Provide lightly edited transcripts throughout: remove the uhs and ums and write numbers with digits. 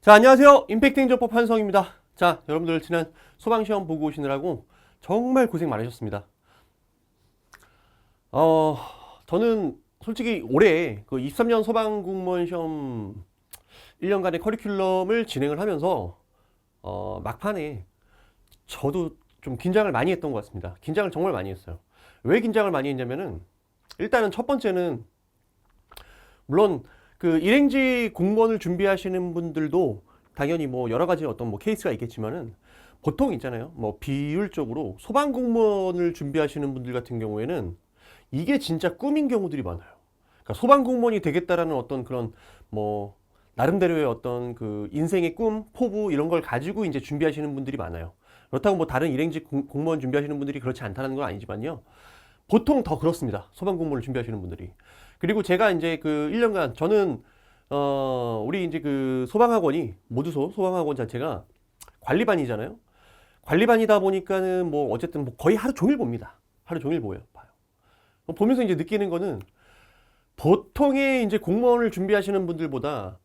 자, 안녕하세요. 임팩트 행정법 한성입니다. 자, 여러분들 지난 소방시험 보고 오시느라고 정말 고생 많으셨습니다. 저는 솔직히 올해 그 23년 소방공무원 시험 1년간의 커리큘럼을 진행을 하면서 막판에 저도 좀 긴장을 많이 했던 것 같습니다. 긴장을 정말 많이 했어요. 왜 긴장을 많이 했냐면은 일단은 첫 번째는 물론 그 일행직 공무원을 준비하시는 분들도 당연히 뭐 여러 가지 어떤 뭐 케이스가 있겠지만은 보통 있잖아요. 뭐 비율적으로 소방 공무원을 준비하시는 분들 같은 경우에는 이게 진짜 꿈인 경우들이 많아요. 그러니까 소방 공무원이 되겠다라는 어떤 그런 뭐 나름대로의 어떤 그 인생의 꿈, 포부 이런 걸 가지고 이제 준비하시는 분들이 많아요. 그렇다고 뭐 다른 일행직 공무원 준비하시는 분들이 그렇지 않다는 건 아니지만요. 보통 더 그렇습니다. 소방 공무원을 준비하시는 분들이. 그리고 제가 이제 그 1년간 저는 우리 이제 그 소방학원이 모두소 소방학원 자체가 관리반이잖아요. 관리반이다 보니까는 뭐 어쨌든 뭐 거의 하루 종일 봅니다. 하루 종일 봐요. 보면서 이제 느끼는 거는 보통의 이제 공무원을 준비하시는 분들보다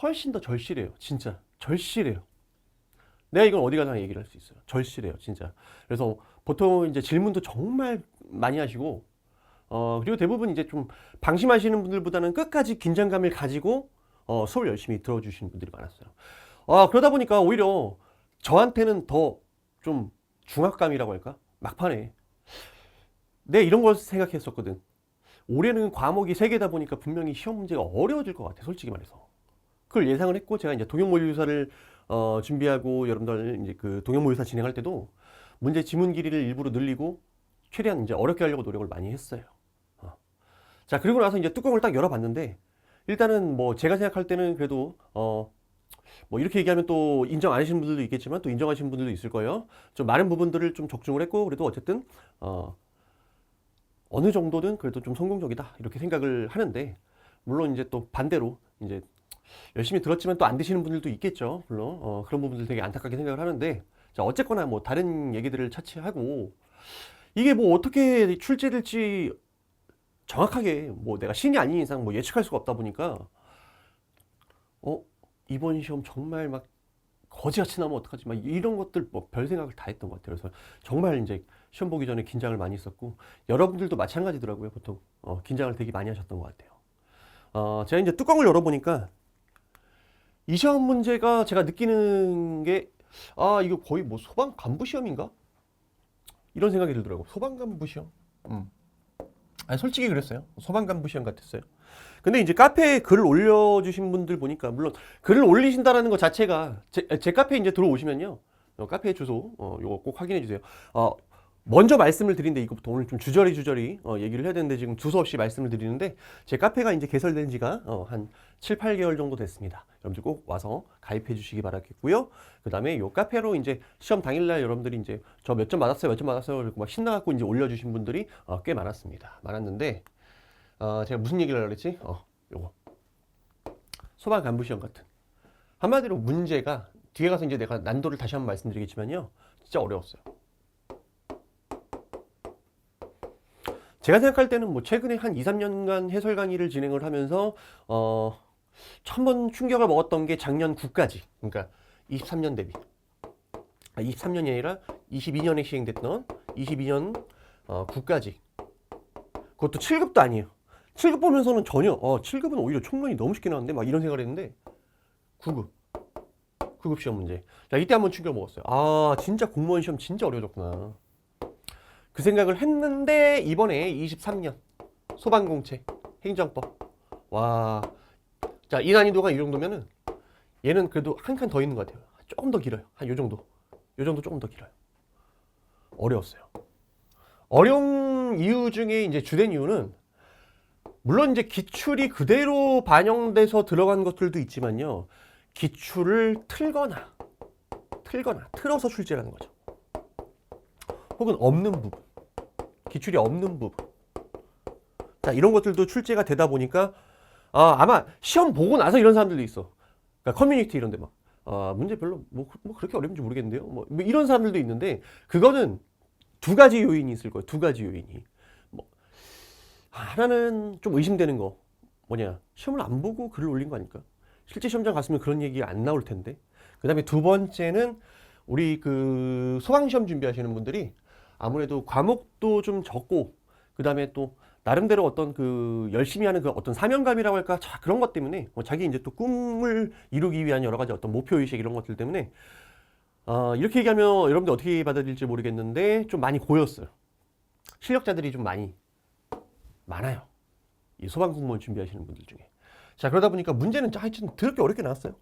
훨씬 더 절실해요. 진짜 절실해요. 내가 이건 어디 가서 얘기를 할 수 있어요. 절실해요, 진짜. 그래서 보통 이제 질문도 정말 많이 하시고, 그리고 대부분 이제 좀 방심하시는 분들보다는 끝까지 긴장감을 가지고, 수업을 열심히 들어주시는 분들이 많았어요. 그러다 보니까 오히려 저한테는 더 좀 중압감이라고 할까? 막판에. 내가 이런 걸 생각했었거든. 올해는 과목이 3개다 보니까 분명히 시험 문제가 어려워질 것 같아, 솔직히 말해서. 그걸 예상을 했고, 제가 이제 동영모의고사를 준비하고 여러분들 이제 그 동영모의고사 진행할 때도 문제 지문 길이를 일부러 늘리고 최대한 이제 어렵게 하려고 노력을 많이 했어요. 자, 그리고 나서 이제 뚜껑을 딱 열어봤는데 일단은 뭐 제가 생각할 때는 그래도 뭐 이렇게 얘기하면 또 인정 안 하시는 분들도 있겠지만 또 인정하시는 분들도 있을 거예요. 좀 많은 부분들을 좀 적중을 했고 그래도 어쨌든 어느 정도는 그래도 좀 성공적이다 이렇게 생각을 하는데 물론 이제 또 반대로 이제 열심히 들었지만 또 안 되시는 분들도 있겠죠. 물론 그런 부분들 되게 안타깝게 생각을 하는데 자 어쨌거나 뭐 다른 얘기들을 차치하고 이게 뭐 어떻게 출제될지 정확하게 뭐 내가 신이 아닌 이상 뭐 예측할 수가 없다 보니까 이번 시험 정말 막 거지같이 나오면 어떡하지 막 이런 것들 뭐 별 생각을 다 했던 것 같아요. 그래서 정말 이제 시험 보기 전에 긴장을 많이 했었고 여러분들도 마찬가지더라고요. 보통 긴장을 되게 많이 하셨던 것 같아요. 제가 이제 뚜껑을 열어보니까 이 시험 문제가 제가 느끼는 게, 이거 거의 뭐 소방 간부 시험인가? 이런 생각이 들더라고. 소방 간부 시험? 아니, 솔직히 그랬어요. 소방 간부 시험 같았어요. 근데 이제 카페에 글을 올려주신 분들 보니까, 물론 글을 올리신다라는 것 자체가, 제 카페에 이제 들어오시면요. 카페 주소, 요거 꼭 확인해 주세요. 먼저 말씀을 드린데 이것부터 오늘 좀 주저리 얘기를 해야 되는데 지금 두서없이 말씀을 드리는데 제 카페가 이제 개설된 지가 한 7, 8개월 정도 됐습니다. 여러분들 꼭 와서 가입해 주시기 바라겠고요. 그 다음에 요 카페로 이제 시험 당일날 여러분들이 이제 저 몇 점 받았어요, 몇 점 받았어요. 그리고 막 신나갖고 이제 올려주신 분들이 꽤 많았습니다. 많았는데, 제가 무슨 얘기를 하려고 그랬지? 요거. 소방 간부 시험 같은. 한마디로 문제가 뒤에 가서 이제 내가 난도를 다시 한번 말씀드리겠지만요. 진짜 어려웠어요. 제가 생각할 때는 뭐 최근에 한 2, 3년간 해설 강의를 진행을 하면서 한 번 충격을 먹었던 게 작년 9까지. 그러니까 23년 대비. 23년이 아니라 22년에 시행됐던 22년 9까지. 그것도 7급도 아니에요. 7급 보면서는 전혀 7급은 오히려 총론이 너무 쉽게 나왔는데 막 이런 생각을 했는데 9급. 9급 시험 문제. 자, 이때 한번 충격 먹었어요. 진짜 공무원 시험 진짜 어려워졌구나. 그 생각을 했는데 이번에 23년 소방공채 행정법 와, 자, 이 난이도가 이 정도면은 얘는 그래도 한 칸 더 있는 것 같아요. 조금 더 길어요. 한 요 정도. 요 정도 조금 더 길어요. 어려웠어요. 어려운 이유 중에 이제 주된 이유는 물론 이제 기출이 그대로 반영돼서 들어간 것들도 있지만요. 기출을 틀어서 출제하는 거죠. 혹은 없는 부분, 기출이 없는 부분. 자, 이런 것들도 출제가 되다 보니까 아마 시험 보고 나서 이런 사람들도 있어. 그러니까 커뮤니티 이런 데 막 문제 별로 뭐 그렇게 어려운지 모르겠는데요. 뭐 이런 사람들도 있는데 그거는 두 가지 요인이 있을 거예요. 두 가지 요인이. 뭐 하나는 좀 의심되는 거 뭐냐? 시험을 안 보고 글을 올린 거 아닐까? 실제 시험장 갔으면 그런 얘기 안 나올 텐데. 그다음에 두 번째는 우리 그 소방시험 준비하시는 분들이 아무래도 과목도 좀 적고 그다음에 또 나름대로 어떤 그 열심히 하는 그 어떤 사명감이라고 할까 자, 그런 것 때문에 자기 이제 또 꿈을 이루기 위한 여러 가지 어떤 목표 의식 이런 것들 때문에 이렇게 얘기하면 여러분들 어떻게 받아들일지 모르겠는데 좀 많이 고였어요. 실력자들이 좀 많아요. 이 소방공무원 준비하시는 분들 중에. 자, 그러다 보니까 문제는 하여튼 더럽게 어렵게 나왔어요.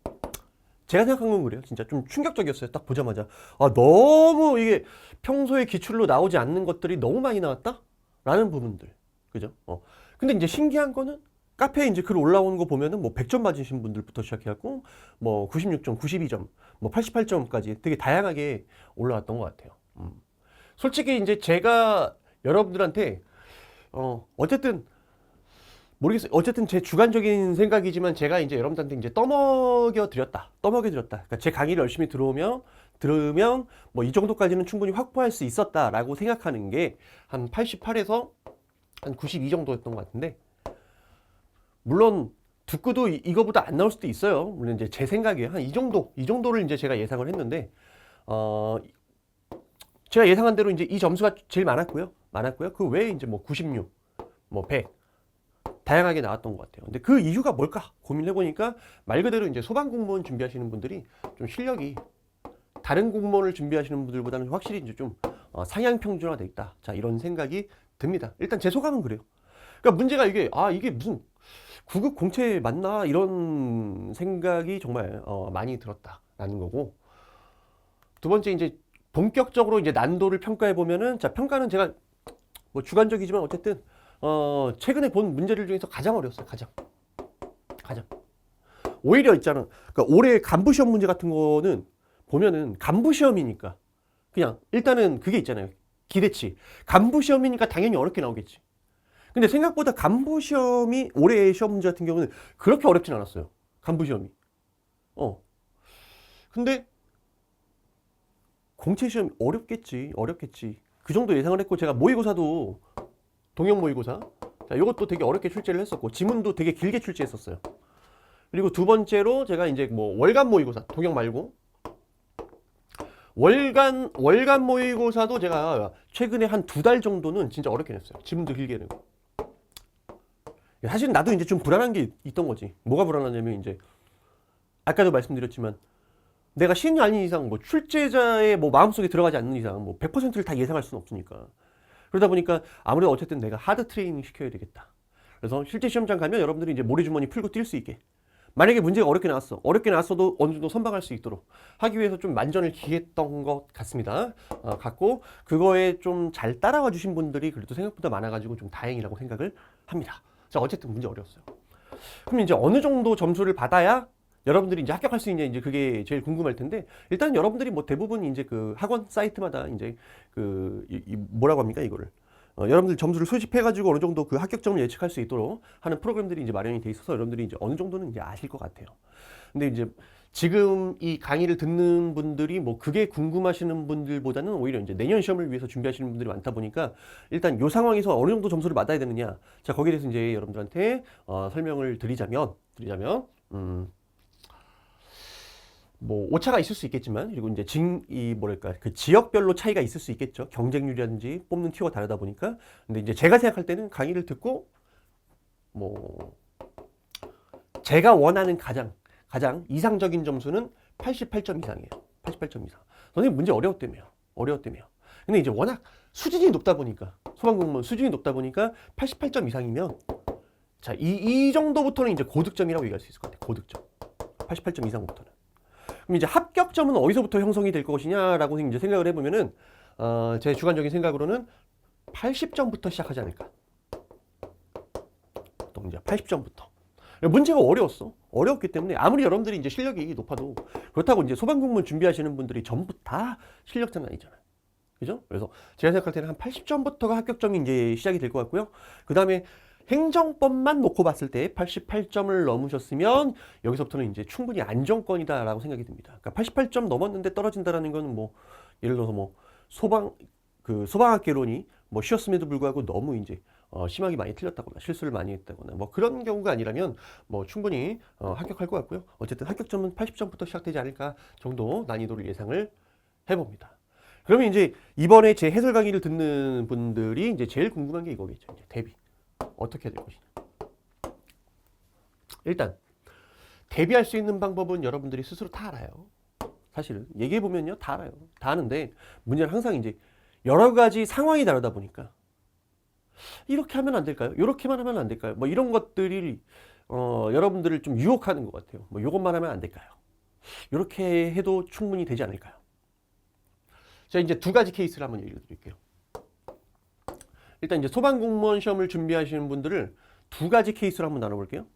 제가 생각한 건 그래요. 진짜 좀 충격적이었어요. 딱 보자마자. 너무 이게 평소에 기출로 나오지 않는 것들이 너무 많이 나왔다? 라는 부분들. 그죠? 근데 이제 신기한 거는 카페에 이제 글 올라오는 거 보면은 뭐 100점 맞으신 분들부터 시작해갖고 뭐 96점, 92점, 뭐 88점까지 되게 다양하게 올라왔던 것 같아요. 솔직히 이제 제가 여러분들한테 어쨌든 모르겠어요. 어쨌든 제 주관적인 생각이지만 제가 이제 여러분들한테 이제 떠먹여 드렸다. 그러니까 제 강의를 열심히 들으면 뭐 이 정도까지는 충분히 확보할 수 있었다라고 생각하는 게 한 88에서 한 92 정도였던 것 같은데, 물론 듣고도 이거보다 안 나올 수도 있어요. 물론 이제 제 생각이에요. 한 이 정도를 이제 제가 예상을 했는데, 제가 예상한 대로 이제 이 점수가 제일 많았고요. 그 외에 이제 뭐 96, 뭐 100, 다양하게 나왔던 것 같아요. 근데 그 이유가 뭘까 고민해보니까 말 그대로 이제 소방공무원 준비하시는 분들이 좀 실력이 다른 공무원을 준비하시는 분들보다는 확실히 이제 좀 상향 평준화돼 있다. 자, 이런 생각이 듭니다. 일단 제 소감은 그래요. 그러니까 문제가 이게 무슨 구급 공채 맞나 이런 생각이 정말 많이 들었다라는 거고, 두 번째 이제 본격적으로 이제 난도를 평가해 보면은, 자, 평가는 제가 뭐 주관적이지만 어쨌든 최근에 본 문제들 중에서 가장 어려웠어요. 가장 오히려 있잖아. 그러니까 올해 간부 시험 문제 같은 거는 보면은 간부 시험이니까 그냥 일단은 그게 있잖아요. 기대치. 간부 시험이니까 당연히 어렵게 나오겠지. 근데 생각보다 간부 시험이 올해 시험 문제 같은 경우는 그렇게 어렵진 않았어요. 간부 시험이. 근데 공채 시험 어렵겠지. 그 정도 예상을 했고, 제가 모의고사도 동형 모의고사. 자, 이것도 되게 어렵게 출제를 했었고, 지문도 되게 길게 출제했었어요. 그리고 두 번째로 제가 이제 뭐 월간 모의고사, 동형 말고 월간 모의고사도 제가 최근에 한 2달 정도는 진짜 어렵게 냈어요. 지문도 길게 내고. 사실 나도 이제 좀 불안한 게 있던 거지. 뭐가 불안하냐면 이제 아까도 말씀드렸지만 내가 신이 아닌 이상 뭐 출제자의 뭐 마음속에 들어가지 않는 이상 뭐 100%를 다 예상할 수는 없으니까. 그러다 보니까 아무래도 어쨌든 내가 하드 트레이닝 시켜야 되겠다. 그래서 실제 시험장 가면 여러분들이 이제 모래주머니 풀고 뛸 수 있게, 만약에 문제가 어렵게 나왔어도 어느 정도 선방할 수 있도록 하기 위해서 좀 만전을 기했던 것 같습니다. 같고 그거에 좀 잘 따라와 주신 분들이 그래도 생각보다 많아가지고 좀 다행이라고 생각을 합니다. 자, 어쨌든 문제 어려웠어요. 그럼 이제 어느 정도 점수를 받아야 여러분들이 이제 합격할 수 있냐, 이제 그게 제일 궁금할 텐데, 일단 여러분들이 뭐 대부분 이제 그 학원 사이트마다 이제 그 뭐라고 합니까 이거를 여러분들 점수를 수집해가지고 어느 정도 그 합격점을 예측할 수 있도록 하는 프로그램들이 이제 마련이 돼 있어서 여러분들이 이제 어느 정도는 이제 아실 것 같아요. 근데 이제 지금 이 강의를 듣는 분들이 뭐 그게 궁금하시는 분들보다는 오히려 이제 내년 시험을 위해서 준비하시는 분들이 많다 보니까 일단 이 상황에서 어느 정도 점수를 받아야 되느냐, 자, 거기에 대해서 이제 여러분들한테 설명을 드리자면 뭐 오차가 있을 수 있겠지만, 그리고 이제 뭐랄까 그 지역별로 차이가 있을 수 있겠죠. 경쟁률이라든지 뽑는 티오가 다르다 보니까. 근데 이제 제가 생각할 때는 강의를 듣고 뭐 제가 원하는 가장 이상적인 점수는 88점 이상이에요. 88점 이상. 선생님 문제 어려웠다며요. 근데 이제 워낙 수준이 높다 보니까, 소방공무원 수준이 높다 보니까 88점 이상이면, 자, 이 정도부터는 이제 고득점이라고 얘기할 수 있을 것 같아요. 고득점. 88점 이상부터는. 그럼 이제 합격점은 어디서부터 형성이 될 것이냐라고 이제 생각을 해보면은, 제 주관적인 생각으로는 80점부터 시작하지 않을까. 또 이제 80점부터. 문제가 어려웠기 때문에 아무리 여러분들이 이제 실력이 높아도, 그렇다고 이제 소방공무원 준비하시는 분들이 전부 다 실력자는 아니잖아요. 그죠? 그래서 제가 생각할 때는 한 80점부터가 합격점이 이제 시작이 될 것 같고요. 그 다음에 행정법만 놓고 봤을 때 88점을 넘으셨으면 여기서부터는 이제 충분히 안정권이다라고 생각이 듭니다. 그러니까 88점 넘었는데 떨어진다라는 건 뭐 예를 들어서 뭐 소방학개론이 뭐 쉬었음에도 불구하고 너무 이제 심하게 많이 틀렸다거나 실수를 많이 했다거나 뭐 그런 경우가 아니라면 뭐 충분히 합격할 것 같고요. 어쨌든 합격점은 80점부터 시작되지 않을까 정도 난이도를 예상을 해봅니다. 그러면 이제 이번에 제 해설 강의를 듣는 분들이 이제 제일 궁금한 게 이거겠죠. 이제 대비 어떻게 해야 될 것이냐. 일단 대비할 수 있는 방법은 여러분들이 스스로 다 알아요. 사실은 얘기해 보면요, 다 알아요. 다 아는데 문제는 항상 이제 여러 가지 상황이 다르다 보니까 이렇게 하면 안 될까요? 이렇게만 하면 안 될까요? 뭐 이런 것들이 여러분들을 좀 유혹하는 것 같아요. 뭐 이것만 하면 안 될까요? 이렇게 해도 충분히 되지 않을까요? 자, 이제 두 가지 케이스를 한번 얘기해 드릴게요. 일단 이제 소방공무원 시험을 준비하시는 분들을 두 가지 케이스로 한번 나눠볼게요.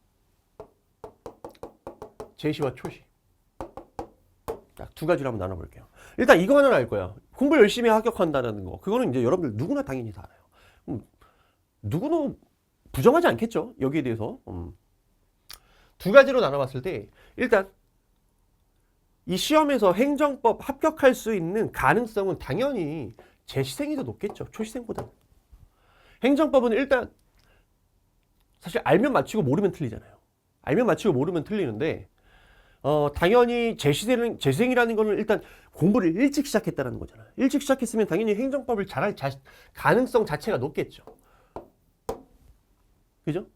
제시와 초시. 딱 두 가지로 한번 나눠볼게요. 일단 이거 하나는 알 거야. 공부 열심히 합격한다는 거. 그거는 이제 여러분들 누구나 당연히 다 알아요. 누구는 부정하지 않겠죠. 여기에 대해서. 두 가지로 나눠봤을 때 일단 이 시험에서 행정법 합격할 수 있는 가능성은 당연히 재시생이 더 높겠죠. 초시생보다는. 행정법은 일단 사실 알면 맞히고 모르면 틀리잖아요. 알면 맞히고 모르면 틀리는데 당연히 재시생이라는 거는 일단 공부를 일찍 시작했다는 거잖아요. 일찍 시작했으면 당연히 행정법을 잘할 가능성 자체가 높겠죠. 그죠?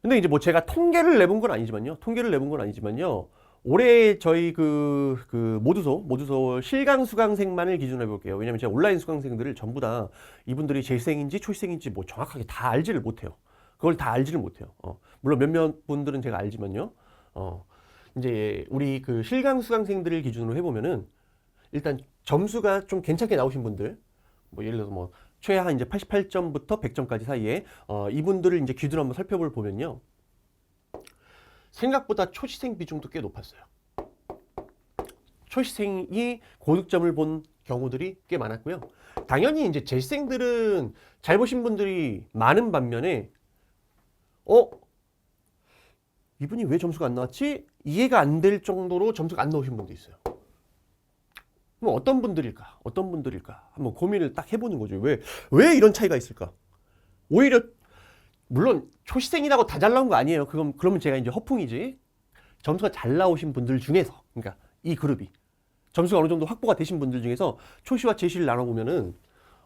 근데 이제 뭐 제가 통계를 내본 건 아니지만요. 올해 저희 모두소 실강 수강생만을 기준으로 해볼게요. 왜냐면 제가 온라인 수강생들을 전부 다 이분들이 재시생인지 초시생인지 뭐 정확하게 다 알지를 못해요. 그걸 다 알지를 못해요. 물론 몇몇 분들은 제가 알지만요. 이제 우리 그 실강 수강생들을 기준으로 해보면은 일단 점수가 좀 괜찮게 나오신 분들, 뭐 예를 들어서 뭐 최하 이제 88점부터 100점까지 사이에 이분들을 이제 기준으로 한번 살펴볼 보면요. 생각보다 초시생 비중도 꽤 높았어요. 초시생이 고득점을 본 경우들이 꽤 많았고요. 당연히 이제 재시생들은 잘 보신 분들이 많은 반면에 이분이 왜 점수가 안 나왔지? 이해가 안 될 정도로 점수가 안 나오신 분도 있어요. 그럼 어떤 분들일까? 한번 고민을 딱 해보는 거죠. 왜 이런 차이가 있을까? 오히려 물론 초시생이라고 다 잘 나온 거 아니에요. 그러면 제가 이제 허풍이지. 점수가 잘 나오신 분들 중에서, 그러니까 이 그룹이 점수가 어느 정도 확보가 되신 분들 중에서 초시와 제시를 나눠보면은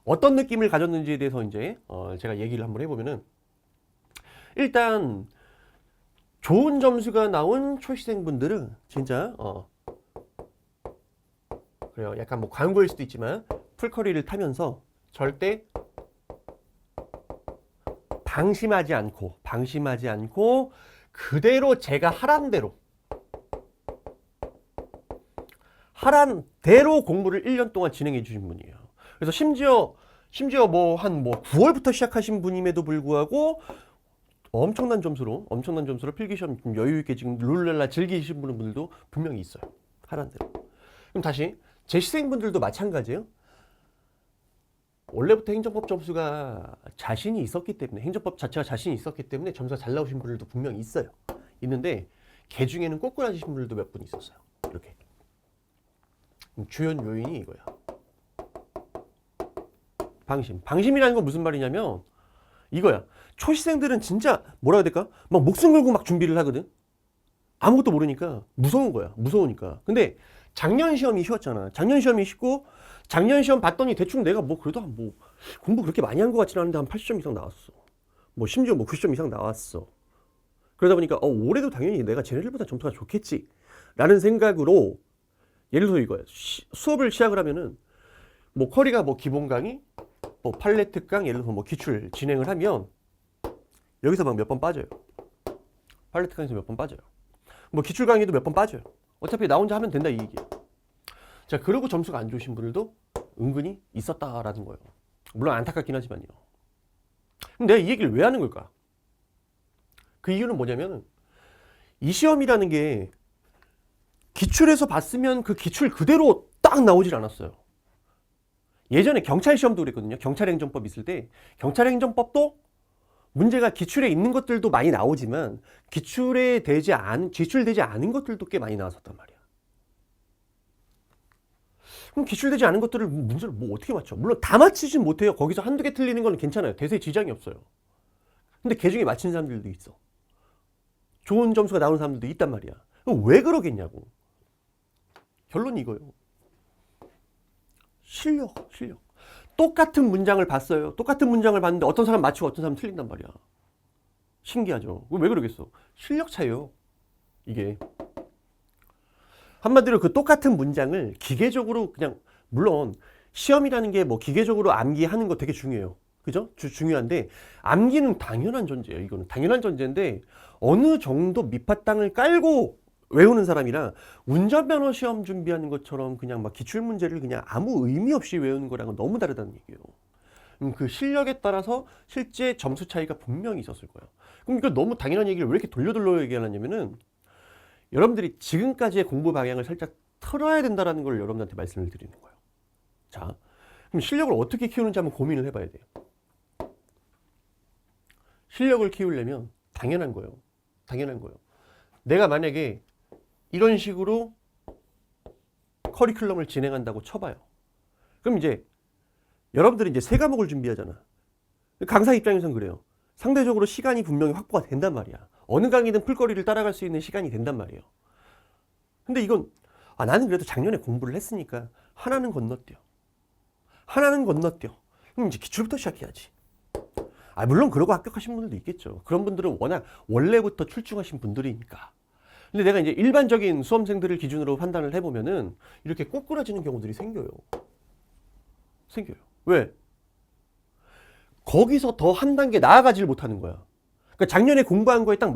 어떤 느낌을 가졌는지에 대해서 이제 제가 얘기를 한번 해보면은 일단 좋은 점수가 나온 초시생분들은 진짜 그래요. 약간 뭐 광고일 수도 있지만 풀커리를 타면서 절대 방심하지 않고 그대로 제가 하란 대로 공부를 1년 동안 진행해 주신 분이에요. 그래서 심지어 뭐 9월부터 시작하신 분임에도 불구하고 엄청난 점수로 필기시험 좀 여유 있게 지금 룰랄라 즐기시는 분들도 분명히 있어요. 하란 대로. 그럼 다시 재시생분들도 마찬가지예요. 원래부터 행정법 점수가 자신이 있었기 때문에 행정법 자체가 자신이 있었기 때문에 점수가 잘 나오신 분들도 분명히 있는데 걔 중에는 꼬꾸라지신 분들도 몇 분 있었어요. 이렇게 주연 요인이 이거야. 방심이라는 건 무슨 말이냐면 이거야. 초시생들은 진짜 뭐라 해야 될까? 막 목숨 걸고 막 준비를 하거든. 아무것도 모르니까 무서운 거야. 무서우니까. 근데 작년 시험이 쉬웠잖아. 작년 시험이 쉽고 작년 시험 봤더니 대충 내가 뭐 그래도 뭐 공부 그렇게 많이 한 것 같지는 않은데 한 80점 이상 나왔어. 뭐 심지어 뭐 90점 이상 나왔어. 그러다 보니까 올해도 당연히 내가 쟤네들보다 점수가 좋겠지 라는 생각으로 예를 들어 이거야. 수업을 시작을 하면은 뭐 커리가 뭐 기본 강의 뭐 판례 특강 예를 들어서 뭐 기출 진행을 하면 여기서 막 몇 번 빠져요. 판례 특강에서 몇 번 빠져요. 뭐 기출 강의도 몇 번 빠져요. 어차피 나 혼자 하면 된다 이 얘기야. 자, 그러고 점수가 안 좋으신 분들도 은근히 있었다라는 거예요. 물론 안타깝긴 하지만요. 그럼 내가 이 얘기를 왜 하는 걸까? 그 이유는 뭐냐면 이 시험이라는 게 기출에서 봤으면 그 기출 그대로 딱 나오질 않았어요. 예전에 경찰 시험도 그랬거든요. 경찰행정법 있을 때 경찰행정법도 문제가 기출에 있는 것들도 많이 나오지만 기출되지 않은 것들도 꽤 많이 나왔었단 말이야. 그럼 기출되지 않은 것들을 문제를 뭐 어떻게 맞춰? 물론 다 맞히진 못해요. 거기서 한두 개 틀리는 건 괜찮아요. 대세 지장이 없어요. 근데 그 중에 맞힌 사람들도 있어. 좋은 점수가 나오는 사람들도 있단 말이야. 왜 그러겠냐고. 결론이 이거예요. 실력. 똑같은 문장을 봤어요. 똑같은 문장을 봤는데 어떤 사람 맞추고 어떤 사람 틀린단 말이야. 신기하죠. 왜 그러겠어? 실력 차이요. 이게. 한마디로 그 똑같은 문장을 기계적으로 그냥, 물론 시험이라는 게 뭐 기계적으로 암기하는 거 되게 중요해요. 그죠? 중요한데 암기는 당연한 존재예요. 이거는 당연한 존재인데 어느 정도 밑바탕을 깔고 외우는 사람이랑 운전면허 시험 준비하는 것처럼 그냥 막 기출문제를 그냥 아무 의미 없이 외우는 거랑은 너무 다르다는 얘기예요. 그 실력에 따라서 실제 점수 차이가 분명히 있었을 거예요. 그럼 이거 너무 당연한 얘기를 왜 이렇게 돌려 얘기하냐면은 여러분들이 지금까지의 공부 방향을 살짝 틀어야 된다는 걸 여러분들한테 말씀을 드리는 거예요. 자, 그럼 실력을 어떻게 키우는지 한번 고민을 해봐야 돼요. 실력을 키우려면 당연한 거예요. 내가 만약에 이런 식으로 커리큘럼을 진행한다고 쳐봐요. 그럼 이제 여러분들이 이제 세 과목을 준비하잖아. 강사 입장에서는 그래요. 상대적으로 시간이 분명히 확보가 된단 말이야. 어느 강의든 풀거리를 따라갈 수 있는 시간이 된단 말이에요. 근데 이건 나는 그래도 작년에 공부를 했으니까 하나는 건너뛰어. 그럼 이제 기출부터 시작해야지. 물론 그러고 합격하신 분들도 있겠죠. 그런 분들은 워낙 원래부터 출중하신 분들이니까. 근데 내가 이제 일반적인 수험생들을 기준으로 판단을 해보면은 이렇게 꼬꾸라지는 경우들이 생겨요. 왜? 거기서 더 한 단계 나아가지를 못하는 거야. 그러니까 작년에 공부한 거에 딱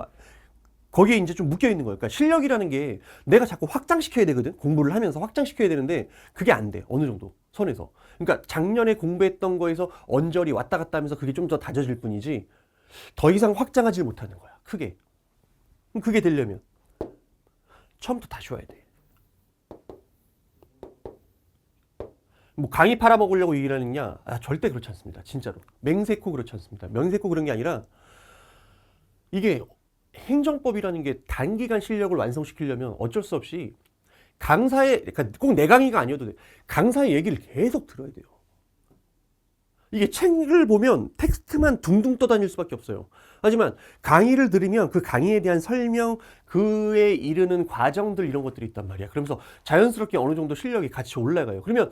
거기에 이제 좀 묶여 있는 거예요. 그러니까 실력이라는 게 내가 자꾸 확장시켜야 되거든. 공부를 하면서 확장시켜야 되는데 그게 안 돼. 어느 정도 선에서. 그러니까 작년에 공부했던 거에서 언저리 왔다 갔다 하면서 그게 좀 더 다져질 뿐이지 더 이상 확장하지 못하는 거야. 크게. 그럼 그게 되려면 처음부터 다시 와야 돼. 뭐 강의 팔아먹으려고 얘기를 하느냐? 절대 그렇지 않습니다. 진짜로. 맹세코 그렇지 않습니다. 맹세코 그런 게 아니라 이게 행정법이라는 게 단기간 실력을 완성시키려면 어쩔 수 없이 강사의, 그러니까 꼭 내 강의가 아니어도 돼. 강사의 얘기를 계속 들어야 돼요. 이게 책을 보면 텍스트만 둥둥 떠다닐 수밖에 없어요. 하지만 강의를 들으면 그 강의에 대한 설명, 그에 이르는 과정들 이런 것들이 있단 말이야. 그러면서 자연스럽게 어느 정도 실력이 같이 올라가요. 그러면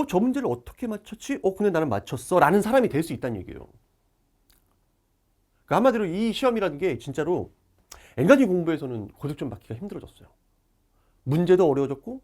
저 문제를 어떻게 맞췄지? 근데 나는 맞췄어. 라는 사람이 될 수 있다는 얘기예요. 그러니까 한마디로 이 시험이라는 게 진짜로 엔간히 공부에서는 고득점 받기가 힘들어졌어요. 문제도 어려워졌고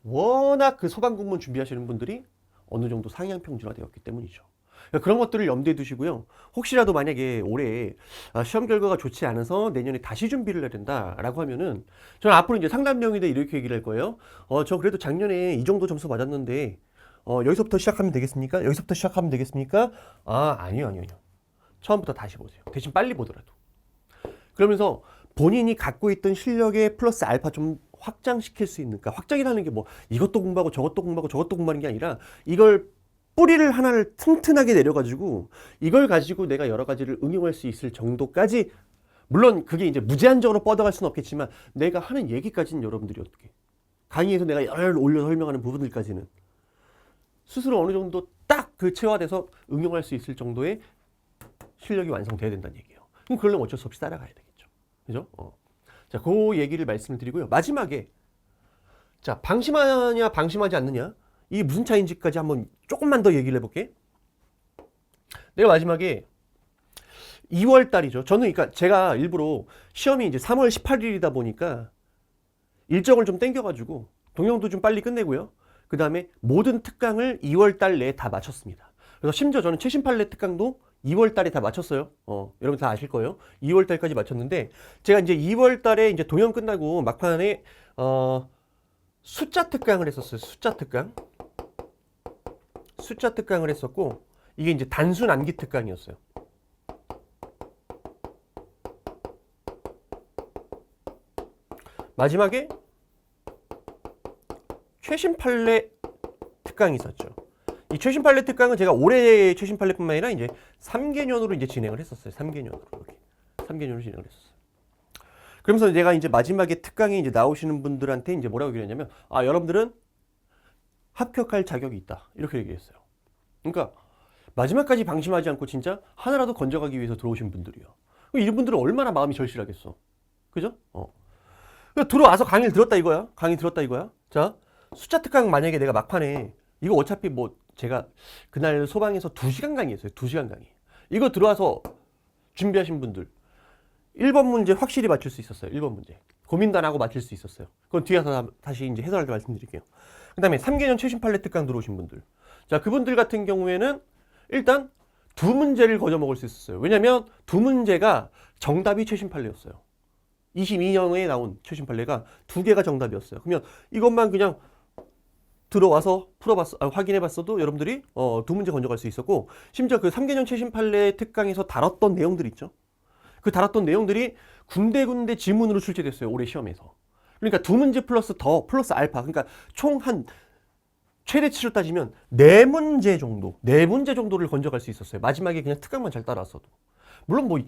워낙 그 소방공무원 준비하시는 분들이 어느 정도 상향 평준화되었기 때문이죠. 그러니까 그런 것들을 염두에 두시고요. 혹시라도 만약에 올해 시험 결과가 좋지 않아서 내년에 다시 준비를 해야 된다라고 하면은 저는 앞으로 이제 상담 내용인데 이렇게 얘기를 할 거예요. 저 그래도 작년에 이 정도 점수 맞았는데 여기서부터 시작하면 되겠습니까? 아니요. 처음부터 다시 보세요. 대신 빨리 보더라도. 그러면서 본인이 갖고 있던 실력에 플러스 알파 좀 확장시킬 수 있는, 그러니까 확장이라는 게 뭐 이것도 공부하고 저것도 공부하는 게 아니라 이걸 뿌리를 하나를 튼튼하게 내려가지고 이걸 가지고 내가 여러 가지를 응용할 수 있을 정도까지, 물론 그게 이제 무제한적으로 뻗어갈 수는 없겠지만 내가 하는 얘기까지는 여러분들이 어떻게 강의에서 내가 열을 올려 설명하는 부분들까지는 스스로 어느 정도 딱 그 체화돼서 응용할 수 있을 정도의 실력이 완성돼야 된다는 얘기예요. 그럼 그러려면 어쩔 수 없이 따라가야 되겠죠. 그죠? 자, 그 얘기를 말씀을 드리고요. 마지막에 자, 방심하냐 방심하지 않느냐, 이게 무슨 차이인지까지 한번 조금만 더 얘기를 해볼게. 내가 마지막에 2월 달이죠. 저는 그러니까 제가 일부러 시험이 이제 3월 18일이다 보니까 일정을 좀 땡겨가지고 동영도 좀 빨리 끝내고요. 그 다음에 모든 특강을 2월 달 내에 다 마쳤습니다. 그래서 심지어 저는 최신 판례 특강도 2월 달에 다 마쳤어요. 여러분 다 아실 거예요. 2월 달까지 마쳤는데 제가 이제 2월 달에 이제 동영 끝나고 막판에 숫자 특강을 했었어요. 숫자 특강을 했었고 이게 이제 단순 암기 특강이었어요. 마지막에 최신 판례 특강이 있었죠. 이 최신 판례 특강은 제가 올해 최신 판례뿐만 아니라 이제 3개년으로 이제 진행을 했었어요. 3개년으로 이렇게 3개년으로 진행을 했었어요. 그러면서 제가 이제 마지막에 특강에 이제 나오시는 분들한테 이제 뭐라고 얘기했냐면, 여러분들은 합격할 자격이 있다, 이렇게 얘기했어요. 그러니까 마지막까지 방심하지 않고 진짜 하나라도 건져가기 위해서 들어오신 분들이요. 이분들은 얼마나 마음이 절실하겠어. 그죠? 그러니까 들어와서 강의를 들었다 이거야. 강의 들었다 이거야. 자, 숫자 특강 만약에 내가 막판에 이거 어차피 뭐 제가 그날 소방에서 2시간 강의했어요. 2시간 강의. 이거 들어와서 준비하신 분들 1번 문제 확실히 맞출 수 있었어요. 1번 문제. 고민도 안 하고 맞출 수 있었어요. 그건 뒤에 가서 다시 이제 해설할 때 말씀드릴게요. 그 다음에 3개년 최신 판례 특강 들어오신 분들. 자, 그분들 같은 경우에는 일단 2문제를 거저 먹을 수 있었어요. 왜냐면 2문제가 정답이 최신 판례였어요. 22년에 나온 최신 판례가 2개가 정답이었어요. 그러면 이것만 그냥 들어와서 확인해봤어도 여러분들이 2문제 건져갈 수 있었고, 심지어 그 3개년 최신 판례 특강에서 다뤘던 내용들 있죠. 그 다뤘던 내용들이 군데군데 지문으로 출제됐어요. 올해 시험에서. 그러니까 2문제 플러스 더 플러스 알파. 그러니까 총 한 최대치로 따지면 4문제 정도를 건져갈 수 있었어요. 마지막에 그냥 특강만 잘 따라왔어도. 물론 뭐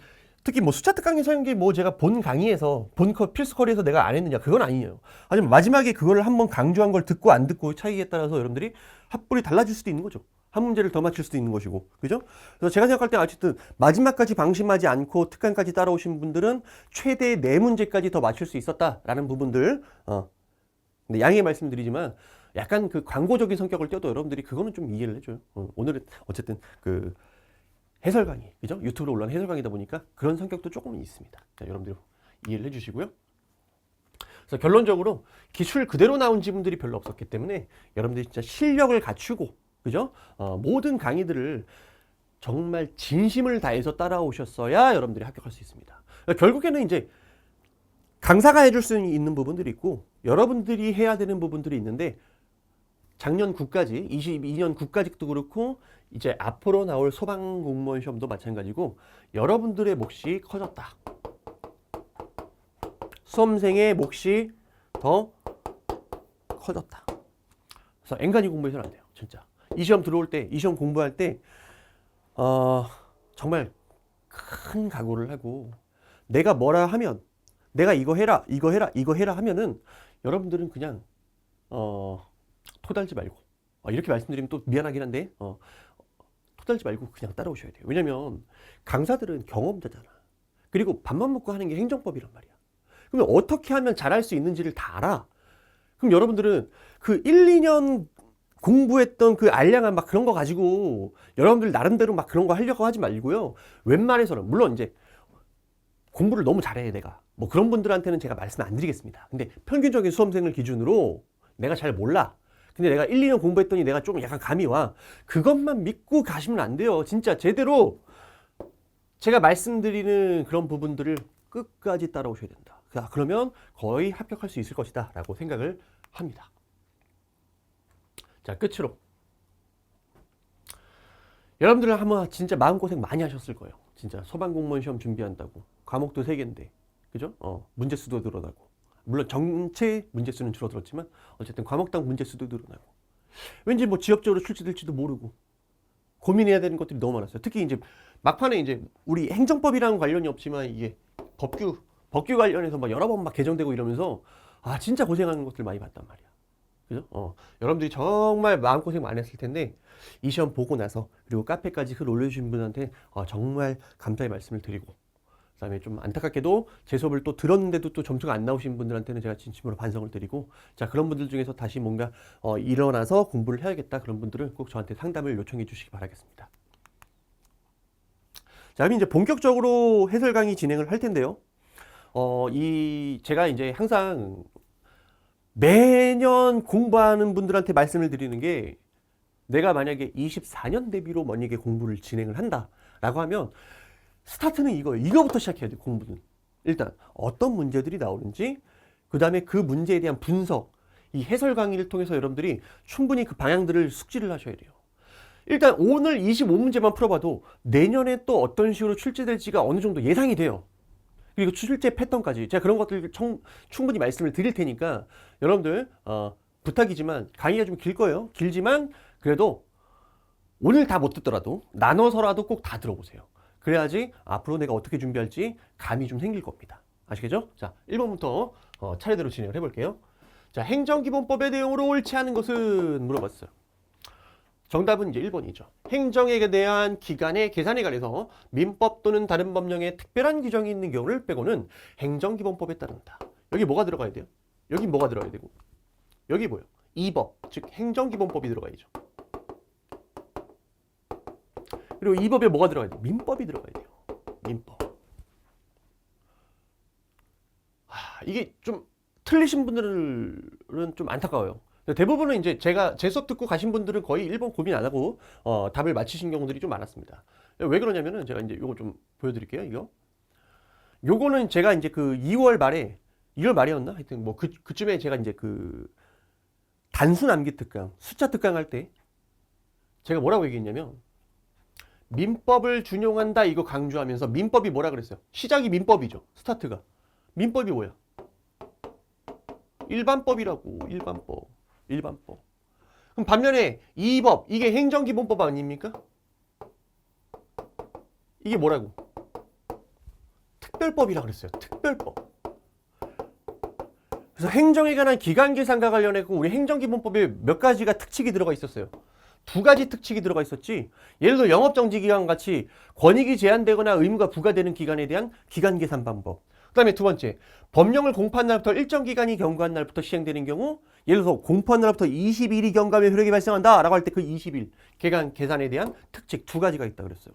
특히 뭐 숫자 특강에서 한 게 뭐 제가 본 강의에서 필수 커리에서 내가 안 했느냐, 그건 아니에요. 하지만 마지막에 그거를 한번 강조한 걸 듣고 안 듣고 차이에 따라서 여러분들이 합불이 달라질 수도 있는 거죠. 한 문제를 더 맞출 수도 있는 것이고, 그죠? 그래서 제가 생각할 때 어쨌든 마지막까지 방심하지 않고 특강까지 따라오신 분들은 최대 4문제까지 더 맞출 수 있었다라는 부분들, 근데 양해 말씀드리지만 약간 그 광고적인 성격을 띄어도 여러분들이 그거는 좀 이해를 해줘요. 오늘은 어쨌든 그 해설 강의, 그죠? 유튜브로 올라온 해설 강의다 보니까 그런 성격도 조금은 있습니다. 자, 여러분들 이해를 해주시고요. 그래서 결론적으로 기출 그대로 나온 지문들이 별로 없었기 때문에 여러분들이 진짜 실력을 갖추고, 그죠? 모든 강의들을 정말 진심을 다해서 따라오셨어야 여러분들이 합격할 수 있습니다. 그러니까 결국에는 이제 강사가 해줄 수 있는 부분들이 있고 여러분들이 해야 되는 부분들이 있는데, 작년 9까지, 22년 9까지도 그렇고 이제 앞으로 나올 소방 공무원 시험도 마찬가지고 여러분들의 몫이 커졌다. 수험생의 몫이 더 커졌다. 그래서 앵간히 공부해서는 안 돼요. 진짜. 이 시험 들어올 때, 이 시험 공부할 때 정말 큰 각오를 하고 내가 뭐라 하면, 내가 이거 해라, 이거 해라, 이거 해라 하면은 여러분들은 그냥 토달지 말고, 이렇게 말씀드리면 또 미안하긴 한데 토달지 말고 그냥 따라오셔야 돼요. 왜냐면 강사들은 경험자잖아. 그리고 밥만 먹고 하는 게 행정법이란 말이야. 그러면 어떻게 하면 잘할 수 있는지를 다 알아. 그럼 여러분들은 그 1, 2년 공부했던 그 알량한 막 그런 거 가지고 여러분들 나름대로 막 그런 거 하려고 하지 말고요. 웬만해서는, 물론 이제 공부를 너무 잘해 내가, 뭐 그런 분들한테는 제가 말씀 안 드리겠습니다. 근데 평균적인 수험생을 기준으로 내가 잘 몰라, 근데 내가 1, 2년 공부했더니 내가 조금 약간 감이 와, 그것만 믿고 가시면 안 돼요. 진짜 제대로 제가 말씀드리는 그런 부분들을 끝까지 따라오셔야 된다. 그러면 거의 합격할 수 있을 것이다 라고 생각을 합니다. 자, 끝으로 여러분들은 한번 진짜 마음고생 많이 하셨을 거예요. 진짜 소방공무원 시험 준비한다고 과목도 3개인데, 그죠? 문제수도 늘어나고, 물론 전체 문제수는 줄어들었지만 어쨌든 과목당 문제수도 늘어나고, 왠지 뭐 지역적으로 출제될지도 모르고 고민해야 되는 것들이 너무 많았어요. 특히 이제 막판에 이제 우리 행정법이랑 관련이 없지만 이게 법규 관련해서 막 여러 번 막 개정되고 이러면서 진짜 고생하는 것들 많이 봤단 말이야. 그죠? 여러분들이 정말 마음고생 많이 했을 텐데 이 시험 보고 나서, 그리고 카페까지 글 올려주신 분한테 정말 감사의 말씀을 드리고, 그 다음에 좀 안타깝게도 제 수업을 또 들었는데도 또 점수가 안 나오신 분들한테는 제가 진심으로 반성을 드리고, 자, 그런 분들 중에서 다시 뭔가 일어나서 공부를 해야겠다, 그런 분들은 꼭 저한테 상담을 요청해 주시기 바라겠습니다. 자, 그럼 이제 본격적으로 해설 강의 진행을 할 텐데요. 제가 이제 항상 매년 공부하는 분들한테 말씀을 드리는 게, 내가 만약에 24년 대비로 만약에 공부를 진행을 한다라고 하면 스타트는 이거예요. 이거부터 시작해야 돼요. 공부는 일단 어떤 문제들이 나오는지, 그 다음에 그 문제에 대한 분석, 이 해설 강의를 통해서 여러분들이 충분히 그 방향들을 숙지를 하셔야 돼요. 일단 오늘 25문제만 풀어봐도 내년에 또 어떤 식으로 출제될지가 어느 정도 예상이 돼요. 그리고 출제 패턴까지 제가 그런 것들 충분히 말씀을 드릴 테니까 여러분들 부탁이지만, 강의가 좀 길 거예요. 길지만 그래도 오늘 다 못 듣더라도 나눠서라도 꼭 다 들어보세요. 그래야지 앞으로 내가 어떻게 준비할지 감이 좀 생길 겁니다. 아시겠죠? 자, 1번부터 차례대로 진행을 해볼게요. 자, 행정기본법의 내용으로 옳지 않은 것은 물어봤어요. 정답은 이제 1번이죠. 행정에 대한 기간의 계산에 관해서 민법 또는 다른 법령에 특별한 규정이 있는 경우를 빼고는 행정기본법에 따른다. 여기 뭐가 들어가야 돼요? 여기 뭐가 들어가야 되고, 여기 뭐요? 2법, 즉 행정기본법이 들어가야죠. 그리고 2법에 뭐가 들어가야 돼요? 민법이 들어가야 돼요. 민법. 이게 좀 틀리신 분들은 좀 안타까워요. 대부분은 이제 제 수업 듣고 가신 분들은 거의 1번 고민 안 하고 답을 맞히신 경우들이 좀 많았습니다. 왜 그러냐면은 제가 이제 요거 좀 보여드릴게요. 요거는 제가 이제 그 2월 말이었나? 하여튼 뭐 그쯤에 제가 이제 그 단순 암기 특강, 숫자 특강 할 때 제가 뭐라고 얘기했냐면 민법을 준용한다 이거 강조하면서 민법이 뭐라 그랬어요? 시작이 민법이죠. 스타트가. 민법이 뭐야? 일반법이라고. 일반법. 그럼 반면에 2법, 이게 행정기본법 아닙니까? 이게 뭐라고? 특별법이라고 그랬어요. 특별법. 그래서 행정에 관한 기간 계산과 관련해서 우리 행정기본법에 몇 가지가 특칙이 들어가 있었어요. 2가지 특칙이 들어가 있었지. 예를 들어 영업정지기간 같이 권익이 제한되거나 의무가 부과되는 기간에 대한 기간 계산 방법. 그 다음에 2번째, 법령을 공포한 날부터 일정 기간이 경과한 날부터 시행되는 경우, 예를 들어서 공포한 날부터 20일이 경과하면 효력이 발생한다 라고 할 때 그 20일 기간 계산에 대한 특칙 2가지가 있다 그랬어요.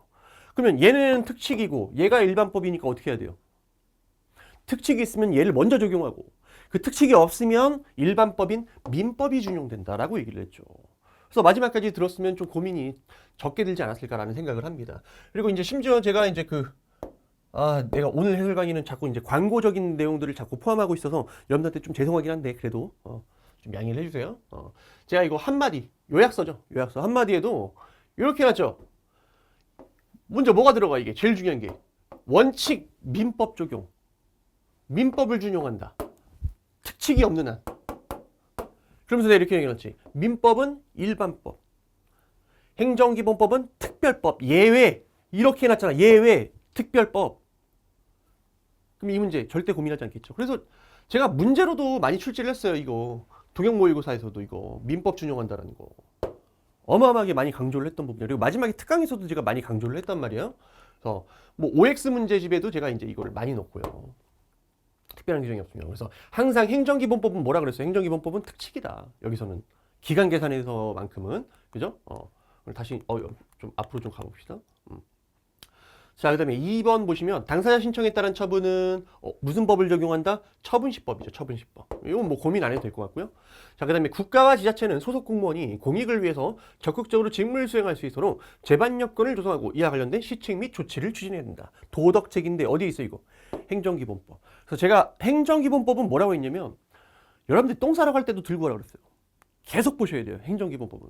그러면 얘는 특칙이고 얘가 일반법이니까 어떻게 해야 돼요? 특칙이 있으면 얘를 먼저 적용하고 그 특칙이 없으면 일반법인 민법이 준용된다라고 얘기를 했죠. 그래서 마지막까지 들었으면 좀 고민이 적게 들지 않았을까라는 생각을 합니다. 그리고 이제 심지어 제가 이제 내가 오늘 해설 강의는 자꾸 이제 광고적인 내용들을 자꾸 포함하고 있어서 여러분들한테 좀 죄송하긴 한데 그래도 좀 양해를 해주세요. 제가 이거 한마디, 요약서죠. 요약서 한마디에도 이렇게 해놨죠. 먼저 뭐가 들어가 이게 제일 중요한 게 원칙 민법 적용. 민법을 준용한다. 특칙이 없는 한. 그러면서 내가 이렇게 얘기해놨지. 민법은 일반법. 행정기본법은 특별법. 예외. 이렇게 해놨잖아. 예외. 특별법. 그럼 이 문제 절대 고민하지 않겠죠. 그래서 제가 문제로도 많이 출제를 했어요. 이거. 동형 모의고사에서도 이거. 민법 준용한다라는 거. 어마어마하게 많이 강조를 했던 부분이에요. 그리고 마지막에 특강에서도 제가 많이 강조를 했단 말이에요. 그래서 뭐 OX 문제집에도 제가 이제 이걸 많이 넣고요. 특별한 규정이 없으면. 그래서 항상 행정기본법은 뭐라 그랬어요? 행정기본법은 특칙이다. 여기서는 기간 계산에서만큼은 그죠? 다시 좀 앞으로 좀 가봅시다. 자, 그 다음에 2번 보시면 당사자 신청에 따른 처분은 무슨 법을 적용한다? 처분시법이죠. 처분시법. 이건 뭐 고민 안 해도 될 것 같고요. 자, 그 다음에 국가와 지자체는 소속 공무원이 공익을 위해서 적극적으로 직무를 수행할 수 있도록 재반 여건을 조성하고 이와 관련된 시책 및 조치를 추진해야 된다. 도덕책인데 어디에 있어 이거? 행정기본법. 그래서 제가 행정기본법은 뭐라고 했냐면 여러분들 똥 싸러 갈 때도 들고 오라고 그랬어요. 계속 보셔야 돼요. 행정기본법은.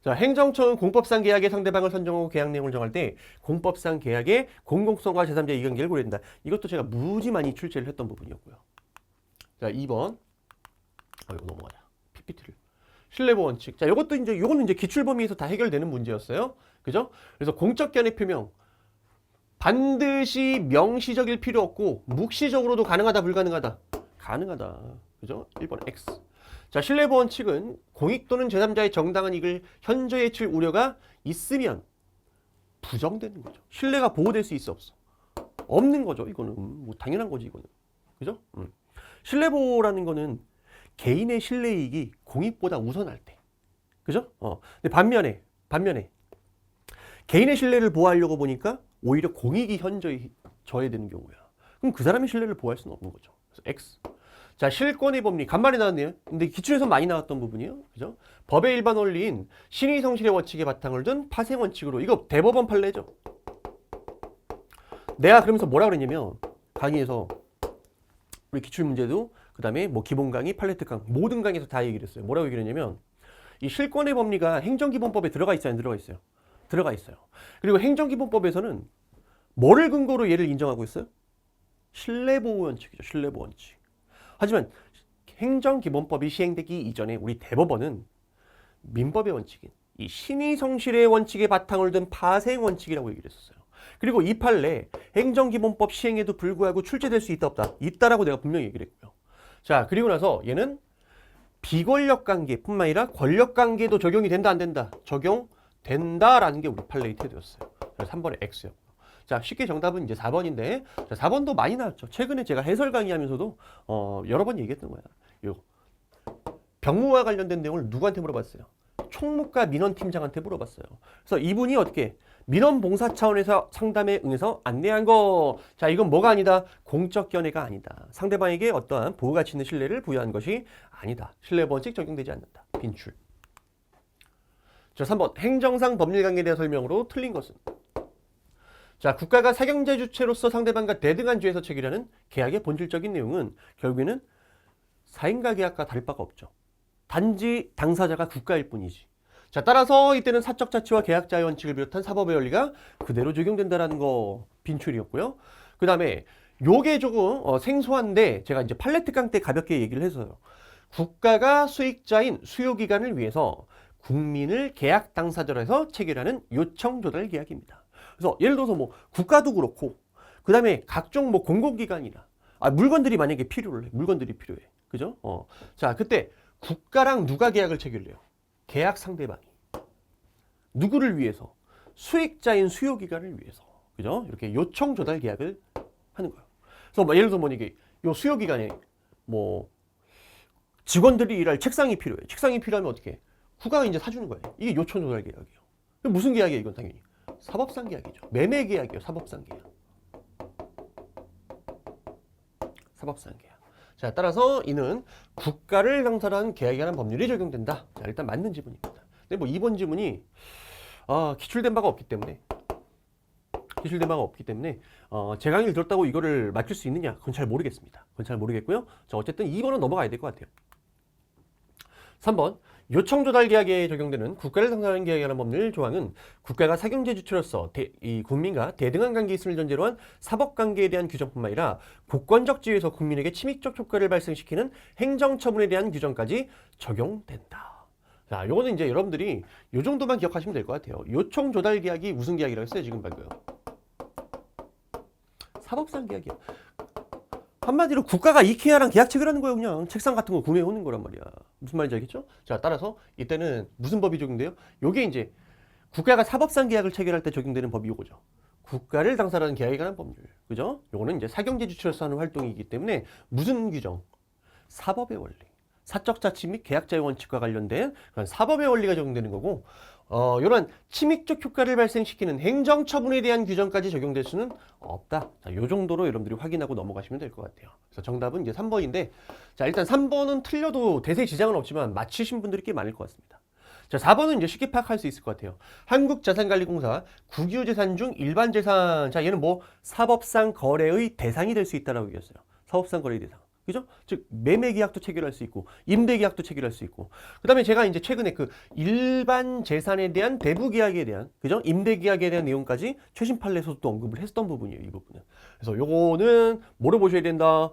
자, 행정처는 공법상 계약의 상대방을 선정하고 계약 내용을 정할 때 공법상 계약의 공공성과 제3자 이관계를 고려한다. 이것도 제가 무지 많이 출제를 했던 부분이었고요. 자, 2번. 이거 넘어가자. PPT를. 신뢰보 원칙. 자, 요거는 이제 기출 범위에서 다 해결되는 문제였어요. 그죠? 그래서 공적 견해 표명. 반드시 명시적일 필요 없고 묵시적으로도 가능하다, 불가능하다. 가능하다. 그죠? 1번 X. 자, 신뢰보 원칙은 공익 또는 제3자의 정당한 이익을 현저히 해칠 우려가 있으면 부정되는 거죠. 신뢰가 보호될 수 있어 없어? 없는 거죠. 이거는 뭐 당연한 거지 이거는. 그죠? 신뢰보호라는 거는 개인의 신뢰 이익이 공익보다 우선할 때. 그죠? 근데 반면에 개인의 신뢰를 보호하려고 보니까 오히려 공익이 현저히 저해되는 경우야. 그럼 그 사람의 신뢰를 보호할 수는 없는 거죠. 그래서 X. 자, 실권의 법리 간만에 나왔네요. 근데 기출에서 많이 나왔던 부분이요. 그죠? 법의 일반 원리인 신의 성실의 원칙에 바탕을 둔 파생 원칙으로 이거 대법원 판례죠. 내가 그러면서 뭐라 그랬냐면 강의에서 우리 기출 문제도 그다음에 뭐 기본 강의, 판례 특강 모든 강의에서 다 얘기를 했어요. 뭐라고 얘기를 했냐면 이 실권의 법리가 행정기본법에 들어가 있어요, 안 들어가 있어요? 들어가 있어요. 그리고 행정기본법에서는 뭐를 근거로 얘를 인정하고 있어요? 신뢰보호 원칙이죠. 신뢰보호 원칙. 하지만 행정기본법이 시행되기 이전에 우리 대법원은 민법의 원칙인 이 신의성실의 원칙에 바탕을 둔 파생 원칙이라고 얘기를 했었어요. 그리고 이 판례 행정기본법 시행에도 불구하고 출제될 수 있다 없다? 있다라고 내가 분명히 얘기를 했고요. 자, 그리고 나서 얘는 비권력관계뿐만 아니라 권력관계도 적용이 된다 안 된다? 적용 된다라는 게 우리 판례의 태도였어요. 그래서 3번의 X요. 자, 쉽게 정답은 이제 4번인데, 자, 4번도 많이 나왔죠. 최근에 제가 해설 강의하면서도 여러 번 얘기했던 거야. 요 병무와 관련된 내용을 누구한테 물어봤어요? 총무과 민원팀장한테 물어봤어요. 그래서 이분이 어떻게 민원 봉사 차원에서 상담에 응해서 안내한 거. 자, 이건 뭐가 아니다? 공적 견해가 아니다. 상대방에게 어떠한 보호 가치 있는 신뢰를 부여한 것이 아니다. 신뢰 원칙 적용되지 않는다. 빈출. 자, 3번 행정상 법률 관계에 대한 설명으로 틀린 것은? 자, 국가가 사경제 주체로서 상대방과 대등한 주에서 체결하는 계약의 본질적인 내용은 결국에는 사인가 계약과 다를 바가 없죠. 단지 당사자가 국가일 뿐이지. 자, 따라서 이때는 사적 자치와 계약자의 원칙을 비롯한 사법의 원리가 그대로 적용된다라는 거 빈출이었고요. 그 다음에 요게 조금 생소한데 제가 이제 팔레트 강 때 가볍게 얘기를 해서요. 국가가 수익자인 수요기관을 위해서 국민을 계약 당사자로 해서 체결하는 요청 조달 계약입니다. 그래서 예를 들어서 뭐 국가도 그렇고 그 다음에 각종 뭐 공공기관이나 물건들이 만약에 필요를 해. 물건들이 필요해. 그죠? 자, 그때 국가랑 누가 계약을 체결해요? 계약 상대방이. 누구를 위해서? 수익자인 수요기관을 위해서. 그죠? 이렇게 요청 조달 계약을 하는 거예요. 그래서 뭐 예를 들어서 뭐 이게 요 수요기관에 뭐 직원들이 일할 책상이 필요해. 책상이 필요하면 어떻게 해? 국가가 이제 사주는 거예요. 이게 요청 조달 계약이에요. 무슨 계약이에요? 이건 당연히 사법상 계약이죠. 매매 계약이에요. 사법상 계약. 사법상 계약. 자, 따라서 이는 국가를 당사로 한 계약에 관한 법률이 적용된다. 자, 일단 맞는 지문입니다. 근데 뭐 2번 지문이 기출된 바가 없기 때문에 제 강의를 들었다고 이거를 맞출 수 있느냐? 그건 잘 모르겠습니다. 그건 잘 모르겠고요. 자, 어쨌든 2번은 넘어가야 될 것 같아요. 3번 요청 조달 계약에 적용되는 국가를 상대하는 계약에 관한 법률 조항은 국가가 사경제 주체로서 이 국민과 대등한 관계에 있음을 전제로 한 사법 관계에 대한 규정뿐만 아니라 공권적 지위에서 국민에게 침입적 효과를 발생시키는 행정처분에 대한 규정까지 적용된다. 자, 요거는 이제 여러분들이 요 정도만 기억하시면 될 것 같아요. 요청 조달 계약이 무슨 계약이라고 했어요? 지금 방금 사법상 계약이요. 한마디로 국가가 이케아랑 계약 체결하는 거예요. 그냥 책상 같은 거 구매해 오는 거란 말이야. 무슨 말인지 알겠죠? 자, 따라서 이때는 무슨 법이 적용돼요? 요게 이제 국가가 사법상 계약을 체결할 때 적용되는 법이 요거죠. 국가를 당사로 하는 계약에 관한 법률. 그죠? 요거는 이제 사경제 주체로서 하는 활동이기 때문에 무슨 규정? 사법의 원리. 사적 자치 및 계약자의 원칙과 관련된 그런 사법의 원리가 적용되는 거고, 이런 침입적 효과를 발생시키는 행정처분에 대한 규정까지 적용될 수는 없다. 자, 요 정도로 여러분들이 확인하고 넘어가시면 될 것 같아요. 그래서 정답은 이제 3번인데, 자, 일단 3번은 틀려도 대세 지장은 없지만 맞히신 분들이 꽤 많을 것 같습니다. 자, 4번은 이제 쉽게 파악할 수 있을 것 같아요. 한국자산관리공사 국유재산 중 일반재산. 자, 얘는 뭐 사법상 거래의 대상이 될 수 있다라고 얘기했어요. 사법상 거래의 대상. 그죠? 즉 매매 계약도 체결할 수 있고 임대 계약도 체결할 수 있고. 그다음에 제가 이제 최근에 그 일반 재산에 대한 대부 계약에 대한 그죠? 임대 계약에 대한 내용까지 최신 판례에서도 또 언급을 했던 부분이에요, 이 부분은. 그래서 요거는 뭐로 보셔야 된다?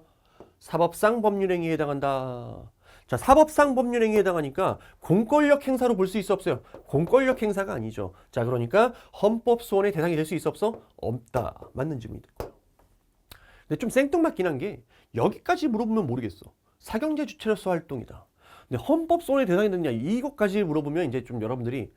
사법상 법률행위에 해당한다. 자, 사법상 법률행위에 해당하니까 공권력 행사로 볼 수 있어 없어요? 공권력 행사가 아니죠. 자, 그러니까 헌법 소원의 대상이 될 수 있어 없어? 없다. 맞는 질문이 될 거예요. 근데 좀 생뚱맞긴 한 게 여기까지 물어보면 모르겠어. 사경제 주체로서 활동이다. 근데 헌법 소원의 대상이 됐냐 이것까지 물어보면 이제 좀 여러분들이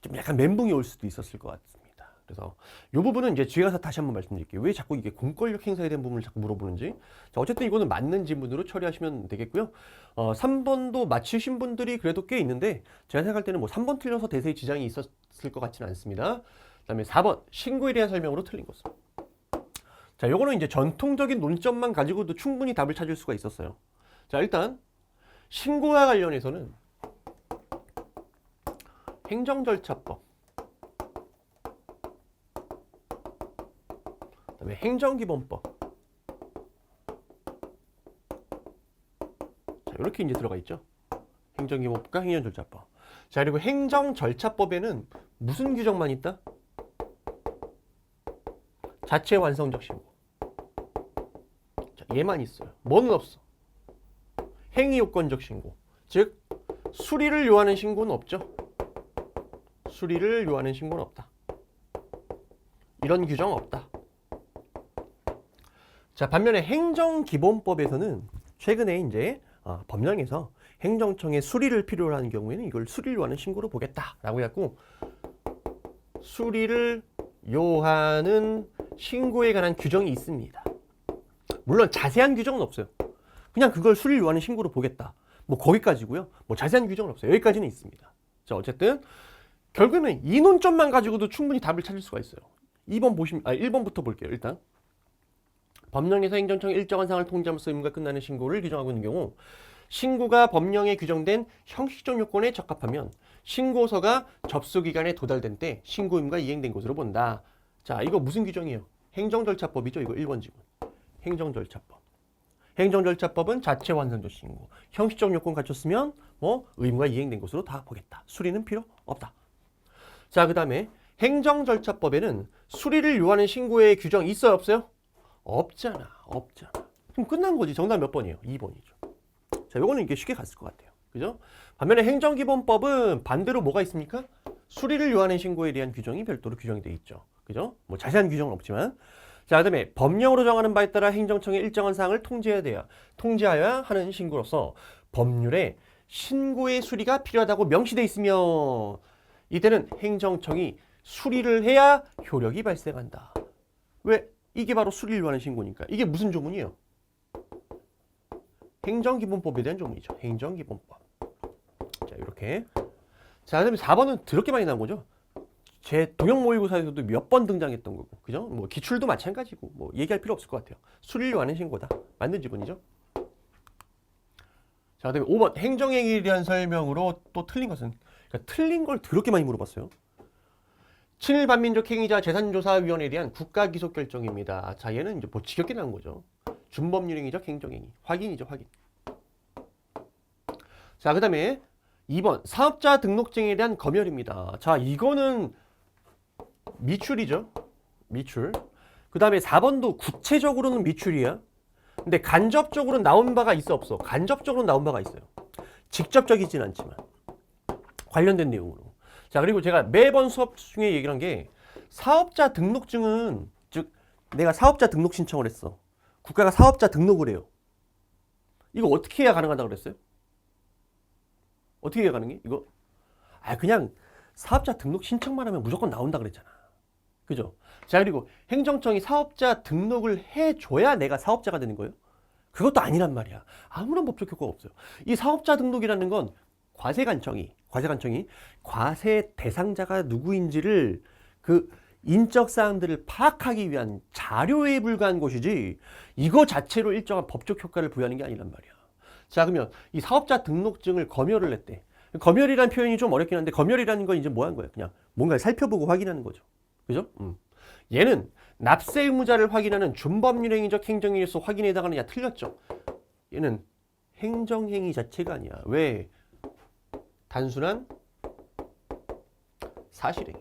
좀 약간 멘붕이 올 수도 있었을 것 같습니다. 그래서 이 부분은 이제 뒤에 가서 다시 한번 말씀드릴게요. 왜 자꾸 이게 공권력 행사에 대한 부분을 자꾸 물어보는지. 자, 어쨌든 이거는 맞는 질문으로 처리하시면 되겠고요. 3번도 맞히신 분들이 그래도 꽤 있는데 제가 생각할 때는 뭐 3번 틀려서 대세의 지장이 있었을 것 같지는 않습니다. 그다음에 4번 신고에 대한 설명으로 틀린 것은. 자, 요거는 이제 전통적인 논점만 가지고도 충분히 답을 찾을 수가 있었어요. 자, 일단 신고와 관련해서는 행정절차법, 그다음에 행정기본법. 자, 이렇게 이제 들어가 있죠. 행정기본법과 행정절차법. 자, 그리고 행정절차법에는 무슨 규정만 있다? 자체 완성적 신고. 자, 얘만 있어요. 뭐는 없어? 행위요건적 신고. 즉 수리를 요하는 신고는 없죠. 수리를 요하는 신고는 없다. 이런 규정 없다. 자, 반면에 행정기본법에서는 최근에 이제 법령에서 행정청의 수리를 필요로 하는 경우에는 이걸 수리를 요하는 신고로 보겠다라고 해갖고 수리를 요하는 신고에 관한 규정이 있습니다. 물론 자세한 규정은 없어요. 그냥 그걸 수리를 요하는 신고로 보겠다. 뭐 거기까지고요. 뭐 자세한 규정은 없어요. 여기까지는 있습니다. 자, 어쨌든 결국에는 이 논점만 가지고도 충분히 답을 찾을 수가 있어요. 1번부터 볼게요. 일단 법령에서 행정청이 일정한 사항을 통지함으로써 의무가 끝나는 신고를 규정하고 있는 경우, 신고가 법령에 규정된 형식적 요건에 적합하면 신고서가 접수기간에 도달된 때 신고 의무가 이행된 것으로 본다. 자, 이거 무슨 규정이에요? 행정절차법이죠. 이거 1번 지문. 행정절차법. 행정절차법은 자체 완성조 신고. 형식적 요건 갖췄으면 뭐 의무가 이행된 것으로 다 보겠다. 수리는 필요 없다. 자, 그 다음에 행정절차법에는 수리를 요하는 신고의 규정 있어요? 없어요? 없잖아. 그럼 끝난 거지. 정답 몇 번이에요? 2번이죠. 자, 요거는 이게 쉽게 갔을 것 같아요. 그죠? 반면에 행정기본법은 반대로 뭐가 있습니까? 수리를 요하는 신고에 대한 규정이 별도로 규정이 되어 있죠. 그죠? 뭐 자세한 규정은 없지만. 자, 그 다음에 법령으로 정하는 바에 따라 행정청의 일정한 사항을 통지하여야 하는 신고로서 법률에 신고의 수리가 필요하다고 명시되어 있으며 이때는 행정청이 수리를 해야 효력이 발생한다. 왜? 이게 바로 수리를 요하는 신고니까. 이게 무슨 조문이에요? 행정기본법에 대한 조문이죠. 행정기본법. 자, 이렇게. 자, 그다음에 4번은 더럽게 많이 나온 거죠. 제 동형 모의고사에서도 몇 번 등장했던 거고, 그죠? 뭐 기출도 마찬가지고, 뭐 얘기할 필요 없을 것 같아요. 수리를 요하는 신고다. 맞는 지문이죠. 자, 그다음에 5번 행정행위에 대한 설명으로 또 틀린 것은, 그러니까 틀린 걸 더럽게 많이 물어봤어요. 친일반민족 행위자 재산조사위원회에 대한 국가기소결정입니다. 자, 얘는 이제 뭐 지겹게 나온 거죠. 준법률행위적 행정행위. 확인이죠, 확인. 자, 그 다음에 2번 사업자 등록증에 대한 검열입니다. 자, 이거는 미출이죠. 미출. 그 다음에 4번도 구체적으로는 미출이야. 근데 간접적으로 나온 바가 있어 없어? 간접적으로 나온 바가 있어요. 직접적이진 않지만 관련된 내용으로. 자, 그리고 제가 매번 수업 중에 얘기를 한 게 사업자 등록증은 즉 내가 사업자 등록 신청을 했어. 국가가 사업자 등록을 해요. 이거 어떻게 해야 가능하다고 그랬어요? 어떻게 해야 가능해? 이거 그냥 사업자 등록 신청만 하면 무조건 나온다 그랬잖아. 그죠? 자, 그리고 행정청이 사업자 등록을 해줘야 내가 사업자가 되는 거예요? 그것도 아니란 말이야. 아무런 법적 효과가 없어요. 이 사업자 등록이라는 건 과세관청이 과세 대상자가 누구인지를 그 인적 사항들을 파악하기 위한 자료에 불과한 것이지 이거 자체로 일정한 법적 효과를 부여하는 게 아니란 말이야. 자, 그러면 이 사업자 등록증을 검열을 했대. 검열이라는 표현이 좀 어렵긴 한데 검열이라는 건 이제 뭐 한 거야? 그냥 뭔가를 살펴보고 확인하는 거죠. 그죠? 얘는 납세 의무자를 확인하는 준법률행위적 행정행위로서 확인에 해당하느냐 틀렸죠. 얘는 행정행위 자체가 아니야. 왜? 단순한 사실행위.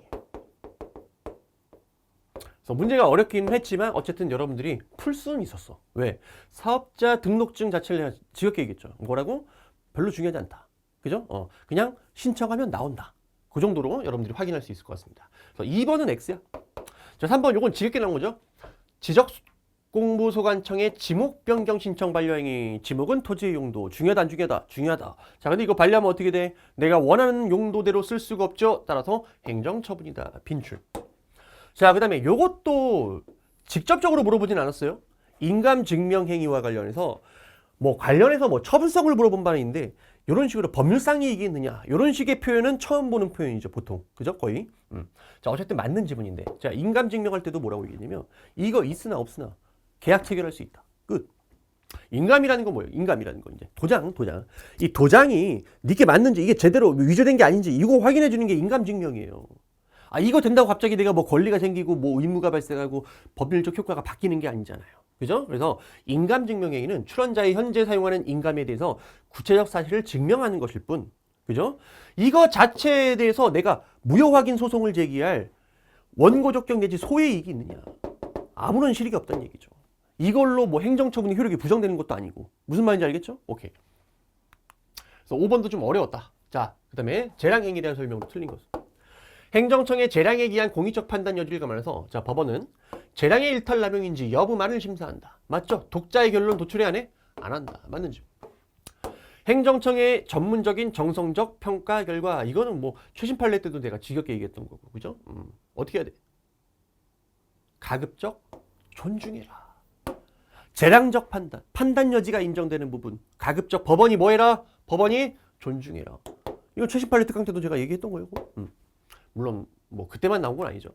그래서 문제가 어렵긴 했지만 어쨌든 여러분들이 풀 수는 있었어. 왜? 사업자 등록증 자체를 내가 지겹게 얘기했죠. 뭐라고? 별로 중요하지 않다. 그죠? 그냥 신청하면 나온다. 그 정도로 여러분들이 확인할 수 있을 것 같습니다. 그래서 2번은 X야. 자, 3번 요건 지겹게 나온 거죠. 지적공부소관청의 지목 변경 신청 반려행위. 지목은 토지의 용도. 중요하다 안 중요하다? 중요하다. 자, 근데 이거 반려하면 어떻게 돼? 내가 원하는 용도대로 쓸 수가 없죠. 따라서 행정처분이다. 빈출. 자, 그 다음에 요것도 직접적으로 물어보진 않았어요. 인감증명행위와 관련해서 뭐 처분성을 물어본 바는 있는데 이런 식으로 법률상 이익이 있느냐 이런 식의 표현은 처음 보는 표현이죠. 보통. 그죠? 거의. 자, 어쨌든 맞는 지문인데 자, 인감증명할 때도 뭐라고 얘기했냐면 이거 있으나 없으나 계약 체결할 수 있다. 끝. 인감이라는 건 뭐예요? 인감이라는 건 이제 도장. 이 도장이 니께 맞는지 이게 제대로 위조된 게 아닌지 이거 확인해 주는 게 인감증명이에요. 이거 된다고 갑자기 내가 뭐 권리가 생기고 뭐 의무가 발생하고 법률적 효과가 바뀌는 게 아니잖아요. 그죠? 그래서 인감증명행위는 출원자의 현재 사용하는 인감에 대해서 구체적 사실을 증명하는 것일 뿐. 그죠? 이거 자체에 대해서 내가 무효확인 소송을 제기할 원고적격 내지 소의 이익이 있느냐. 아무런 실익이 없다는 얘기죠. 이걸로 뭐 행정처분이 효력이 부정되는 것도 아니고. 무슨 말인지 알겠죠? 오케이. 그래서 5번도 좀 어려웠다. 자, 그 다음에 재량행위에 대한 설명으로 틀린 것은. 행정청의 재량에 기한 공익적 판단 여지를 감안해서 자, 법원은 재량의 일탈 남용인지 여부만을 심사한다. 맞죠? 독자의 결론 도출해 안 해? 안 한다. 맞는지. 행정청의 전문적인 정성적 평가 결과. 이거는 뭐 최신 판례 때도 내가 지겹게 얘기했던 거고, 그죠? 어떻게 해야 돼? 가급적 존중해라. 재량적 판단, 판단 여지가 인정되는 부분. 가급적 법원이 뭐 해라? 법원이 존중해라. 이거 최신 판례 특강 때도 제가 얘기했던 거예요. 물론 뭐 그때만 나온 건 아니죠.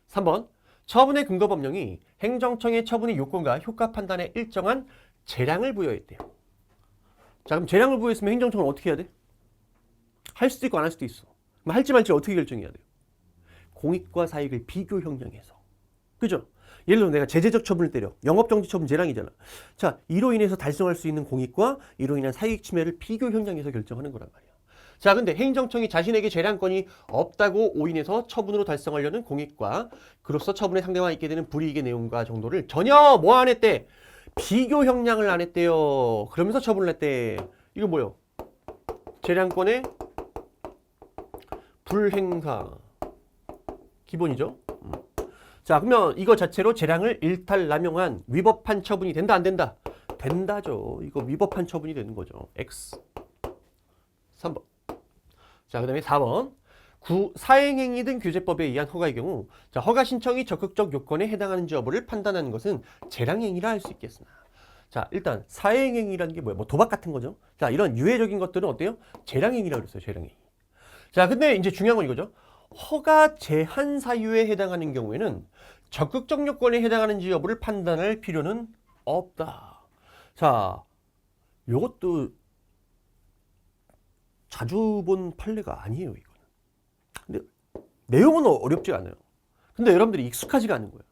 3번. 처분의 근거 법령이 행정청의 처분의 요건과 효과 판단에 일정한 재량을 부여했대요. 자, 그럼 재량을 부여했으면 행정청은 어떻게 해야 돼? 할 수도 있고 안 할 수도 있어. 그럼 할지 말지 어떻게 결정해야 돼요? 공익과 사익을 비교 형량해서. 그죠? 예를 들어 내가 제재적 처분을 때려. 영업정지 처분 재량이잖아. 자, 이로 인해서 달성할 수 있는 공익과 이로 인한 사익 침해를 비교 형량해서 결정하는 거란 말이야. 자, 근데 행정청이 자신에게 재량권이 없다고 오인해서 처분으로 달성하려는 공익과 그로서 처분의 상대와 있게 되는 불이익의 내용과 정도를 전혀 뭐 안 했대? 비교 형량을 안 했대요. 그러면서 처분을 했대. 이거 뭐요? 재량권의 불행사. 기본이죠. 자, 그러면 이거 자체로 재량을 일탈남용한 위법한 처분이 된다, 안 된다? 된다죠. 이거 위법한 처분이 되는 거죠. X. 3번. 자, 그 다음에 4번. 사행행위 등 규제법에 의한 허가의 경우, 자, 허가 신청이 적극적 요건에 해당하는지 여부를 판단하는 것은 재량행위라 할 수 있겠으나. 자, 일단 사행행위라는 게 뭐야? 뭐 도박 같은 거죠. 자, 이런 유해적인 것들은 어때요? 재량행위라고 그랬어요. 재량행위. 자, 근데 이제 중요한 건 이거죠. 허가 제한 사유에 해당하는 경우에는 적극적 요건에 해당하는지 여부를 판단할 필요는 없다. 자, 요것도 자주 본 판례가 아니에요, 이거는. 근데 내용은 어렵지가 않아요. 근데 여러분들이 익숙하지가 않은 거예요.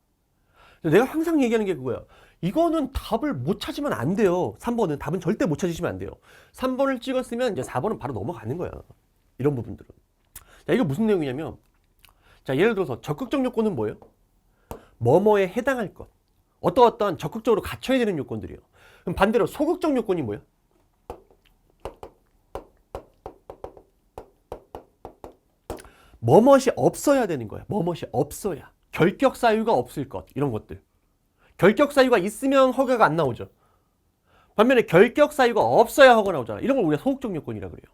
내가 항상 얘기하는 게 그거야. 이거는 답을 못 찾으면 안 돼요. 3번은 답은 절대 못 찾으시면 안 돼요. 3번을 찍었으면 이제 4번은 바로 넘어가는 거야. 이런 부분들은. 자, 이거 무슨 내용이냐면, 자, 예를 들어서 적극적 요건은 뭐예요? 뭐뭐에 해당할 것. 어떠한 적극적으로 갖춰야 되는 요건들이에요. 그럼 반대로 소극적 요건이 뭐예요? 뭐뭇이 없어야 되는 거야. 뭐뭇이 없어야. 결격 사유가 없을 것. 이런 것들. 결격 사유가 있으면 허가가 안 나오죠. 반면에 결격 사유가 없어야 허가 나오잖아. 이런 걸 우리가 소극적 요건이라 그래요.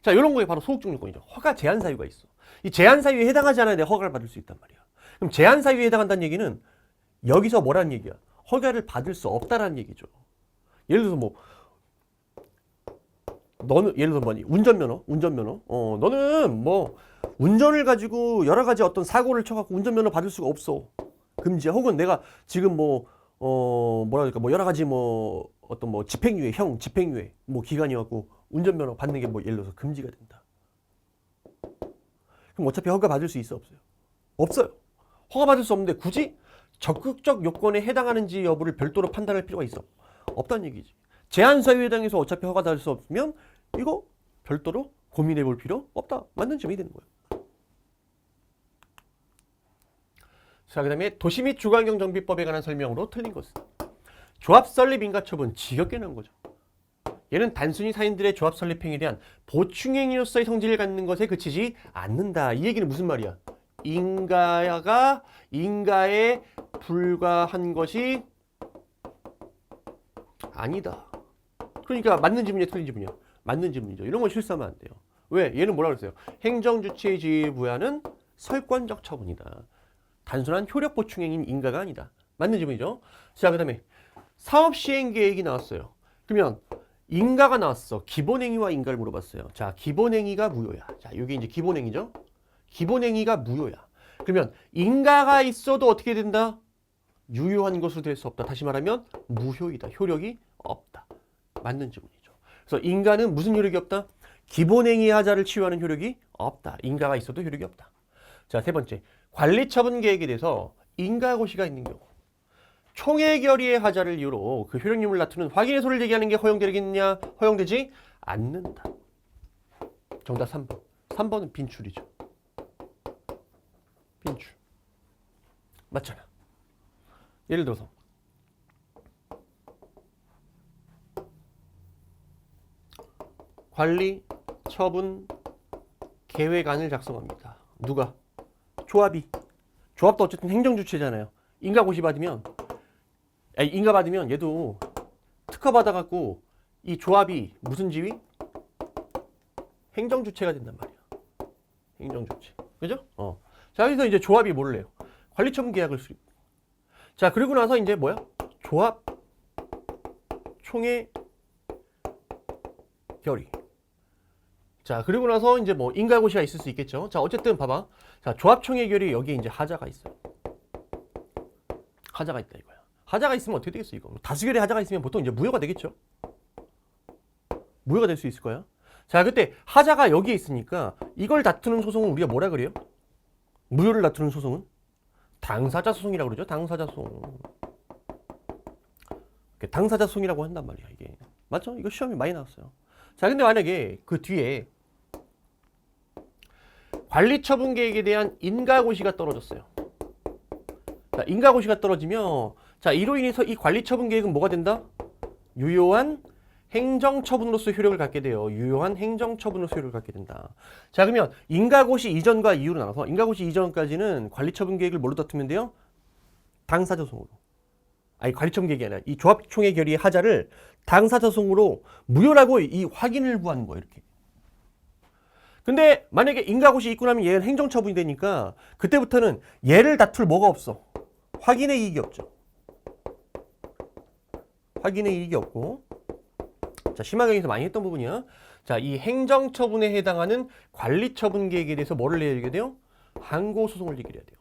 자, 이런 거에 바로 소극적 요건이죠. 허가 제한 사유가 있어. 이 제한 사유에 해당하지 않아야 내 허가를 받을 수 있단 말이야. 그럼 제한 사유에 해당한다는 얘기는 여기서 뭐라는 얘기야? 허가를 받을 수 없다라는 얘기죠. 예를 들어서 뭐 너는 예를 들어서 뭐니? 운전면허. 너는 뭐 운전을 가지고 여러 가지 어떤 사고를 쳐갖고 운전면허 받을 수가 없어. 금지야. 혹은 내가 지금 뭐 뭐라 그럴까? 뭐 여러 가지 뭐 어떤 뭐 집행유예, 집행유예 뭐 기간이었고 운전면허 받는 게 뭐 예를 들어서 금지가 된다. 그럼 어차피 허가 받을 수 있어, 없어요? 없어요. 허가 받을 수 없는데 굳이 적극적 요건에 해당하는지 여부를 별도로 판단할 필요가 있어? 없다는 얘기지. 제한 사유에 해당해서 어차피 허가 받을 수 없으면 이거 별도로 고민해 볼 필요 없다. 맞는 점이 되는 거예요. 자, 그 다음에 도시 및 주거환경정비법에 관한 설명으로 틀린 것은 조합 설립 인가 처분 지겹게 나온 거죠. 얘는 단순히 사인들의 조합 설립 행위에 대한 보충행위로서의 성질을 갖는 것에 그치지 않는다. 이 얘기는 무슨 말이야? 인가가 인가에 불과한 것이 아니다. 그러니까 맞는 지문이야, 틀린 지문이야? 맞는 지문이죠. 이런 건 실수하면 안 돼요. 왜? 얘는 뭐라 그랬어요? 행정주체의 지위에 부여하는 설권적 처분이다. 단순한 효력 보충행위인 인가가 아니다. 맞는 지문이죠. 자, 그 다음에 사업시행계획이 나왔어요. 그러면 인가가 나왔어. 기본행위와 인가를 물어봤어요. 자, 기본행위가 무효야. 자, 이게 이제 기본행위죠. 기본행위가 무효야. 그러면 인가가 있어도 어떻게 된다? 유효한 것으로 될 수 없다. 다시 말하면 무효이다. 효력이 없다. 맞는 지문이죠. 그래서 인가는 무슨 효력이 없다? 기본행위 하자를 치유하는 효력이 없다. 인가가 있어도 효력이 없다. 자, 세 번째. 관리처분 계획에 대해서 인가고시가 있는 경우 총회 결의의 하자를 이유로 그 효력률을 낮추는 확인의 소를 제기하는 게 허용되겠느냐? 허용되지 않는다. 정답 3번. 3번은 빈출이죠. 빈출. 맞잖아. 예를 들어서 관리 처분 계획안을 작성합니다. 누가? 조합이. 조합도 어쨌든 행정주체잖아요. 인가고시 받으면 인가 받으면 얘도 특허 받아갖고 이 조합이 무슨 지위? 행정주체가 된단 말이야. 행정주체. 그죠? 자, 여기서 이제 조합이 뭘 해요? 관리처분 계약을 수립. 자, 그리고 나서 이제 뭐야? 조합 총회 결의. 자, 그리고 나서 이제 뭐 인가고시가 있을 수 있겠죠. 자, 어쨌든 봐봐. 자, 조합 총회 결의 여기에 이제 하자가 있어요. 하자가 있다 이거야. 하자가 있으면 어떻게 되겠어 이거? 다수결의 하자가 있으면 보통 이제 무효가 되겠죠. 무효가 될 수 있을 거야. 자, 그때 하자가 여기에 있으니까 이걸 다투는 소송은 우리가 뭐라 그래요? 무효를 다투는 소송은 당사자 소송이라고 그러죠. 당사자 소송. 당사자 소송이라고 한단 말이야 이게. 맞죠? 이거 시험이 많이 나왔어요. 자, 근데 만약에 그 뒤에 관리처분 계획에 대한 인가고시가 떨어졌어요. 자, 인가고시가 떨어지면 자, 이로 인해서 이 관리처분 계획은 뭐가 된다? 유효한 행정처분으로서 효력을 갖게 돼요. 유효한 행정처분으로서 효력을 갖게 된다. 자, 그러면 인가고시 이전과 이후로 나눠서 인가고시 이전까지는 관리처분 계획을 뭘로 다투면 돼요? 당사자소송으로. 아니, 관리처분 계획이 아니라 이 조합총회 결의의 하자를 당사자소송으로 무효라고 이 확인을 구하는 거예요. 이렇게. 근데 만약에 인가고시 있고 나면 얘는 행정처분이 되니까 그때부터는 얘를 다툴 뭐가 없어? 확인의 이익이 없죠. 확인의 이익이 없고. 자, 심화경에서 많이 했던 부분이야. 자, 이 행정처분에 해당하는 관리처분 계획에 대해서 뭐를 내게 돼요? 항고소송을 제기해야 돼요.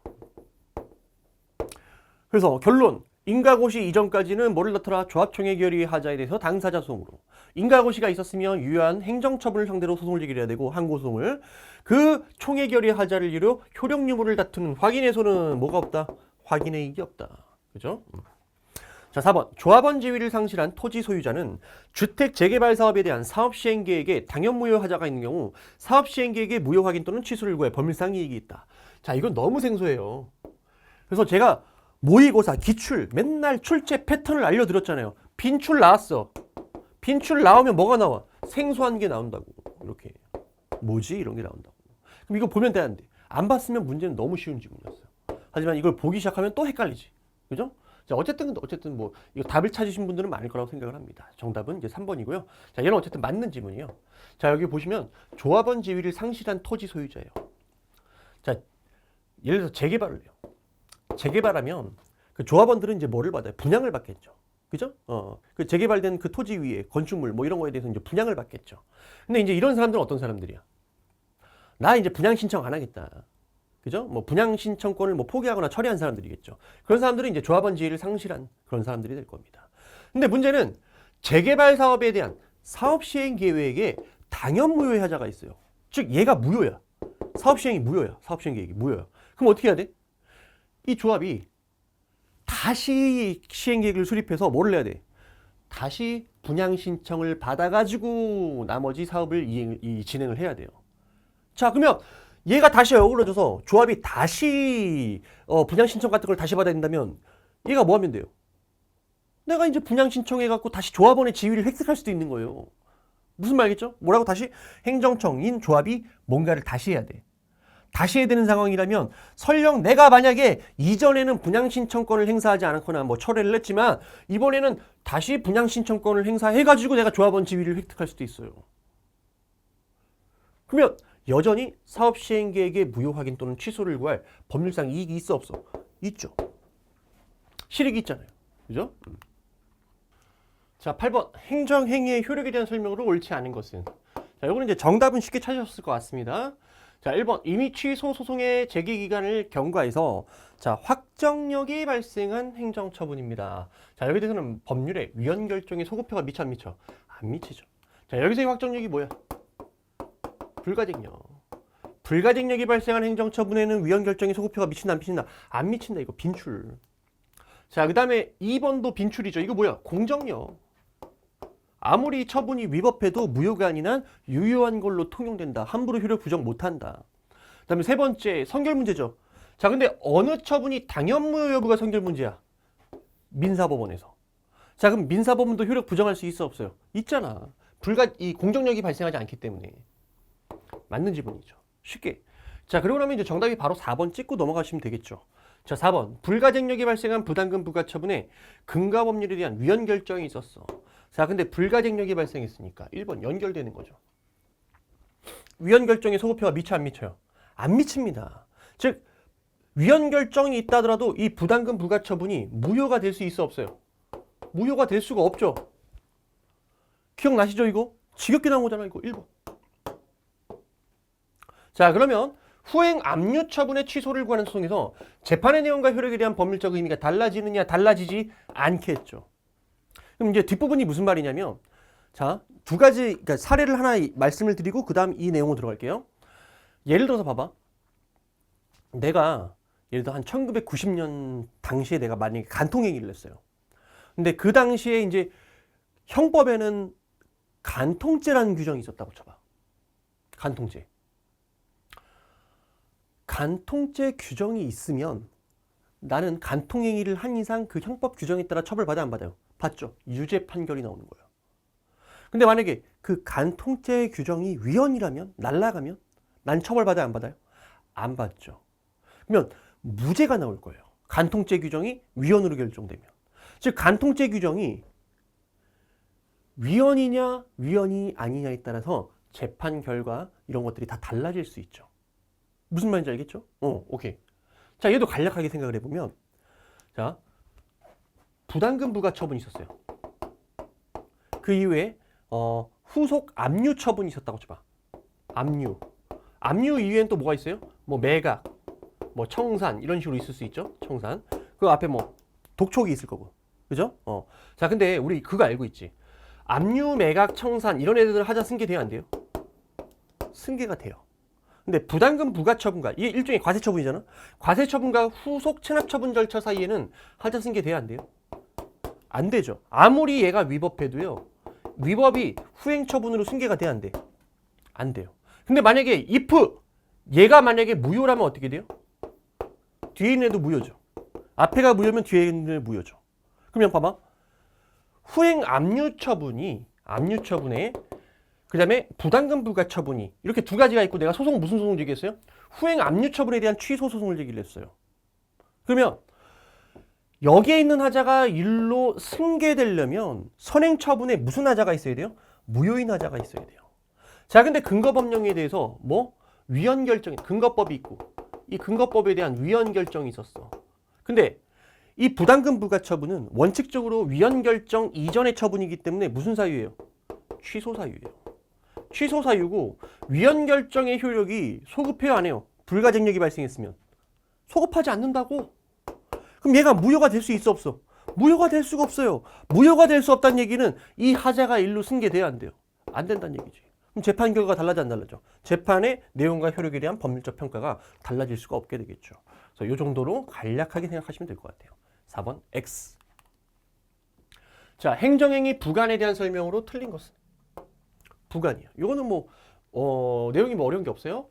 그래서 결론, 인가고시 이전까지는 뭐를 다투라? 조합총회 결의 하자에 대해서 당사자 소송으로. 인가고시가 있었으면 유효한 행정처분을 상대로 소송을 제기해야 되고 항고소송을. 그 총회 결의 하자를 이유로 효력 유무를 다투는 확인에서는 뭐가 없다? 확인의 이익이 없다. 그죠? 자, 4번. 조합원 지위를 상실한 토지 소유자는 주택 재개발 사업에 대한 사업 시행 계획에 당연 무효 하자가 있는 경우 사업 시행 계획의 무효 확인 또는 취소를 구해 법률상 이익이 있다. 자, 이건 너무 생소해요. 그래서 제가 모의고사, 기출, 맨날 출제 패턴을 알려드렸잖아요. 빈출 나왔어. 빈출 나오면 뭐가 나와? 생소한 게 나온다고. 이렇게. 뭐지? 이런 게 나온다고. 그럼 이거 보면 되는데 안 봤으면 문제는 너무 쉬운 지문이었어요. 하지만 이걸 보기 시작하면 또 헷갈리지. 그죠? 자, 어쨌든 뭐 이거 답을 찾으신 분들은 많을 거라고 생각을 합니다. 정답은 이제 3번이고요. 자, 얘는 어쨌든 맞는 지문이에요. 자, 여기 보시면 조합원 지위를 상실한 토지 소유자예요. 자, 예를 들어서 재개발을 해요. 재개발하면 그 조합원들은 이제 뭐를 받아요? 분양을 받겠죠. 그죠? 그 재개발된 그 토지 위에 건축물 뭐 이런 거에 대해서 이제 분양을 받겠죠. 근데 이제 이런 사람들은 어떤 사람들이야? 나 이제 분양 신청 안 하겠다. 그죠? 뭐 분양 신청권을 뭐 포기하거나 처리한 사람들이겠죠. 그런 사람들은 이제 조합원 지위를 상실한 그런 사람들이 될 겁니다. 근데 문제는 재개발 사업에 대한 사업 시행 계획에 당연 무효의 하자가 있어요. 즉 얘가 무효야. 사업 시행이 무효야. 사업 시행 계획이 무효야. 그럼 어떻게 해야 돼? 이 조합이 다시 시행 계획을 수립해서 뭐를 해야 돼? 다시 분양 신청을 받아가지고 나머지 사업을 진행을 해야 돼요. 자, 그러면 얘가 다시 어우러져서 조합이 다시 분양 신청 같은 걸 다시 받아야 된다면 얘가 뭐 하면 돼요? 내가 이제 분양 신청해갖고 다시 조합원의 지위를 획득할 수도 있는 거예요. 무슨 말이겠죠? 뭐라고 다시? 행정청인 조합이 뭔가를 다시 해야 돼. 다시 해야 되는 상황이라면 설령 내가 만약에 이전에는 분양 신청권을 행사하지 않았거나 뭐 철회를 했지만 이번에는 다시 분양 신청권을 행사해가지고 내가 조합원 지위를 획득할 수도 있어요. 그러면 여전히 사업 시행 계획의 무효 확인 또는 취소를 구할 법률상 이익이 있어 없어? 있죠. 실익이 있잖아요. 그죠? 자, 8번. 행정행위의 효력에 대한 설명으로 옳지 않은 것은? 자, 요거는 이제 정답은 쉽게 찾으셨을 것 같습니다. 자, 1번. 이미 취소 소송의 제기 기간을 경과해서 자, 확정력이 발생한 행정처분입니다. 자, 여기에 대해서는 법률에 위헌 결정의 소급표가 미쳐 안 미쳐? 안 미치죠. 자, 여기서의 확정력이 뭐야? 불가증력. 불가증력이 발생한 행정처분에는 위헌 결정의 소급표가 미친다 안 미친다? 안 미친다. 이거 빈출. 자, 그 다음에 2번도 빈출이죠. 이거 뭐야? 공정력. 아무리 처분이 위법해도 무효가 아니라 유효한 걸로 통용된다. 함부로 효력 부정 못한다. 그 다음에 세 번째 선결 문제죠. 자, 근데 어느 처분이 당연 무효 여부가 선결 문제야? 민사법원에서. 자, 그럼 민사법원도 효력 부정할 수 있어 없어요? 있잖아. 이 공정력이 발생하지 않기 때문에. 맞는 지문이죠. 쉽게. 자, 그러고 나면 이제 정답이 바로 4번 찍고 넘어가시면 되겠죠. 자, 4번. 불가증력이 발생한 부담금 부과처분에 근거법률에 대한 위헌 결정이 있었어. 자, 근데 불가증력이 발생했으니까 1번 연결되는 거죠. 위헌 결정에 소급표가 미쳐 안 미쳐요? 안 미칩니다. 즉 위헌 결정이 있다 하더라도 이 부담금 부과처분이 무효가 될 수 있어 없어요? 무효가 될 수가 없죠. 기억나시죠 이거? 지겹게 나온 거잖아 이거 1번. 자, 그러면 후행 압류 처분의 취소를 구하는 소송에서 재판의 내용과 효력에 대한 법률적 의미가 달라지느냐 달라지지 않겠죠. 그럼 이제 뒷부분이 무슨 말이냐면, 자, 두 가지 그러니까 사례를 하나 말씀을 드리고 그 다음 이 내용으로 들어갈게요. 예를 들어서 봐봐. 내가 예를 들어 한 1990년 당시에 내가 만약에 간통행위를 했어요. 근데 그 당시에 이제 형법에는 간통죄라는 규정이 있었다고 쳐봐. 간통죄. 간통죄 규정이 있으면 나는 간통행위를 한 이상 그 형법 규정에 따라 처벌받아 안 받아요? 받죠. 유죄 판결이 나오는 거예요. 근데 만약에 그 간통죄 규정이 위헌이라면 날아가면 난 처벌받아 안 받아요? 안 받죠. 그러면 무죄가 나올 거예요. 간통죄 규정이 위헌으로 결정되면. 즉 간통죄 규정이 위헌이냐 위헌이 아니냐에 따라서 재판 결과 이런 것들이 다 달라질 수 있죠. 무슨 말인지 알겠죠? 오케이. 자, 얘도 간략하게 생각을 해보면, 자, 부담금 부과 처분이 있었어요. 그 이후에 후속 압류 처분이 있었다고 쳐봐. 압류. 압류 이후엔 또 뭐가 있어요? 뭐 매각, 뭐 청산 이런 식으로 있을 수 있죠. 청산. 그 앞에 뭐 독촉이 있을 거고, 그죠? 자, 근데 우리 그거 알고 있지? 압류, 매각, 청산 이런 애들 하자 승계 돼야 안 돼요? 승계가 돼요. 근데 부담금 부과 처분과 이게 일종의 과세 처분이잖아. 과세 처분과 후속 체납 처분 절차 사이에는 하자 승계 돼야 안 돼요? 안 되죠. 아무리 얘가 위법해도요. 위법이 후행 처분으로 승계가 돼야 안 돼? 안 돼요. 근데 만약에 if 얘가 만약에 무효라면 어떻게 돼요? 뒤에 있는 애도 무효죠. 앞에가 무효면 뒤에 있는 애도 무효죠. 그러면 봐봐. 후행 압류 처분에 그 다음에 부담금 부과 처분이 이렇게 두 가지가 있고 내가 소송 무슨 소송을 제기했어요? 후행 압류 처분에 대한 취소 소송을 제기를 했어요. 그러면 여기에 있는 하자가 일로 승계되려면 선행 처분에 무슨 하자가 있어야 돼요? 무효인 하자가 있어야 돼요. 자, 근데 근거법령에 대해서 뭐 위헌 결정이 근거법이 있고 이 근거법에 대한 위헌 결정이 있었어. 근데 이 부담금 부과 처분은 원칙적으로 위헌 결정 이전의 처분이기 때문에 무슨 사유예요? 취소 사유예요. 취소 사유고 위헌 결정의 효력이 소급해요 안 해요? 불가증력이 발생했으면 소급하지 않는다고. 그럼 얘가 무효가 될 수 있어 없어? 무효가 될 수가 없어요. 무효가 될 수 없다는 얘기는 이 하자가 일로 승계돼야 안 돼요. 안 된다는 얘기지. 그럼 재판 결과가 달라져 안 달라져? 재판의 내용과 효력에 대한 법률적 평가가 달라질 수가 없게 되겠죠. 그래서 이 정도로 간략하게 생각하시면 될 것 같아요. 4번 X. 자, 행정행위 부관에 대한 설명으로 틀린 것은? 부관이에요. 이거는 뭐 내용이 뭐 어려운 게 없어요.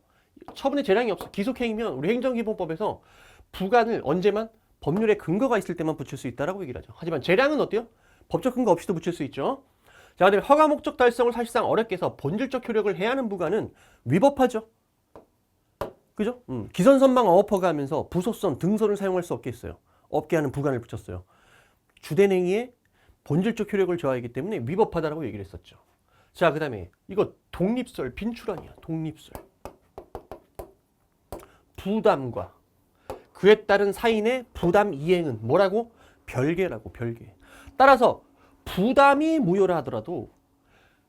처분의 재량이 없어. 기속행위면 우리 행정기본법에서 부관을 언제만 법률에 근거가 있을 때만 붙일 수 있다라고 얘기를 하죠. 하지만 재량은 어때요? 법적 근거 없이도 붙일 수 있죠. 자, 그다음에 허가 목적 달성을 사실상 어렵게 해서 본질적 효력을 해야 하는 부관은 위법하죠. 그죠? 기선선망 어업허가 하면서 부속선, 등선을 사용할 수 없게 했어요. 없게 하는 부관을 붙였어요. 주된 행위에 본질적 효력을 저하하기 때문에 위법하다라고 얘기를 했었죠. 자, 그 다음에 이거 독립설, 빈출 아니야. 독립설. 부담과 그에 따른 사인의 부담 이행은 뭐라고? 별개라고, 별개. 따라서 부담이 무효라 하더라도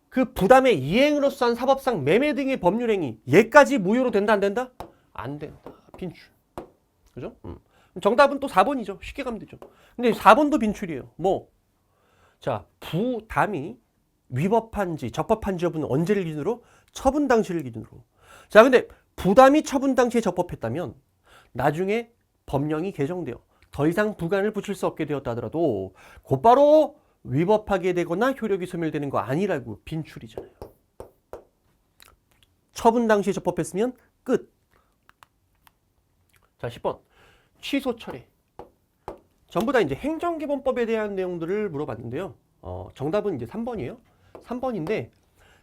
그 부담의 이행으로서 한 사법상 매매 등의 법률행위 얘까지 무효로 된다 안 된다? 안 된다. 빈출. 그죠? 정답은 또 4번이죠. 쉽게 가면 되죠. 근데 4번도 빈출이에요. 뭐? 자, 부담이 위법한지 적법한지 여부는 언제를 기준으로? 처분 당시를 기준으로. 자, 근데 부담이 처분 당시에 적법했다면 나중에 법령이 개정되어 더 이상 부관을 붙일 수 없게 되었다 하더라도 곧바로 위법하게 되거나 효력이 소멸되는 거 아니라고. 빈출이잖아요. 처분 당시에 적법했으면 끝. 자, 10번. 취소 철회. 전부 다 이제 행정기본법에 대한 내용들을 물어봤는데요. 정답은 이제 3번이에요. 3번인데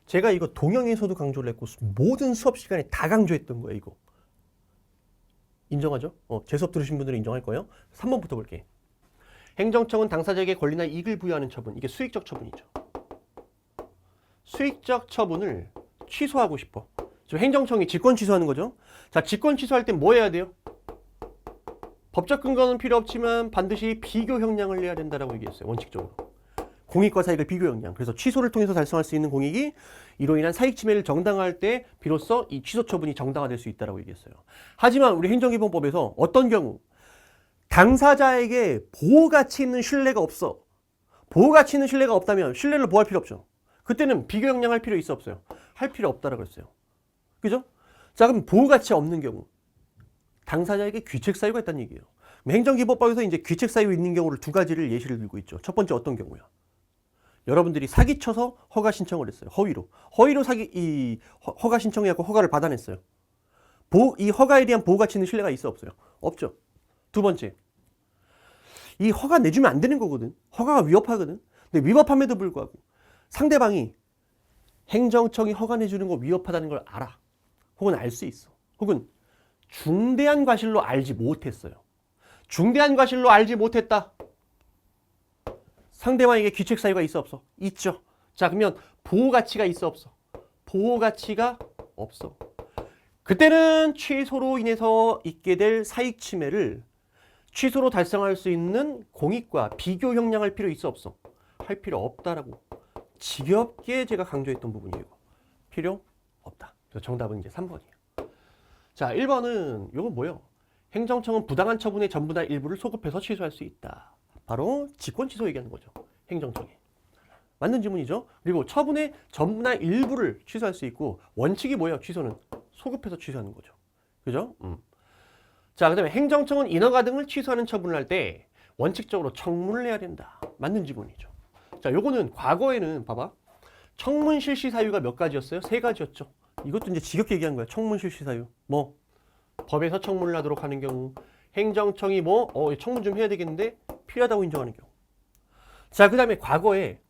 제가 이거 동영에서도 강조를 했고 모든 수업 시간에 다 강조했던 거예요, 이거. 인정하죠? 제 수업 들으신 분들은 인정할 거예요. 3번부터 볼게. 행정청은 당사자에게 권리나 이익을 부여하는 처분. 이게 수익적 처분이죠. 수익적 처분을 취소하고 싶어. 지금 행정청이 직권 취소하는 거죠. 자, 직권 취소할 땐 뭐 해야 돼요? 법적 근거는 필요 없지만 반드시 비교 형량을 내야 된다라고 얘기했어요. 원칙적으로. 공익과 사익을 비교 형량. 그래서 취소를 통해서 달성할 수 있는 공익이 이로 인한 사익 침해를 정당화할 때 비로소 이 취소 처분이 정당화될 수 있다라고 얘기했어요. 하지만 우리 행정기본법에서 어떤 경우 당사자에게 보호가치 있는 신뢰가 없어. 보호가치 있는 신뢰가 없다면 신뢰를 보호할 필요 없죠. 그때는 비교 형량 할 필요 있어 없어요? 할 필요 없다라고 했어요. 그죠? 자, 그럼 보호가치 없는 경우 당사자에게 귀책 사유가 있다는 얘기예요. 행정기본법에서 이제 귀책 사유 있는 경우를 두 가지를 예시를 들고 있죠. 첫 번째 어떤 경우야? 여러분들이 사기쳐서 허가 신청을 했어요. 허위로 허가 신청해갖고 허가를 받아냈어요. 이 허가에 대한 보호가치 있는 신뢰가 있어 없어요? 없죠. 두 번째, 이 허가 내주면 안 되는 거거든. 허가가 위법하거든. 근데 위법함에도 불구하고 상대방이 행정청이 허가 내주는 거 위법하다는 걸 알아. 혹은 알 수 있어. 혹은 중대한 과실로 알지 못했어요. 중대한 과실로 알지 못했다. 상대방에게 귀책 사유가 있어 없어? 있죠. 자, 그러면 보호가치가 있어 없어? 보호가치가 없어. 그때는 취소로 인해서 있게 될 사익 침해를 취소로 달성할 수 있는 공익과 비교 형량할 필요 있어 없어? 할 필요 없다라고 지겹게 제가 강조했던 부분이에요. 필요 없다. 그래서 정답은 이제 3번이에요. 자, 1번은 이건 뭐예요? 행정청은 부당한 처분의 전부나 일부를 소급해서 취소할 수 있다. 바로 직권 취소 얘기하는 거죠. 행정청이. 맞는 질문이죠. 그리고 처분의 전부나 일부를 취소할 수 있고 원칙이 뭐예요? 취소는 소급해서 취소하는 거죠. 그죠? 자, 그다음에 행정청은 인허가 등을 취소하는 처분을 할 때 원칙적으로 청문을 해야 된다. 맞는 질문이죠. 자, 요거는 과거에는 봐봐. 청문 실시 사유가 몇 가지였어요? 3가지였죠. 이것도 이제 지겹게 얘기한 거야. 청문 실시 사유. 뭐 법에서 청문을 하도록 하는 경우, 행정청이 청문 좀 해야 되겠는데 필요하다고 인정하는 경우. 자, 그다음에 과거에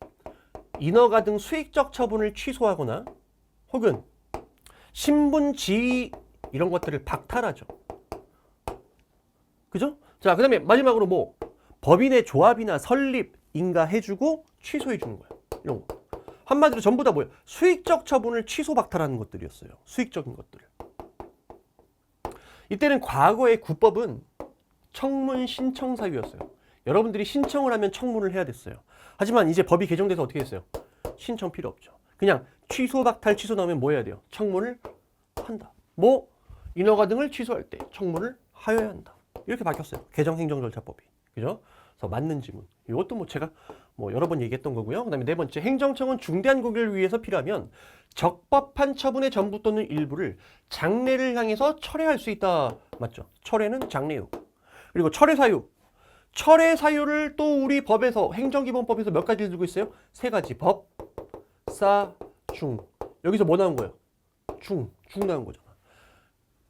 인허가 등 수익적 처분을 취소하거나 혹은 신분 지위 이런 것들을 박탈하죠. 그죠? 자, 그다음에 마지막으로 뭐 법인의 조합이나 설립, 인가해주고 취소해주는 거야. 이런 거. 한마디로 전부 다 뭐예요? 수익적 처분을 취소 박탈하는 것들이었어요. 수익적인 것들. 이때는 과거의 구법은 청문 신청 사유였어요. 여러분들이 신청을 하면 청문을 해야 됐어요. 하지만 이제 법이 개정돼서 어떻게 됐어요? 신청 필요 없죠. 그냥 취소 박탈 취소 나오면 뭐 해야 돼요? 청문을 한다. 뭐 인허가 등을 취소할 때 청문을 하여야 한다. 이렇게 바뀌었어요. 개정행정절차법이. 그죠? 그래서 맞는 지문. 이것도 뭐 제가 여러 번 얘기했던 거고요. 그다음에 네 번째, 행정청은 중대한 고객을 위해서 필요하면 적법한 처분의 전부 또는 일부를 장래를 향해서 철회할 수 있다. 맞죠? 철회는 장래요. 그리고 철회 사유. 철회 사유를 또 우리 법에서 행정기본법에서 몇 가지를 들고 있어요? 3가지. 법, 사, 중. 여기서 뭐 나온 거예요? 중 나온 거잖아.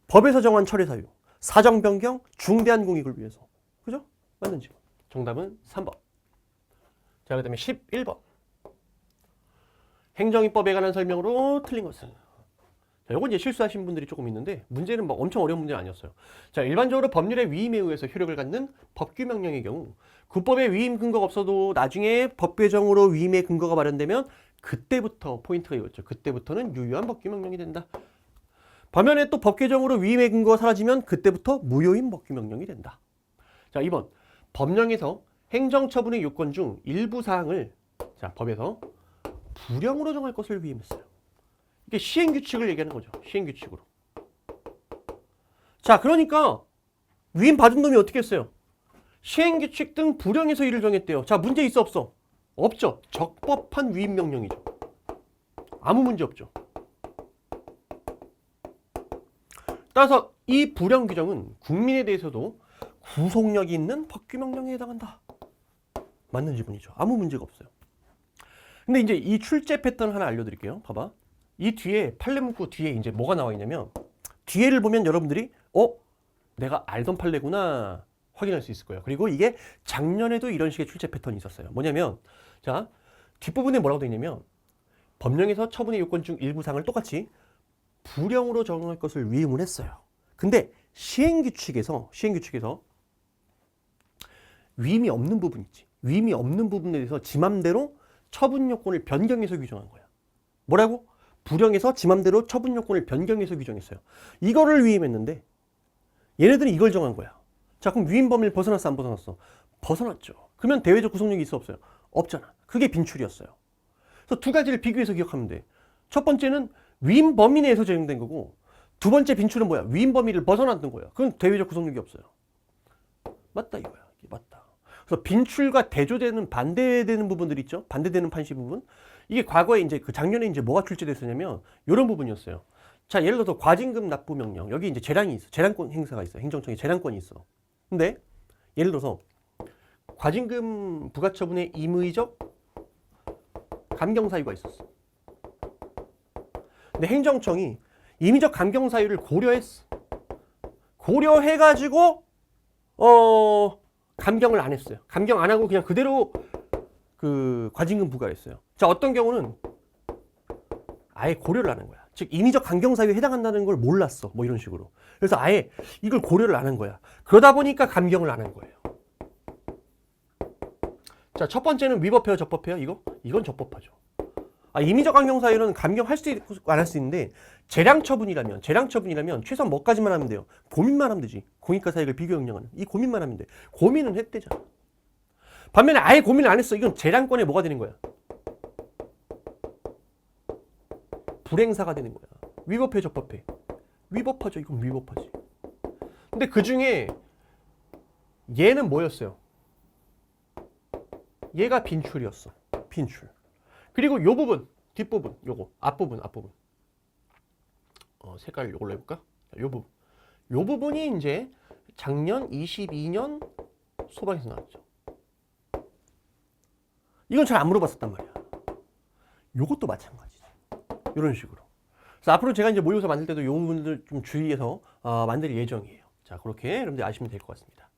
법에서 정한 철회 사유. 사정 변경, 중대한 공익을 위해서. 그죠? 맞는지. 정답은 3번. 자, 그 다음에 11번. 행정입법에 관한 설명으로 틀린 것은. 자, 요건 이제 실수하신 분들이 조금 있는데 문제는 막 엄청 어려운 문제는 아니었어요. 자, 일반적으로 법률의 위임에 의해서 효력을 갖는 법규명령의 경우 구법의 위임 근거가 없어도 나중에 법 개정으로 위임의 근거가 마련되면 그때부터 포인트가 이거죠. 그때부터는 유효한 법규명령이 된다. 반면에 또 법 개정으로 위임의 근거가 사라지면 그때부터 무효인 법규명령이 된다. 자, 2번. 법령에서 행정처분의 요건 중 일부 사항을 법에서 불령으로 정할 것을 위임했어요. 이게 시행규칙을 얘기하는 거죠. 시행규칙으로. 자, 그러니까 위임 받은 놈이 어떻게 했어요? 시행규칙 등 불령에서 이를 정했대요. 자, 문제 있어 없어? 없죠. 적법한 위임 명령이죠. 아무 문제 없죠. 따라서 이 불령 규정은 국민에 대해서도 구속력이 있는 법규명령에 해당한다. 맞는 지문이죠. 아무 문제가 없어요. 근데 이제 이 출제 패턴 하나 알려드릴게요. 봐봐. 이 뒤에 판례 문구 뒤에 이제 뭐가 나와 있냐면 뒤에를 보면 여러분들이 내가 알던 판례구나 확인할 수 있을 거예요. 그리고 이게 작년에도 이런 식의 출제 패턴이 있었어요. 뭐냐면 자, 뒷부분에 뭐라고 되어 있냐면 법령에서 처분의 요건 중 일부 사항을 똑같이 불령으로 정할 것을 위임을 했어요. 근데 시행규칙에서 위임이 없는 부분 있지. 위임이 없는 부분에 대해서 지 맘대로 처분 요건을 변경해서 규정한 거야. 뭐라고? 불형에서 지 맘대로 처분 요건을 변경해서 규정했어요. 이거를 위임했는데 얘네들이 이걸 정한 거야. 자, 그럼 위임 범위를 벗어났어, 안 벗어났어? 벗어났죠. 그러면 대외적 구속력이 있어, 없어요? 없잖아. 그게 빈출이었어요. 그래서 두 가지를 비교해서 기억하면 돼. 첫 번째는 위임 범위 내에서 적용된 거고, 두 번째 빈출은 뭐야? 위임 범위를 벗어났던 거야. 그건 대외적 구속력이 없어요. 맞다 이거야. 이게 맞다. 그래서 빈출과 대조되는 반대되는 부분들 있죠? 반대되는 판시 부분. 이게 과거에 이제 그 작년에 이제 뭐가 출제됐었냐면 이런 부분이었어요. 자, 예를 들어서 과징금 납부 명령. 여기 이제 재량이 있어. 재량권 행사가 있어. 행정청에 재량권이 있어. 근데 예를 들어서 과징금 부과처분의 임의적 감경 사유가 있었어. 근데 행정청이 임의적 감경 사유를 고려했어. 고려해가지고 감경을 안 했어요. 감경 안 하고 그냥 그대로 그 과징금 부과했어요. 자, 어떤 경우는 아예 고려를 안 한 거야. 즉 임의적 감경 사유에 해당한다는 걸 몰랐어. 뭐 이런 식으로. 그래서 아예 이걸 고려를 안 한 거야. 그러다 보니까 감경을 안 한 거예요. 자, 첫 번째는 위법해요, 적법해요? 이건 적법하죠. 임의적 감경 사유는 감경할 수 있고 안 할 수 있는데 재량 처분이라면 최소한 뭐까지만 하면 돼요. 고민만 하면 되지. 공익과 사익을 비교역량하는 이 고민만 하면 돼. 고민은 했대잖아. 반면에 아예 고민을 안 했어. 이건 재량권에 뭐가 되는 거야? 불행사가 되는 거야. 위법해, 적법해? 위법하죠. 이건 위법하지. 근데 그 중에 얘는 뭐였어요? 얘가 빈출이었어. 빈출. 그리고 요 부분, 뒷부분, 요거, 앞부분. 색깔 요걸로 해볼까? 요 부분. 요 부분이 이제 작년 22년 소방에서 나왔죠. 이건 잘 안 물어봤었단 말이야. 요것도 마찬가지지. 이런 식으로. 그래서 앞으로 제가 이제 모의고사 만들 때도 요 부분들 좀 주의해서 만들 예정이에요. 자, 그렇게 여러분들 아시면 될 것 같습니다.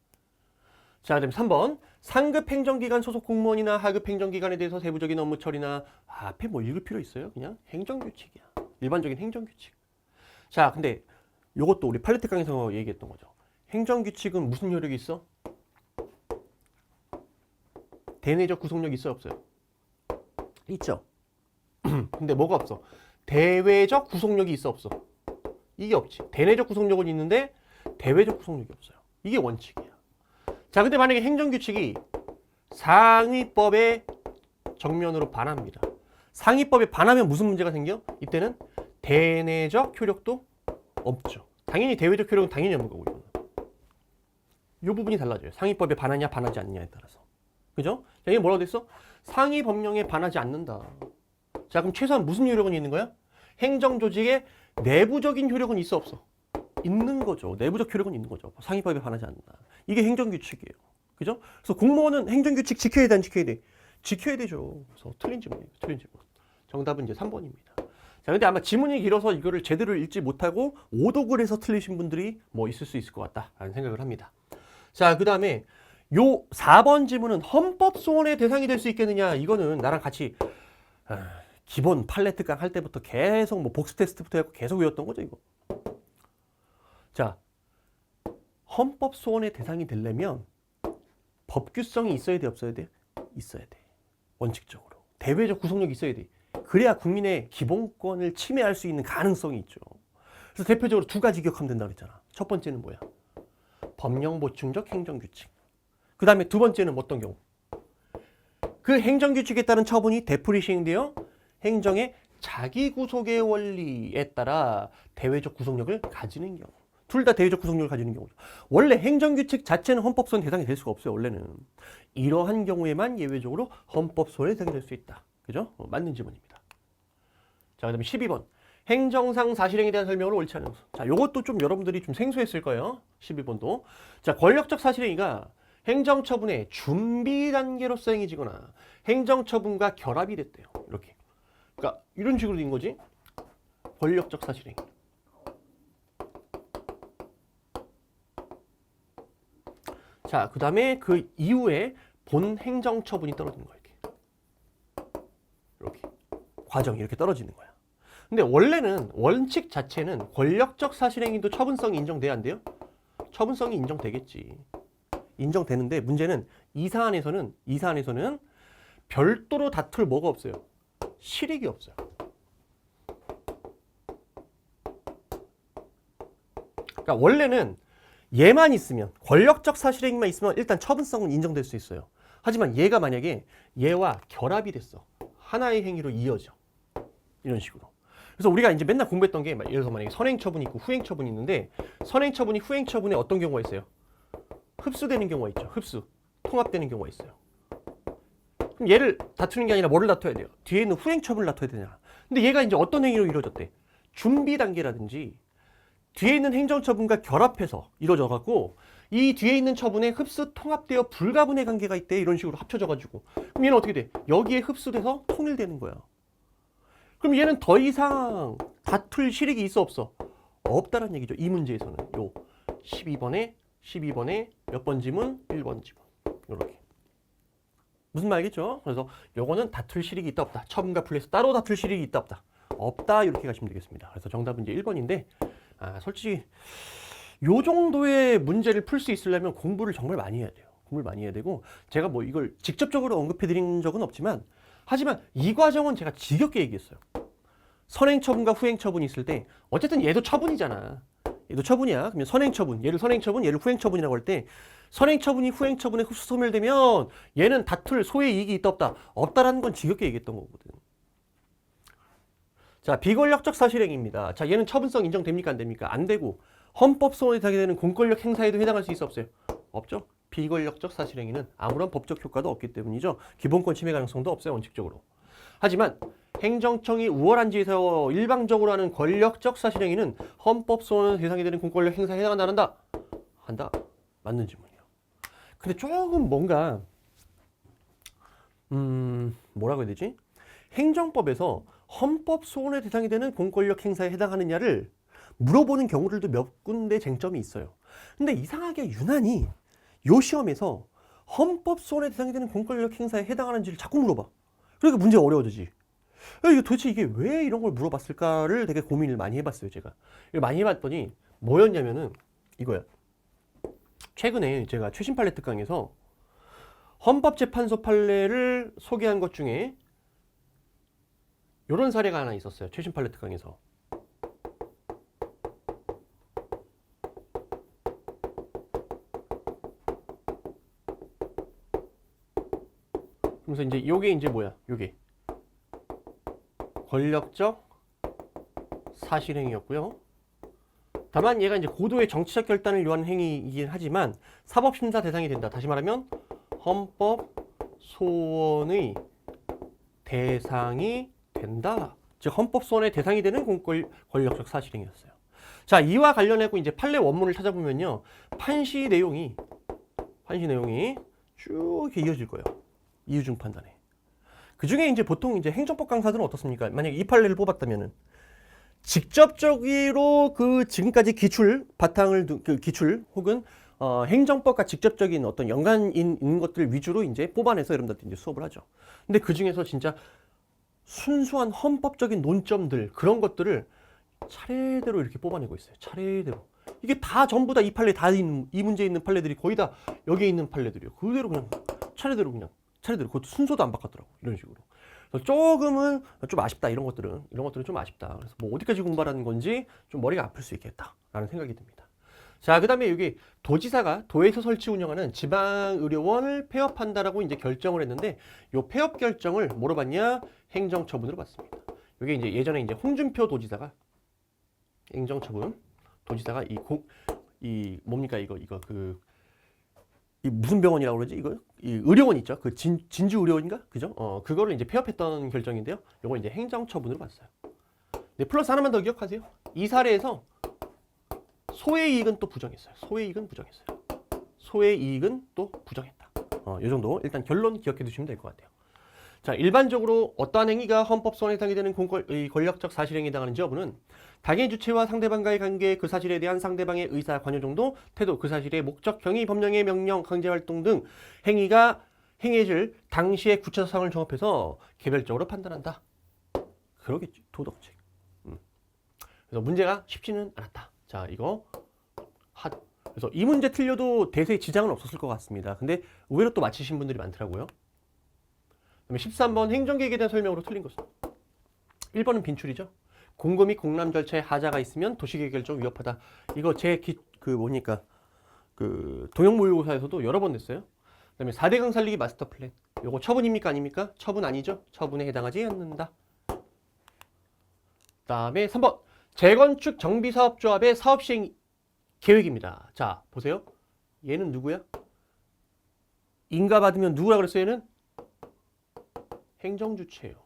자, 그다음 3번. 상급 행정기관 소속 공무원이나 하급 행정기관에 대해서 세부적인 업무 처리나 앞에 뭐 읽을 필요 있어요? 그냥 행정규칙이야. 일반적인 행정규칙. 자, 근데 요것도 우리 팔레트 강에서 얘기했던 거죠. 행정규칙은 무슨 효력이 있어? 대내적 구속력이 있어요, 없어요? 있죠. 근데 뭐가 없어? 대외적 구속력이 있어, 없어? 이게 없지. 대내적 구속력은 있는데 대외적 구속력이 없어요. 이게 원칙이야. 자, 근데 만약에 행정규칙이 상위법에 정면으로 반합니다. 상위법에 반하면 무슨 문제가 생겨? 이때는 대내적 효력도 없죠. 당연히 대외적 효력은 당연히 없는 거고, 이거는. 이 부분이 달라져요. 상위법에 반하냐 반하지 않느냐에 따라서. 그죠? 자, 이게 뭐라고 됐어? 상위 법령에 반하지 않는다. 자, 그럼 최소한 무슨 효력은 있는 거야? 행정조직의 내부적인 효력은 있어, 없어? 있는 거죠. 내부적 효력은 있는 거죠. 상위법에 반하지 않는다. 이게 행정규칙이에요. 그죠? 그래서 공무원은 행정규칙 지켜야 돼, 안 지켜야 돼? 지켜야 되죠. 그래서 틀린 질문이에요. 틀린 질문. 정답은 이제 3번입니다. 자, 근데 아마 지문이 길어서 이거를 제대로 읽지 못하고 오독을 해서 틀리신 분들이 뭐 있을 수 있을 것 같다라는 생각을 합니다. 자, 그 다음에 요 4번 지문은 헌법 소원의 대상이 될 수 있겠느냐? 이거는 나랑 같이 기본 팔레트 강 할 때부터 계속 뭐 복습 테스트부터 해서 계속 외웠던 거죠, 이거. 자, 헌법 소원의 대상이 되려면 법규성이 있어야 돼, 없어야 돼? 있어야 돼. 원칙적으로. 대외적 구속력이 있어야 돼. 그래야 국민의 기본권을 침해할 수 있는 가능성이 있죠. 그래서 대표적으로 두 가지 기억하면 된다고 그랬잖아. 첫 번째는 뭐야? 법령 보충적 행정규칙. 그 다음에 두 번째는 어떤 경우? 그 행정규칙에 따른 처분이 되풀이 시행되어 행정의 자기구속의 원리에 따라 대외적 구속력을 가지는 경우. 둘 다 대외적 구속력을 가지는 경우죠. 원래 행정규칙 자체는 헌법소원 대상이 될 수가 없어요. 원래는. 이러한 경우에만 예외적으로 헌법소원의 대상이 될 수 있다. 그죠? 맞는 지문입니다. 자, 그 다음에 12번. 행정상 사실행에 대한 설명으로 옳지 않은 것은. 자, 요것도 좀 여러분들이 좀 생소했을 거예요. 12번도. 자, 권력적 사실행위가 행정처분의 준비 단계로서 행해지거나 행정처분과 결합이 됐대요. 이렇게. 그러니까 이런 식으로 된 거지. 권력적 사실행위. 자, 그 다음에 그 이후에 본 행정처분이 떨어지는 거야. 이렇게. 과정이 이렇게 떨어지는 거야. 근데 원래는 원칙 자체는 권력적 사실행위도 처분성이 인정돼야 안 돼요? 처분성이 인정되겠지. 인정되는데 문제는 이 사안에서는 별도로 다툴 뭐가 없어요? 실익이 없어요. 그러니까 원래는 얘만 있으면, 권력적 사실행위만 있으면 일단 처분성은 인정될 수 있어요. 하지만 얘가 만약에 얘와 결합이 됐어. 하나의 행위로 이어져. 이런 식으로. 그래서 우리가 이제 맨날 공부했던 게, 예를 들어서 만약에 선행처분이 있고 후행처분이 있는데, 선행처분이 후행처분에 어떤 경우가 있어요? 흡수되는 경우가 있죠. 흡수. 통합되는 경우가 있어요. 그럼 얘를 다투는 게 아니라 뭐를 다퉈야 돼요? 뒤에 있는 후행처분을 다퉈야 되냐. 근데 얘가 이제 어떤 행위로 이루어졌대? 준비 단계라든지 뒤에 있는 행정처분과 결합해서 이루어져갖고 이 뒤에 있는 처분에 흡수 통합되어 불가분의 관계가 있대. 이런 식으로 합쳐져가지고. 그럼 얘는 어떻게 돼? 여기에 흡수돼서 통일되는 거야. 그럼 얘는 더 이상 다툴 실익이 있어 없어? 없다라는 얘기죠. 이 문제에서는. 요 12번에 몇 번 지문? 1번 지문. 요렇게. 무슨 말이겠죠? 그래서 요거는 다툴 실익이 있다 없다. 처분과 분리해서 따로 다툴 실익이 있다 없다. 없다 이렇게 가시면 되겠습니다. 그래서 정답은 이제 1번인데 솔직히 요 정도의 문제를 풀 수 있으려면 공부를 정말 많이 해야 돼요. 공부를 많이 해야 되고 제가 뭐 이걸 직접적으로 언급해 드린 적은 없지만 하지만 이 과정은 제가 지겹게 얘기했어요. 선행처분과 후행처분이 있을 때 어쨌든 얘도 처분이잖아. 얘도 처분이야. 그러면 선행처분, 얘를 선행처분, 얘를 후행처분이라고 할 때 선행처분이 후행처분에 흡수 소멸되면 얘는 다툴 소의 이익이 있다 없다? 없다라는 건 지겹게 얘기했던 거거든. 자, 비권력적 사실행위입니다. 자, 얘는 처분성 인정됩니까? 안 됩니까? 안 되고 헌법 소원에 해당이 되는 공권력 행사에도 해당할 수 있어 없어요? 없죠. 비권력적 사실행위는 아무런 법적 효과도 없기 때문이죠. 기본권 침해 가능성도 없어요. 원칙적으로. 하지만 행정청이 우월한 지에서 일방적으로 하는 권력적 사실행위는 헌법 소원 대상이 되는 공권력 행사에 해당한다 안 한다? 한다. 맞는 질문이에요. 근데 조금 뭔가 뭐라고 해야 되지? 행정법에서 헌법 소원의 대상이 되는 공권력 행사에 해당하느냐를 물어보는 경우들도 몇 군데 쟁점이 있어요. 근데 이상하게 유난히 요 시험에서 헌법 소원의 대상이 되는 공권력 행사에 해당하는지를 자꾸 물어봐. 그러니까 문제가 어려워지지. 이게 도대체 이게 왜 이런 걸 물어봤을까를 되게 고민을 많이 해봤어요, 제가. 많이 해봤더니 뭐였냐면은 이거야. 최근에 제가 최신 판례 특강에서 헌법재판소 판례를 소개한 것 중에 이런 사례가 하나 있었어요. 최신 판례 특강에서. 그래서 이제 요게 이제 뭐야? 요게 권력적 사실행위였고요. 다만 얘가 이제 고도의 정치적 결단을 요하는 행위이긴 하지만 사법심사 대상이 된다. 다시 말하면 헌법 소원의 대상이 된다. 즉 헌법 소원의 대상이 되는 권력적 사실행위였어요. 자, 이와 관련해서 이제 판례 원문을 찾아보면요, 판시 내용이 쭉 이렇게 이어질 거예요. 이유중 판단에. 그 중에 이제 보통 이제 행정법 강사들은 어떻습니까? 만약에 이 판례를 뽑았다면은 직접적으로 그 지금까지 기출 바탕을 그 기출 혹은 행정법과 직접적인 어떤 연관이 있는 것들 위주로 이제 뽑아내서 여러분들한테 이제 수업을 하죠. 근데 그 중에서 진짜 순수한 헌법적인 논점들 그런 것들을 차례대로 이렇게 뽑아내고 있어요. 차례대로. 이게 다 전부 다 이 판례 이 문제에 있는 판례들이 거의 다 여기에 있는 판례들이에요. 그대로 그냥 차례대로 그것도 순서도 안 바꿨더라고. 이런 식으로. 그래서 조금은 좀 아쉽다. 이런 것들은 좀 아쉽다. 그래서 뭐 어디까지 공부하라는 건지 좀 머리가 아플 수 있겠다라는 생각이 듭니다. 자, 그다음에 여기 도지사가 도에서 설치 운영하는 지방의료원을 폐업한다라고 이제 결정을 했는데 요 폐업 결정을 뭐로 봤냐? 행정처분으로 봤습니다. 이게 이제 예전에 이제 홍준표 도지사가 행정처분 도지사가 이 뭡니까 이거 이 무슨 병원이라고 그러지? 이거 이 의료원 있죠? 그 진주 의료원인가? 그죠? 그거를 이제 폐업했던 결정인데요. 요거 이제 행정처분으로 봤어요. 네, 플러스 하나만 더 기억하세요. 이 사례에서 소의 이익은 또 부정했어요. 소의 이익은 또 부정했다. 이 정도 일단 결론 기억해 두시면 될 것 같아요. 자, 일반적으로 어떠한 행위가 헌법 소원에 해당이 되는 권력적 사실행위에 해당하는지 여부는 당의 주체와 상대방과의 관계, 그 사실에 대한 상대방의 의사, 관여 정도, 태도, 그 사실의 목적, 경위, 법령의 명령, 강제활동 등 행해질 당시의 구체적 상황을 종합해서 개별적으로 판단한다. 그러겠지. 도덕책. 그래서 문제가 쉽지는 않았다. 자, 이거 그래서 이 문제 틀려도 대세에 지장은 없었을 것 같습니다. 근데 의외로 또 맞히신 분들이 많더라고요. 그다음에 13번 행정개혁에 대한 설명으로 틀린 것은 1번은 빈출이죠. 공고 및 공람 절차에 하자가 있으면 도시계획 결정 위협하다. 이거 동형 모의고사에서도 여러 번 냈어요. 그다음에 4대강 살리기 마스터 플랜. 요거 처분입니까 아닙니까? 처분 아니죠? 처분에 해당하지 않는다. 그다음에 3번 재건축 정비사업조합의 사업 시행 계획입니다. 자, 보세요. 얘는 누구야? 인가 받으면 누구라 그랬어요? 얘는 행정주체예요.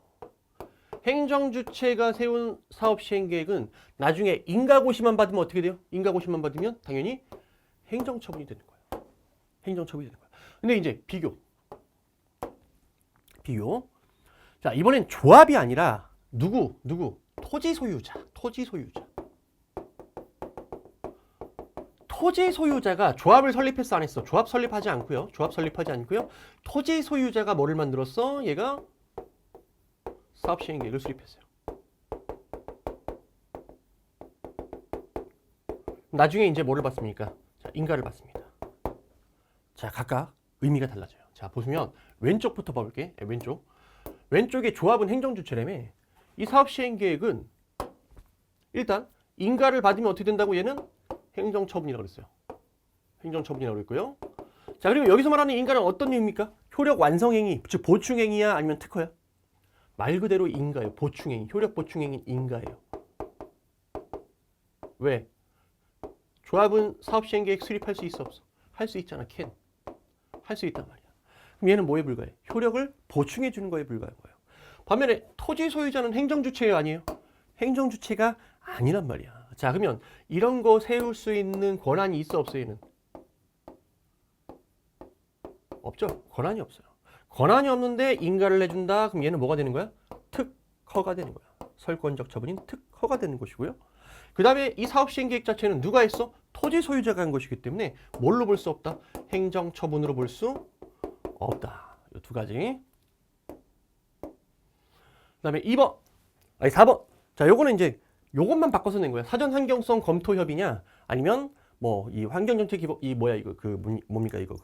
행정주체가 세운 사업 시행 계획은 나중에 인가고시만 받으면 어떻게 돼요? 인가고시만 받으면 당연히 행정처분이 되는 거예요. 행정처분이 되는 거예요. 근데 이제 비교. 자, 이번엔 조합이 아니라 누구? 토지 소유자. 토지 소유자가 조합을 설립했어 안 했어? 조합 설립하지 않고요. 토지 소유자가 뭐를 만들었어? 얘가 사업 시행 계획을 수립했어요. 나중에 이제 뭐를 받습니까? 자, 인가를 받습니다. 자, 각각 의미가 달라져요. 자, 보시면 왼쪽부터 봐볼게. 왼쪽에 조합은 행정주체라며. 이 사업 시행 계획은 일단 인가를 받으면 어떻게 된다고? 얘는 행정처분이라고 그랬어요. 행정처분이라고 그랬고요. 자, 그리고 여기서 말하는 인가는 어떤 의미입니까? 효력 완성행위, 즉 보충행위야 아니면 특허야? 말 그대로 인가예요. 보충행위, 효력 보충행위 인가예요. 왜? 조합은 사업 시행 계획 수립할 수 있어 없어? 할 수 있잖아. 할 수 있단 말이야. 그럼 얘는 뭐에 불과해? 효력을 보충해 주는 거에 불과한 거예요. 반면에 토지 소유자는 행정주체예요 아니에요? 행정주체가 아니란 말이야. 자, 그러면 이런 거 세울 수 있는 권한이 있어 없어? 얘는 없죠. 권한이 없어요. 권한이 없는데 인가를 내준다. 그럼 얘는 뭐가 되는 거야? 특허가 되는 거야. 설권적 처분인 특허가 되는 것이고요. 그 다음에 이 사업 시행 계획 자체는 누가 했어? 토지 소유자가 한 것이기 때문에 뭘로 볼 수 없다? 행정처분으로 볼 수 없다. 이 두 가지. 그 다음에 4번. 자, 요거는 이제 요것만 바꿔서 낸 거야. 사전 환경성 검토 협의냐? 아니면 뭐 이 환경정책 기본 뭡니까 이거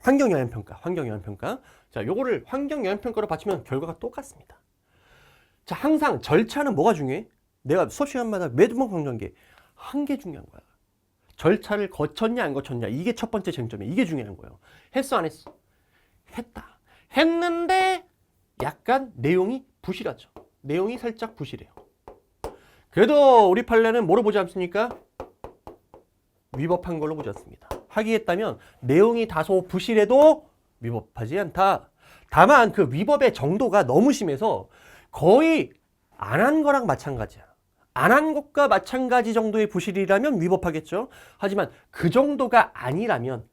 환경영향평가. 자, 요거를 환경영향평가로 받치면 결과가 똑같습니다. 자, 항상 절차는 뭐가 중요해? 내가 수업 시간마다 매번 강조한 게 한 개 중요한 거야. 절차를 거쳤냐 안 거쳤냐. 이게 첫 번째 쟁점이야. 이게 중요한 거예요. 했어 안 했어? 했다. 했는데 약간 내용이 부실하죠. 내용이 살짝 부실해요. 그래도 우리 판례는 뭐로 보지 않습니까? 위법한 걸로 보지 않습니다. 확인했다면 내용이 다소 부실해도 위법하지 않다. 다만 그 위법의 정도가 너무 심해서 거의 안 한 거랑 마찬가지야. 안 한 것과 마찬가지 정도의 부실이라면 위법하겠죠. 하지만 그 정도가 아니라면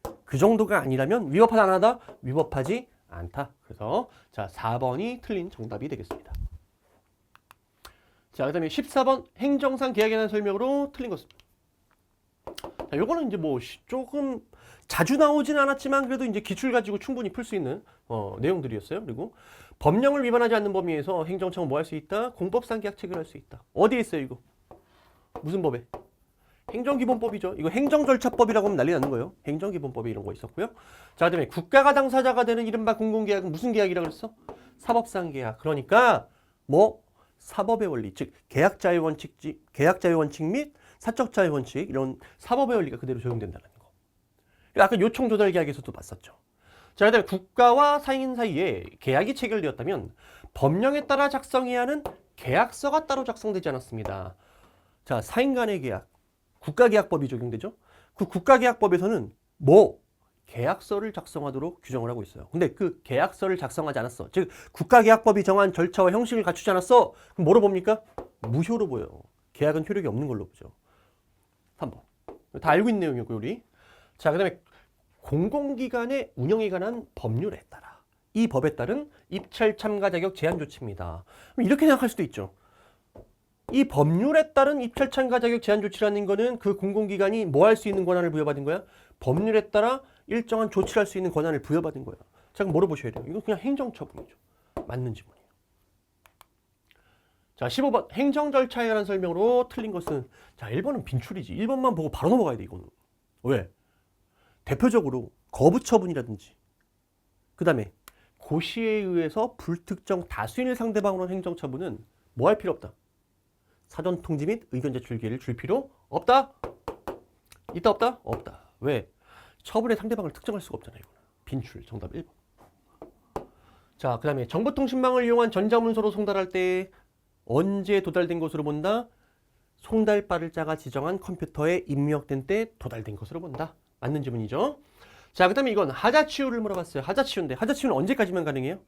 위법하다 안 하다? 위법하지 않다. 그래서 자, 4번이 틀린 정답이 되겠습니다. 자, 그다음에 14번 행정상 계약에 대한 설명으로 틀린 것입니다. 자, 요거는 이제 뭐 조금 자주 나오진 않았지만 그래도 이제 기출 가지고 충분히 풀 수 있는 내용들이었어요. 그리고 법령을 위반하지 않는 범위에서 행정청은 뭐 할 수 있다? 공법상 계약 체결할 수 있다. 어디에 있어요, 이거? 무슨 법에? 행정기본법이죠. 이거 행정절차법이라고 하면 난리 나는 거예요. 행정기본법에 이런 거 있었고요. 자, 그다음에 국가가 당사자가 되는 이른바 공공계약은 무슨 계약이라고 그랬어? 사법상 계약. 그러니까 뭐 사법의 원리, 즉 계약자의 원칙 및 사적자의 원칙 이런 사법의 원리가 그대로 적용된다는 거. 아까 요청 조달 계약에서도 봤었죠. 자, 그다음에 국가와 상인 사이에 계약이 체결되었다면 법령에 따라 작성해야 하는 계약서가 따로 작성되지 않았습니다. 자, 사인 간의 계약, 국가계약법이 적용되죠. 그 국가계약법에서는 뭐 계약서를 작성하도록 규정을 하고 있어요. 근데 그 계약서를 작성하지 않았어. 즉 국가계약법이 정한 절차와 형식을 갖추지 않았어. 그럼 뭐로 봅니까? 무효로 보여요. 계약은 효력이 없는 걸로 보죠. 3번. 다 알고 있는 내용이었고요, 우리. 자, 그다음에 공공기관의 운영에 관한 법률에 따라 이 법에 따른 입찰 참가 자격 제한 조치입니다. 그럼 이렇게 생각할 수도 있죠. 이 법률에 따른 입찰 참가 자격 제한 조치라는 거는 그 공공기관이 뭐 할 수 있는 권한을 부여받은 거야? 법률에 따라 일정한 조치를 할 수 있는 권한을 부여받은 거예요. 자, 그럼 뭐로 보셔야 돼요? 이거 그냥 행정처분이죠. 맞는 지문이에요. 자, 15번 행정 절차에 관한 설명으로 틀린 것은 자, 1번은 빈출이지. 1번만 보고 바로 넘어가야 돼, 이거는. 왜? 대표적으로 거부처분이라든지 그 다음에 고시에 의해서 불특정 다수인을 상대방으로 한 행정처분은 뭐 할 필요 없다. 사전 통지 및 의견 제출 기회를 줄 필요 없다. 있다 없다? 없다. 왜? 처분의 상대방을 특정할 수가 없잖아요. 이거는. 빈출. 정답 1번. 자, 그 다음에 정보통신망을 이용한 전자문서로 송달할 때 언제 도달된 것으로 본다? 송달발을자가 지정한 컴퓨터에 입력된 때 도달된 것으로 본다. 맞는 지문이죠. 자, 그 다음에 이건 하자치유를 물어봤어요. 하자치유인데 하자치유는 언제까지만 가능해요?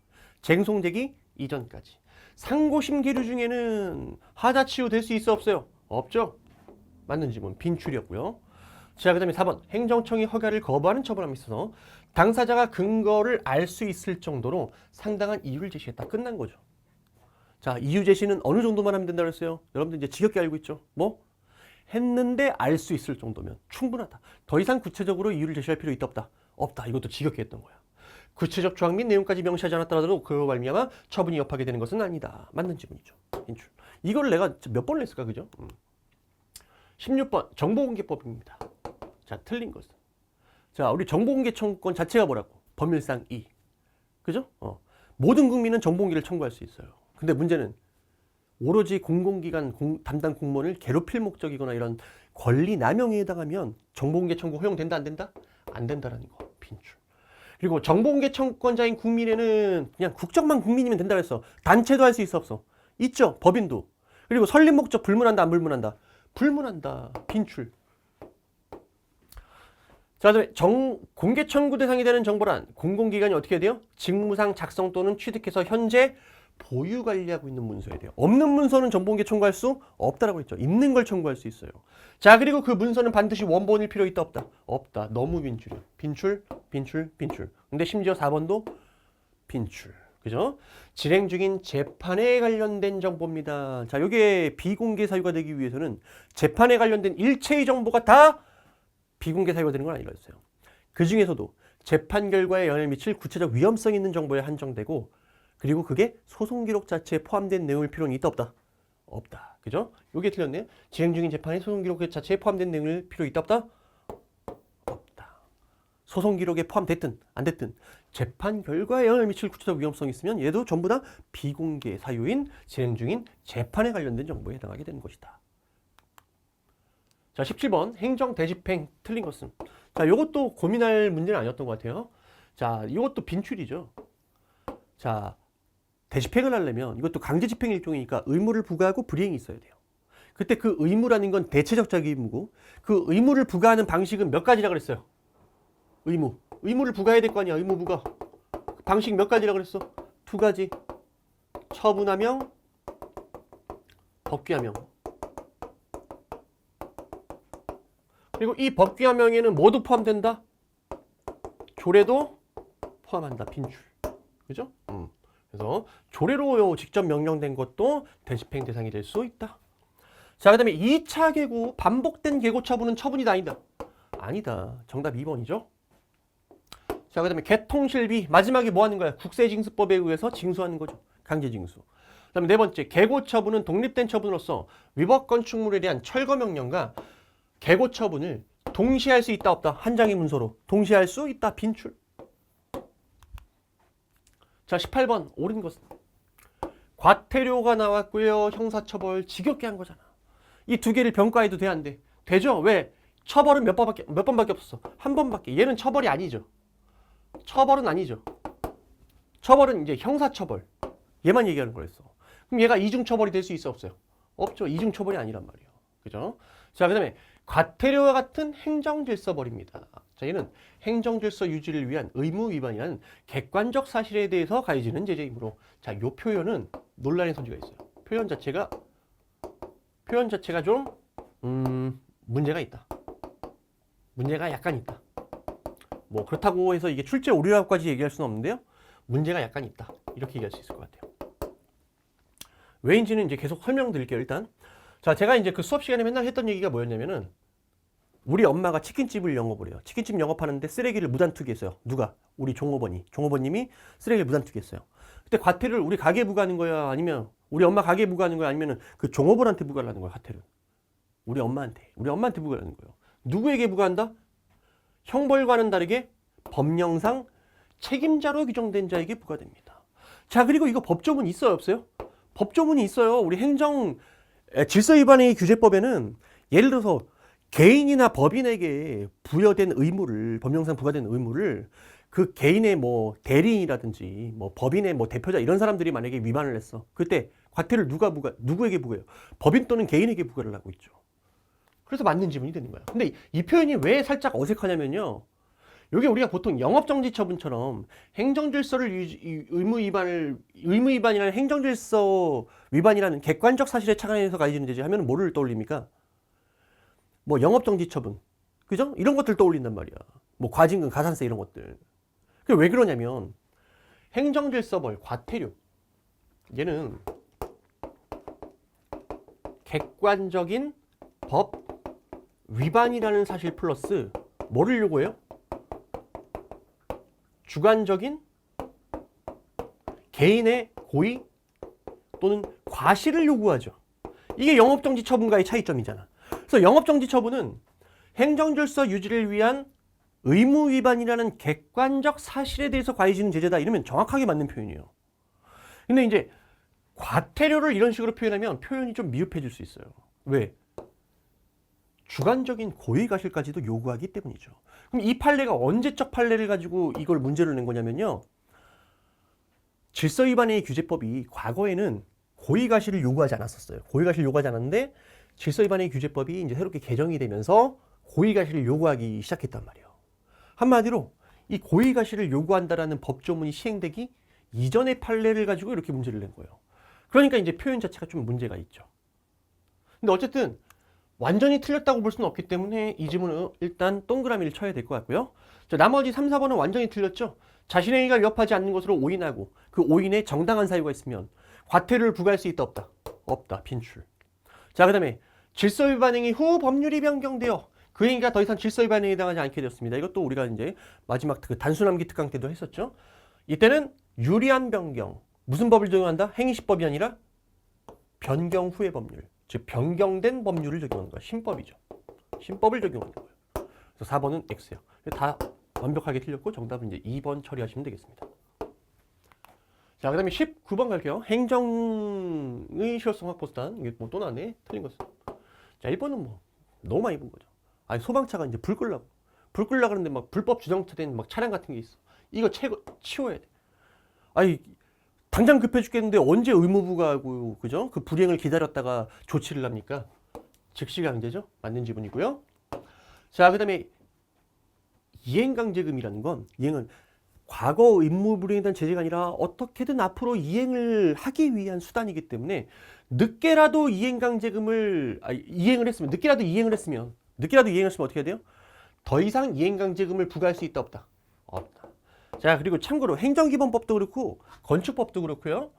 쟁송되기 이전까지. 상고심 기류 중에는 하자치유 될 수 있어 없어요? 없죠. 맞는 지문 빈출이었고요. 자, 그 다음에 4번 행정청이 허가를 거부하는 처분함에 있어서 당사자가 근거를 알 수 있을 정도로 상당한 이유를 제시했다. 끝난 거죠. 자, 이유 제시는 어느 정도만 하면 된다고 했어요? 여러분들 이제 지겹게 알고 있죠? 뭐? 했는데 알 수 있을 정도면 충분하다. 더 이상 구체적으로 이유를 제시할 필요 있다 없다? 없다. 이것도 지겹게 했던 거야. 구체적 조항 및 내용까지 명시하지 않았더라도 그로 말미암아 처분이 여파하게 되는 것은 아니다. 맞는 지문이죠. 인출. 이걸 내가 몇 번을 했을까, 그죠? 16번 정보공개법입니다. 자, 틀린 것은. 자, 우리 정보공개 청구권 자체가 뭐라고? 법률상 2. 그죠? 모든 국민은 정보공개를 청구할 수 있어요. 근데 문제는 오로지 공공기관 담당 공무원을 괴롭힐 목적이거나 이런 권리 남용에 해당하면 정보공개 청구 허용된다 안 된다? 안 된다라는 거. 빈출. 그리고 정보공개 청구권자인 국민에는 그냥 국적만 국민이면 된다 그랬어. 단체도 할 수 있어 없어? 있죠. 법인도. 그리고 설립 목적 불문한다 안 불문한다? 불문한다. 빈출. 자, 공개 청구 대상이 되는 정보란 공공기관이 어떻게 해야 돼요? 직무상 작성 또는 취득해서 현재 보유 관리하고 있는 문서여야 돼요. 없는 문서는 정보공개 청구할 수 없다라고 했죠. 있는 걸 청구할 수 있어요. 자, 그리고 그 문서는 반드시 원본일 필요 있다 없다? 없다. 너무 빈출이야. 빈출, 빈출, 빈출. 근데 심지어 4번도 빈출. 그죠? 진행 중인 재판에 관련된 정보입니다. 자, 요게 비공개 사유가 되기 위해서는 재판에 관련된 일체의 정보가 다 비공개 사유가 되는 건 아니라 했어요. 그 중에서도 재판 결과에 영향을 미칠 구체적 위험성 있는 정보에 한정되고, 그리고 그게 소송 기록 자체에 포함된 내용일 필요는 있다 없다? 없다. 그죠? 요게 틀렸네요. 진행 중인 재판에 소송 기록 자체에 포함된 내용일 필요 있다 없다? 없다. 소송 기록에 포함됐든 안 됐든 재판 결과에 영향을 미칠 구체적 위험성이 있으면 얘도 전부 다 비공개 사유인 진행 중인 재판에 관련된 정보에 해당하게 되는 것이다. 자, 17번 행정 대집행 틀린 것은. 자, 요것도 고민할 문제는 아니었던 것 같아요. 자, 이것도 빈출이죠. 자, 대집행을 하려면 이것도 강제 집행 일종이니까 의무를 부과하고 불이행이 있어야 돼요. 그때 그 의무라는 건 대체적 자기 의무고, 그 의무를 부과하는 방식은 몇 가지라 그랬어요? 의무를 부과해야 될 거 아니야. 의무 부과 방식 몇 가지라 그랬어? 2가지. 처분하명, 법규하명. 그리고 이 법규하명에는 뭐도 포함된다? 조례도 포함한다. 빈출. 그죠? 그래서 조례로 직접 명령된 것도 대집행 대상이 될 수 있다. 자, 그 다음에 2차 계고, 반복된 계고 처분은 처분이다 아니다? 아니다. 정답 2번이죠. 자, 그 다음에 개통실비. 마지막에 뭐 하는 거야? 국세징수법에 의해서 징수하는 거죠. 강제징수. 그 다음에 4번째, 계고 처분은 독립된 처분으로서 위법 건축물에 대한 철거 명령과 계고 처분을 동시에 할 수 있다 없다? 한 장의 문서로 동시에 할 수 있다. 빈출. 자, 18번 옳은 것은 과태료가 나왔고요. 형사처벌 지겹게 한 거잖아. 이 두 개를 병가해도 돼 안 돼? 되죠? 왜? 처벌은 몇 번밖에 없었어. 한 번밖에. 얘는 처벌이 아니죠. 처벌은 아니죠. 처벌은 이제 형사처벌. 얘만 얘기하는 거였어. 그럼 얘가 이중처벌이 될 수 있어 없어요? 없죠. 이중처벌이 아니란 말이에요. 그죠? 자, 그 다음에 과태료와 같은 행정질서벌입니다. 자, 얘는 행정질서 유지를 위한 의무 위반이라는 객관적 사실에 대해서 가해지는 제재이므로, 자, 요 표현은 논란의 소지가 있어요. 표현 자체가 좀 문제가 있다. 문제가 약간 있다. 뭐 그렇다고 해서 이게 출제 오류라고까지 얘기할 수는 없는데요. 문제가 약간 있다. 이렇게 얘기할 수 있을 것 같아요. 왜인지는 이제 계속 설명드릴게요. 일단. 자, 제가 이제 그 수업 시간에 맨날 했던 얘기가 뭐였냐면은, 우리 엄마가 치킨집을 영업을 해요. 치킨집 영업하는데 쓰레기를 무단 투기했어요. 누가? 우리 종업원님이 쓰레기를 무단 투기했어요. 그때 과태료를 우리 가게에 부과하는 거야? 아니면 우리 엄마 가게에 부과하는 거야? 아니면 그 종업원한테 부과를 하는 거야? 과태료. 우리 엄마한테 부과를 하는 거예요. 누구에게 부과한다? 형벌과는 다르게 법령상 책임자로 규정된 자에게 부과됩니다. 자, 그리고 이거 법조문 있어요 없어요? 법조문이 있어요. 우리 질서 위반행위 규제법에는 예를 들어서 개인이나 법인에게 부여된 의무를, 법령상 부과된 의무를 그 개인의 뭐 대리인이라든지 뭐 법인의 뭐 대표자 이런 사람들이 만약에 위반을 했어. 그때 과태료를 누구에게 부과해요? 법인 또는 개인에게 부과를 하고 있죠. 그래서 맞는 지문이 되는 거야. 근데 이 표현이 왜 살짝 어색하냐면요. 여기 우리가 보통 영업정지 처분처럼 행정질서를 의무 위반이라는 행정질서 위반이라는 객관적 사실에 착안해서 가해지는 죄지 하면 뭐를 떠올립니까? 뭐 영업정지 처분, 그죠? 이런 것들 떠올린단 말이야. 뭐 과징금, 가산세 이런 것들. 그게 왜 그러냐면 행정질서벌, 과태료 얘는 객관적인 법 위반이라는 사실 플러스 뭐를 요구해요? 주관적인 개인의 고의 또는 과실을 요구하죠. 이게 영업정지 처분과의 차이점이잖아. 그래서 영업정지 처분은 행정질서 유지를 위한 의무 위반이라는 객관적 사실에 대해서 가해지는 제재다 이러면 정확하게 맞는 표현이에요. 근데 이제 과태료를 이런 식으로 표현하면 표현이 좀 미흡해질 수 있어요. 왜? 주관적인 고의 과실까지도 요구하기 때문이죠. 그럼 이 판례가 언제적 판례를 가지고 이걸 문제를 낸 거냐면요. 질서 위반의 규제법이 과거에는 고의 과실을 요구하지 않았었어요. 고의 과실을 요구하지 않았는데 질서 위반의 규제법이 이제 새롭게 개정이 되면서 고의 과실을 요구하기 시작했단 말이에요. 한마디로 이 고의 과실을 요구한다라는 법조문이 시행되기 이전의 판례를 가지고 이렇게 문제를 낸 거예요. 그러니까 이제 표현 자체가 좀 문제가 있죠. 근데 어쨌든 완전히 틀렸다고 볼 수는 없기 때문에 이 지문은 일단 동그라미를 쳐야 될 것 같고요. 자, 나머지 3, 4번은 완전히 틀렸죠. 자신의 행위가 위협하지 않는 것으로 오인하고 그 오인에 정당한 사유가 있으면 과태료를 부과할 수 있다 없다? 없다. 빈출. 자, 그 다음에 질서 위반 행위 후 법률이 변경되어 그 행위가 더 이상 질서 위반 행위에 해당하지 않게 되었습니다. 이것도 우리가 이제 마지막 그 단순함기 특강 때도 했었죠. 이때는 유리한 변경. 무슨 법을 적용한다? 행위시법이 아니라 변경 후의 법률. 즉 변경된 법률을 적용하는 거야. 신법이죠. 신법을 적용하는 거예요. 그래서 4번은 X예요. 다 완벽하게 틀렸고 정답은 이제 2번 처리하시면 되겠습니다. 자, 그 다음에 19번 갈게요. 행정의 실효성 확보 수단. 이게 뭐 또 나네. 틀린 것은. 자, 1번은 뭐 너무 많이 본 거죠. 아니 소방차가 이제 불 끌려고 그러는데 막 불법 주정차된 막 차량 같은 게 있어. 이거 치워야 돼. 아니 당장 급해 죽겠는데 언제 의무부가하고 그죠? 그 불이행을 기다렸다가 조치를 합니까? 즉시 강제죠? 맞는 지분이고요. 자, 그다음에 이행강제금이라는 건 이행은 과거 의무 불이행에 대한 제재가 아니라 어떻게든 앞으로 이행을 하기 위한 수단이기 때문에 늦게라도 이행을 했으면 어떻게 해야 돼요? 더 이상 이행강제금을 부과할 수 있다 없다? 없다. 자, 그리고 참고로 행정기본법도 그렇고 건축법도 그렇고요.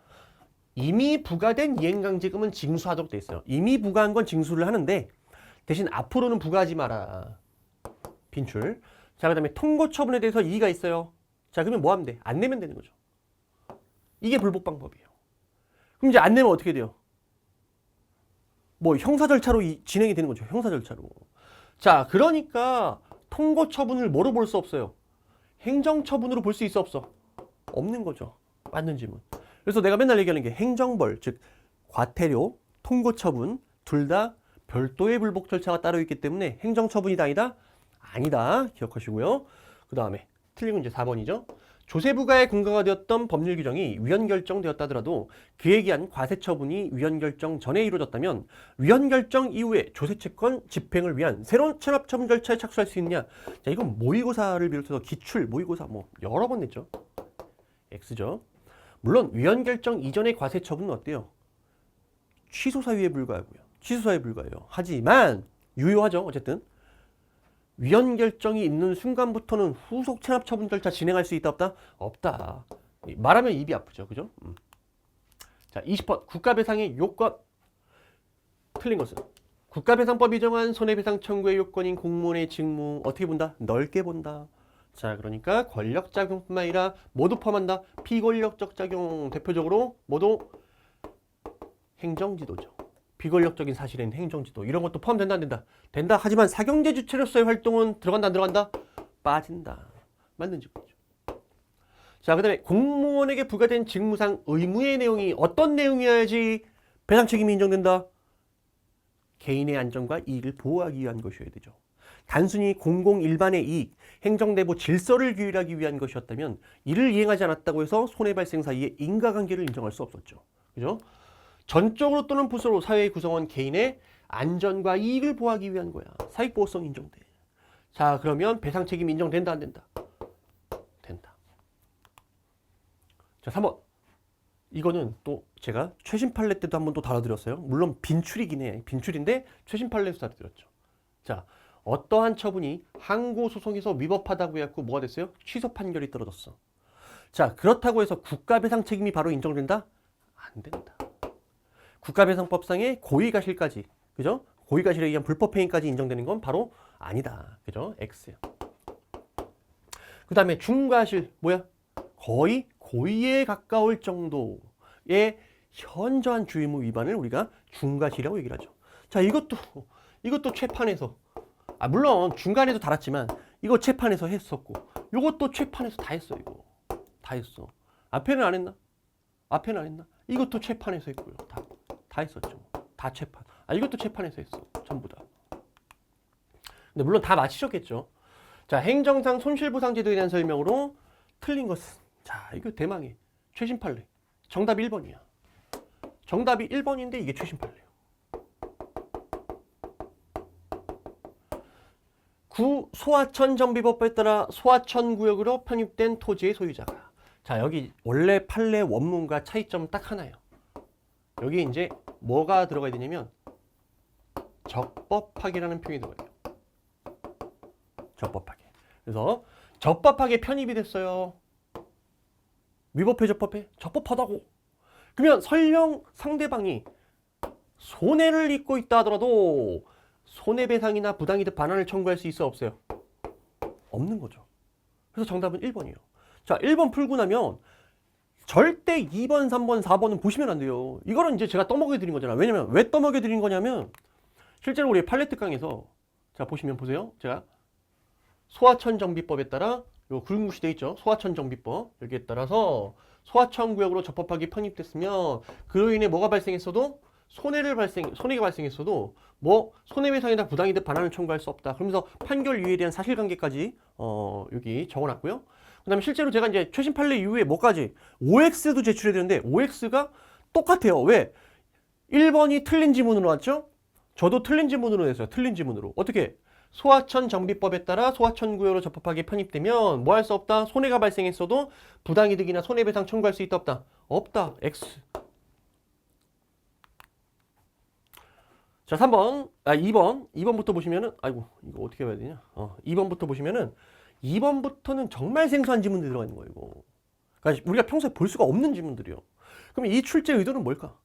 이미 부과된 이행강제금은 징수하도록 돼 있어요. 이미 부과한 건 징수를 하는데 대신 앞으로는 부과하지 마라. 빈출. 자, 그 다음에 통고처분에 대해서 이의가 있어요. 자, 그러면 뭐 하면 돼? 안 내면 되는 거죠. 이게 불복 방법이에요. 그럼 이제 안 내면 어떻게 돼요? 뭐 형사 절차로 진행이 되는 거죠. 형사 절차로. 자, 그러니까 통고처분을 뭐로 볼 수 없어요? 행정처분으로 볼 수 있어 없어? 없는 거죠. 맞는 질문. 그래서 내가 맨날 얘기하는 게 행정벌, 즉 과태료, 통고처분 둘 다 별도의 불복 절차가 따로 있기 때문에 행정처분이다 아니다? 아니다. 기억하시고요. 그 다음에 틀린 건 이제 4번이죠. 조세부과에 근거가 되었던 법률 규정이 위헌 결정되었다 하더라도 그에 기한 과세처분이 위헌 결정 전에 이루어졌다면 위헌 결정 이후에 조세채권 집행을 위한 새로운 체납처분 절차에 착수할 수 있느냐. 자, 이건 모의고사를 비롯해서 기출, 모의고사 뭐 여러 번 냈죠. X죠. 물론 위헌 결정 이전의 과세처분은 어때요? 취소 사유에 불과하고요. 취소 사유에 불과해요. 하지만 유효하죠. 어쨌든 위헌 결정이 있는 순간부터는 후속 체납 처분 절차 진행할 수 있다 없다? 없다. 말하면 입이 아프죠. 그죠? 자, 20번 국가배상의 요건. 틀린 것은 국가배상법이 정한 손해배상 청구의 요건인 공무원의 직무 어떻게 본다? 넓게 본다. 자, 그러니까 권력작용뿐만 아니라 모두 포함한다. 비권력적 작용 대표적으로 모두 행정지도죠. 비권력적인 사실인 행정지도 이런 것도 포함된다 안 된다? 된다. 하지만 사경제 주체로서의 활동은 들어간다 안 들어간다? 빠진다. 맞는 직무죠. 자, 그 다음에 공무원에게 부과된 직무상 의무의 내용이 어떤 내용이어야지 배상 책임이 인정된다? 개인의 안전과 이익을 보호하기 위한 것이어야 되죠. 단순히 공공 일반의 이익, 행정내부 질서를 규율하기 위한 것이었다면 이를 이행하지 않았다고 해서 손해 발생 사이에 인과관계를 인정할 수 없었죠. 그죠? 전적으로 또는 부수로 사회의 구성원 개인의 안전과 이익을 보호하기 위한 거야. 사익보호성 인정돼. 자, 그러면 배상 책임 인정된다, 안 된다? 된다. 자, 3번. 이거는 또 제가 최신 판례 때도 한번 또 다뤄드렸어요. 물론 빈출이긴 해. 빈출인데 최신 판례에서 다뤄드렸죠. 자, 어떠한 처분이 항고소송에서 위법하다고 해갖고 뭐가 됐어요? 취소 판결이 떨어졌어. 자, 그렇다고 해서 국가배상 책임이 바로 인정된다? 안 된다. 국가배상법상의 고의가실까지, 그죠? 고의가실에 의한 불법행위까지 인정되는 건 바로 아니다. 그죠? X야. 그 다음에 중과실, 뭐야? 거의 고의에 가까울 정도의 현저한 주의무 위반을 우리가 중과실이라고 얘기를 하죠. 자, 이것도 재판에서, 물론 중간에도 달았지만 이거 재판에서 했었고, 이것도 재판에서 다 했어. 이거 다 했어. 앞에는 안 했나? 앞에는 안 했나? 이것도 재판에서 했고요. 다 했었죠. 다 재판. 이것도 재판에서 했어. 전부 다. 근데 물론 다 맞히셨겠죠. 자, 행정상 손실보상제도에 대한 설명으로 틀린 것은, 자, 이거 대망의 최신 판례. 정답이 1번이야. 정답이 1번인데 이게 최신 판례예요. 소하천 정비법에 따라 소하천 구역으로 편입된 토지의 소유자가. 자, 여기 원래 판례 원문과 차이점 딱 하나예요. 여기 이제 뭐가 들어가야 되냐면 적법하게라는 표현이 들어가요. 적법하게. 그래서 적법하게 편입이 됐어요. 위법해, 적법해? 적법하다고. 그러면 설령 상대방이 손해를 입고 있다 하더라도 손해배상이나 부당이득 반환을 청구할 수 있어, 없어요? 없는 거죠. 그래서 정답은 1번이에요. 자, 1번 풀고 나면 절대 2번, 3번, 4번은 보시면 안 돼요. 이거는 이제 제가 떠먹여 드린 거잖아요. 왜냐면 왜 떠먹여 드린 거냐면 실제로 우리 판례 특강에서, 자, 보시면 보세요. 제가 소하천 정비법에 따라 요 굵은 돼 있죠. 소하천 정비법. 여기에 따라서 소하천 구역으로 적법하게 편입됐으면 그로 인해 뭐가 발생했어도 손해가 발생했어도 뭐 손해배상이나 부당이득 반환을 청구할 수 없다. 그러면서 판결 유예에 대한 사실관계까지 여기 적어놨고요. 그다음에 실제로 제가 이제 최신 판례 이후에 뭐까지 OX도 제출해 드렸는데 OX가 똑같아요. 왜? 1번이 틀린 지문으로 왔죠? 저도 틀린 지문으로 냈어요. 틀린 지문으로. 어떻게? 소하천 정비법에 따라 소하천 구역으로 적법하게 편입되면 뭐 할 수 없다? 손해가 발생했어도 부당이득이나 손해배상 청구할 수 있다, 없다? 없다. X. 자, 2번부터 보시면은, 아이고, 이거 어떻게 해야 되냐? 2번부터 보시면은, 2번부터는 정말 생소한 지문들이 들어가 있는 거예요, 이거. 그러니까 우리가 평소에 볼 수가 없는 지문들이요. 그럼 이 출제 의도는 뭘까?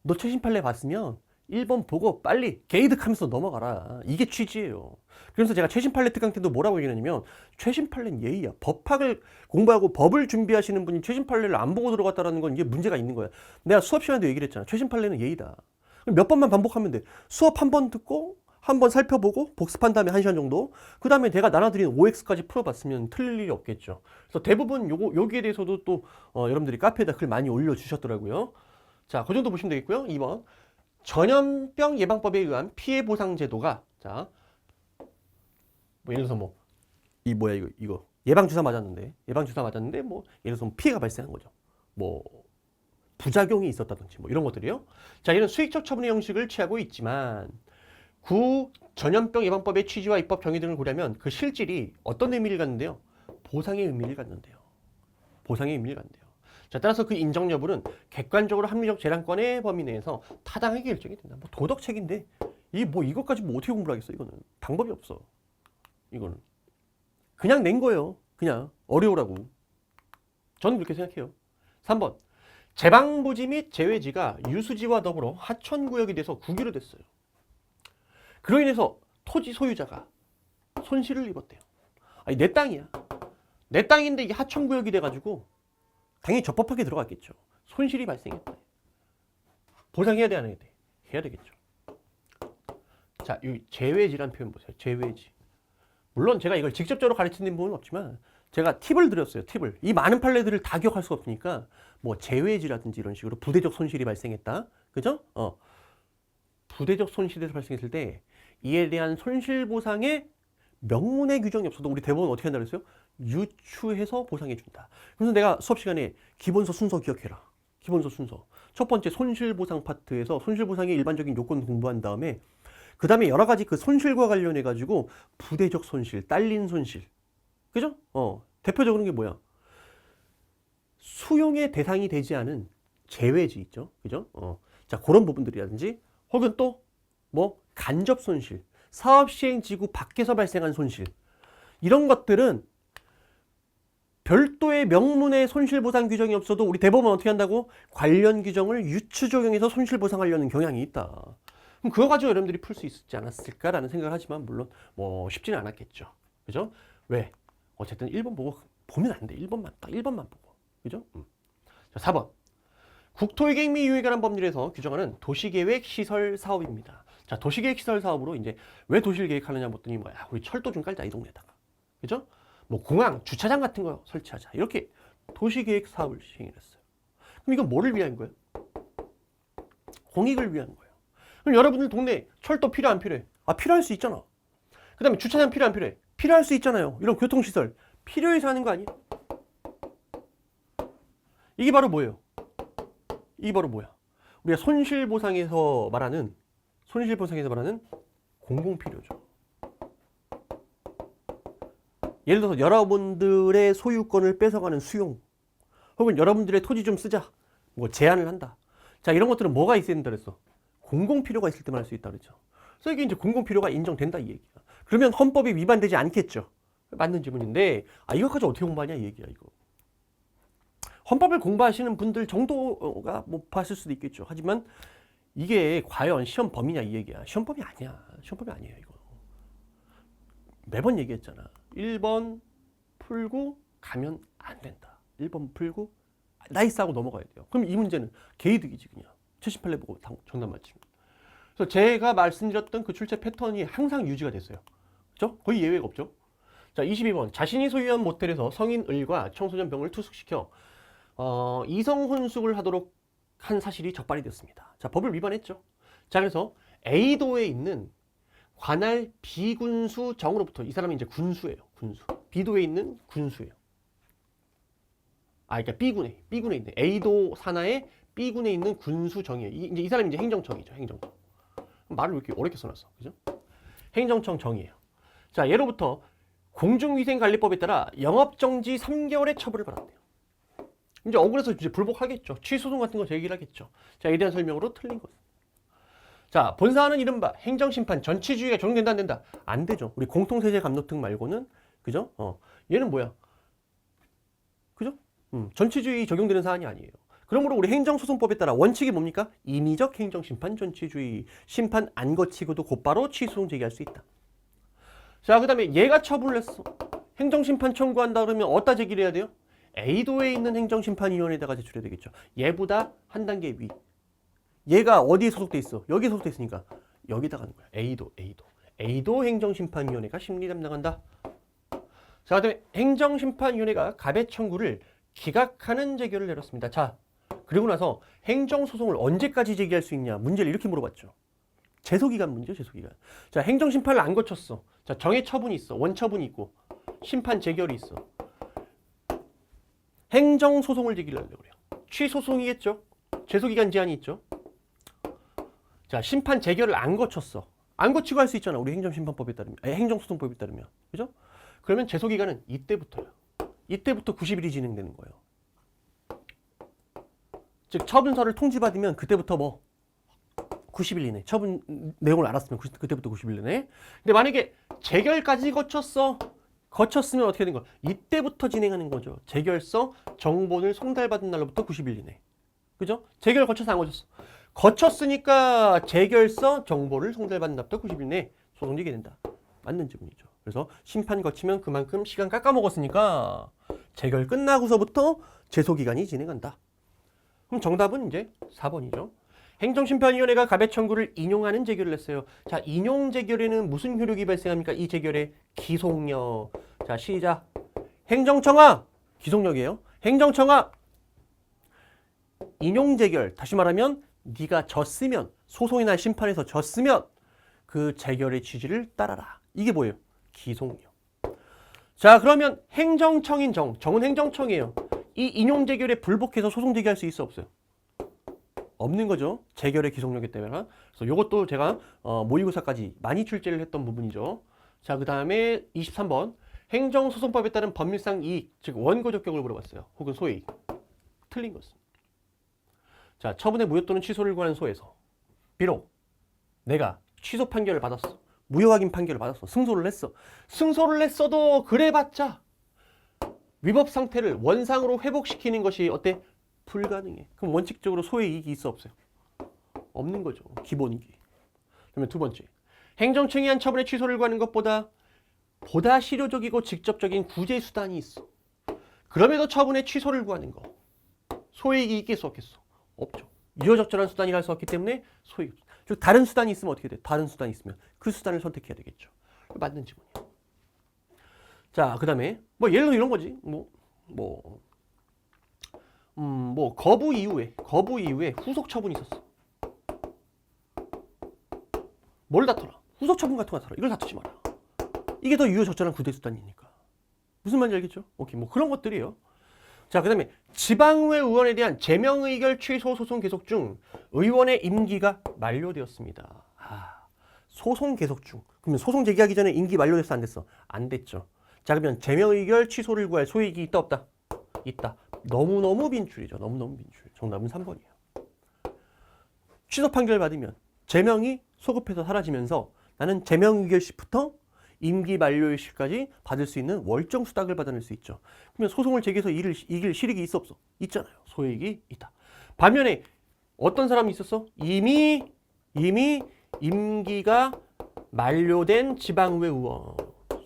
너 최신 판례 봤으면 1번 보고 빨리 개이득하면서 넘어가라. 이게 취지예요. 그래서 제가 최신 판례 특강 때도 뭐라고 얘기했냐면, 최신 판례는 예의야. 법학을 공부하고 법을 준비하시는 분이 최신 판례를 안 보고 들어갔다라는 건 이게 문제가 있는 거야. 내가 수업 시간에도 얘기를 했잖아. 최신 판례는 예의다. 몇 번만 반복하면 돼. 수업 한 번 듣고 한 번 살펴보고 복습한 다음에 1시간 정도, 그 다음에 내가 나눠드린 OX까지 풀어봤으면 틀릴 일이 없겠죠. 그래서 대부분 여기에 대해서도 또 여러분들이 카페에다 글 많이 올려주셨더라고요. 자, 그 정도 보시면 되겠고요. 2번 전염병 예방법에 의한 피해 보상 제도가, 자, 뭐 예를 들어서 이거 예방주사 맞았는데 뭐 예를 들어서 피해가 발생한 거죠. 뭐 부작용이 있었다든지 뭐 이런 것들이요. 자, 이런 수익적 처분의 형식을 취하고 있지만 전염병 예방법의 취지와 입법 정의 등을 고려하면 그 실질이 어떤 의미를 갖는데요? 보상의 의미를 갖는데요. 보상의 의미를 갖는데요. 자, 따라서 그 인정 여부는 객관적으로 합리적 재량권의 범위 내에서 타당하게 결정이 된다. 뭐 도덕책인데 이것까지 뭐 어떻게 공부를 하겠어? 이거는 방법이 없어. 이거는 그냥 낸 거예요. 그냥 어려우라고. 저는 그렇게 생각해요. 3번 제방부지 및 제외지가 유수지와 더불어 하천구역이 돼서 국유로 됐어요. 그로 인해서 토지 소유자가 손실을 입었대요. 아니, 내 땅이야. 내 땅인데 이게 하천구역이 돼가지고 당연히 적법하게 들어갔겠죠. 손실이 발생했다. 보상해야 돼, 안 해야 돼? 해야 되겠죠. 자, 이 제외지란 표현 보세요. 제외지. 물론 제가 이걸 직접적으로 가르치는 부분은 없지만 제가 팁을 드렸어요. 팁을. 이 많은 판례들을 다 기억할 수가 없으니까 뭐 제외지라든지 이런 식으로 부대적 손실이 발생했다. 그죠? 부대적 손실에서 발생했을 때 이에 대한 손실보상의 명문의 규정이 없어도 우리 대법원 어떻게 한다고 했어요? 유추해서 보상해준다. 그래서 내가 수업 시간에 기본서 순서 기억해라. 기본서 순서. 첫 번째 손실보상 파트에서 손실보상의 일반적인 요건 공부한 다음에 그 다음에 여러 가지 그 손실과 관련해 가지고 부대적 손실, 딸린 손실, 그죠? 대표적으로 게 뭐야? 수용의 대상이 되지 않은 제외지 있죠, 그죠? 자, 그런 부분들이라든지 혹은 또 뭐 간접 손실, 사업 시행 지구 밖에서 발생한 손실, 이런 것들은 별도의 명문의 손실보상 규정이 없어도 우리 대법원 어떻게 한다고? 관련 규정을 유추 적용해서 손실보상하려는 경향이 있다. 그럼 그거 가지고 여러분들이 풀 수 있지 않았을까라는 생각을 하지만 물론 뭐 쉽지는 않았겠죠. 그죠? 왜? 어쨌든 1번 보고 보면 안 돼. 1번만 딱 1번만 보고. 그죠? 자, 4번. 국토계획 및 이유에 관한 법률에서 규정하는 도시계획 시설 사업입니다. 자, 도시계획 시설 사업으로 이제 왜 도시를 계획하느냐 봤더니 뭐야? 우리 철도 좀 깔자 이 동네에다가. 그죠? 뭐 공항, 주차장 같은 거 설치하자. 이렇게 도시계획 사업을 시행했어요. 그럼 이건 뭐를 위한 거예요? 공익을 위한 거예요. 그럼 여러분들 동네 철도 필요 안 필요해? 아, 필요할 수 있잖아. 그 다음에 주차장 필요 안 필요해? 필요할 수 있잖아요. 이런 교통시설 필요해서 하는 거 아니에요? 이게 바로 뭐예요? 이게 바로 뭐야? 우리가 손실보상에서 말하는 공공필요죠. 예를 들어서 여러분들의 소유권을 뺏어가는 수용, 혹은 여러분들의 토지 좀 쓰자, 뭐 제한을 한다. 자, 이런 것들은 뭐가 있어야 된다 그랬어? 공공필요가 있을 때만 할 수 있다 그랬죠. 그래서 이게 이제 공공필요가 인정된다 이 얘기야. 그러면 헌법이 위반되지 않겠죠. 맞는 질문인데, 이거까지 어떻게 공부하냐 이 얘기야 이거. 헌법을 공부하시는 분들 정도가 못 봤을 수도 있겠죠. 하지만 이게 과연 시험 범위냐 이 얘기야. 시험 범위 아니야. 시험 범위 아니에요 이거. 매번 얘기했잖아. 1번 풀고 가면 안 된다. 1번 풀고 나이스하고 넘어가야 돼요. 그럼 이 문제는 개이득이지 그냥. 78회 보고 정답 맞추면. 그래서 제가 말씀드렸던 그 출제 패턴이 항상 유지가 됐어요. 그죠? 거의 예외가 없죠. 자, 22번. 자신이 소유한 모텔에서 성인 을과 청소년 병을 투숙시켜 이성 혼숙을 하도록 한 사실이 적발이 됐습니다. 자, 법을 위반했죠. 자, 그래서 A도에 있는 관할 비군수 정으로부터, 이 사람이 이제 군수예요. 군수. B도에 있는 군수예요. 그러니까 B군에 있는 A도 산하의 B군에 있는 군수정이에요. 이제 이 사람이 이제 행정청이죠. 행정청. 말을 왜 이렇게 어렵게 써놨어, 그죠? 행정청 정이에요. 자, 예로부터 공중위생관리법에 따라 영업정지 3개월의 처벌을 받았대요. 이제 억울해서 이제 불복하겠죠. 취소송 같은 거 제기를 하겠죠. 자, 이에 대한 설명으로 틀린 것. 자, 본사안은 이른바 행정심판 전치주의가 적용된다 안 된다? 안 되죠. 우리 공통세제 감노특 말고는, 그죠? 얘는 뭐야? 그죠? 전치주의 적용되는 사안이 아니에요. 그러므로 우리 행정소송법에 따라 원칙이 뭡니까? 인위적 행정심판 전치주의. 심판 안 거치고도 곧바로 취소송 제기할 수 있다. 자, 그 다음에 얘가 처분을 했어. 행정심판 청구한다 그러면 어디다 제기를 해야 돼요? A도에 있는 행정심판위원회에다가 제출해야 되겠죠. 얘보다 한 단계 위. 얘가 어디에 소속돼 있어? 여기에 소속돼 있으니까 여기다 가는 거야. A도 행정심판위원회가 심리 담당한다. 자, 그다음에 행정심판위원회가 가배 청구를 기각하는 재결을 내렸습니다. 자, 그리고 나서 행정소송을 언제까지 제기할 수 있냐? 문제를 이렇게 물어봤죠. 제소기간 문제죠, 제소기간. 자, 행정심판을 안 거쳤어. 자, 정해 처분이 있어. 원처분이 있고 심판 재결이 있어. 행정소송을 제기를 하려고 그래요. 취소송이겠죠. 제소기간 제한이 있죠. 자, 심판 재결을 안 거쳤어. 안 거치고 할 수 있잖아. 우리 행정심판법에 따르면, 행정소송법에 따르면. 그죠? 그러면 제소기간은 이때부터요. 이때부터 90일이 진행되는 거예요. 즉, 처분서를 통지받으면 그때부터 뭐 90일 이내. 처분 내용을 알았으면 그때부터 90일 이내. 근데 만약에 재결까지 거쳤으면 어떻게 된 거야? 이때부터 진행하는 거죠. 재결서 정본을 송달받은 날로부터 90일 이내. 그죠? 재결 거쳐서 안 거쳤어. 거쳤으니까 재결서 정보를 송달받는 날부터 90일 내에 소송 제기된다. 맞는 질문이죠. 그래서 심판 거치면 그만큼 시간 깎아먹었으니까 재결 끝나고서부터 제소기간이 진행한다. 그럼 정답은 이제 4번이죠. 행정심판위원회가 가배 청구를 인용하는 재결을 했어요. 자, 인용 재결에는 무슨 효력이 발생합니까? 이 재결의 기속력. 자, 시작. 행정청하 기속력이에요. 행정청하 인용 재결. 다시 말하면 네가 졌으면, 소송이나 심판에서 졌으면 그 재결의 취지를 따라라. 이게 뭐예요? 기송이요. 자, 그러면 행정청인 정은 행정청이에요. 이 인용재결에 불복해서 소송 제기할 수 있어, 없어요? 없는 거죠. 재결의 기속력이기 때문에. 그래서 이것도 제가 모의고사까지 많이 출제를 했던 부분이죠. 자, 그 다음에 23번. 행정소송법에 따른 법률상 이익, 즉 원고적격을 물어봤어요. 혹은 소이익. 틀린 것은. 자, 처분의 무효 또는 취소를 구하는 소에서 비록 내가 취소 판결을 받았어. 무효확인 판결을 받았어. 승소를 했어. 승소를 했어도 그래봤자 위법 상태를 원상으로 회복시키는 것이 어때? 불가능해. 그럼 원칙적으로 소의 이익이 있어, 없어요? 없는 거죠. 기본이기. 그러면 두 번째. 행정청이 한 처분의 취소를 구하는 것보다 보다 실효적이고 직접적인 구제 수단이 있어. 그럼에도 처분의 취소를 구하는 거. 소이익이 있겠어, 없겠어? 없죠. 유효적절한 수단이라 할 수 없기 때문에 소이익. 즉 다른 수단이 있으면 어떻게 돼? 다른 수단이 있으면 그 수단을 선택해야 되겠죠. 맞는 지문이에요. 자, 그 다음에 뭐 예를 들어 이런 거지. 거부 이후에 후속 처분이 있었어. 뭘 다퉈라? 후속 처분 같은 거 다퉈라. 이걸 다투지 마라. 이게 더 유효적절한 구제 수단이니까. 무슨 말인지 알겠죠? 오케이, 뭐 그런 것들이에요. 자, 그 다음에 지방의회 의원에 대한 제명의결 취소 소송 계속 중 의원의 임기가 만료되었습니다. 소송 계속 중. 그러면 소송 제기하기 전에 임기 만료됐어, 안 됐어? 안 됐죠. 자, 그러면 제명의결 취소를 구할 소이익이 있다, 없다? 있다. 너무너무 빈출이죠. 너무너무 빈출. 정답은 3번이에요. 취소 판결 받으면 제명이 소급해서 사라지면서 나는 제명의결 시부터 임기 만료일 시까지 받을 수 있는 월정 수당을 받아낼 수 있죠. 그러면 소송을 제기해서 이길 실익이 있어, 없어? 있잖아요. 소액이 있다. 반면에 어떤 사람이 있었어? 이미 임기가 만료된 지방의회 의원.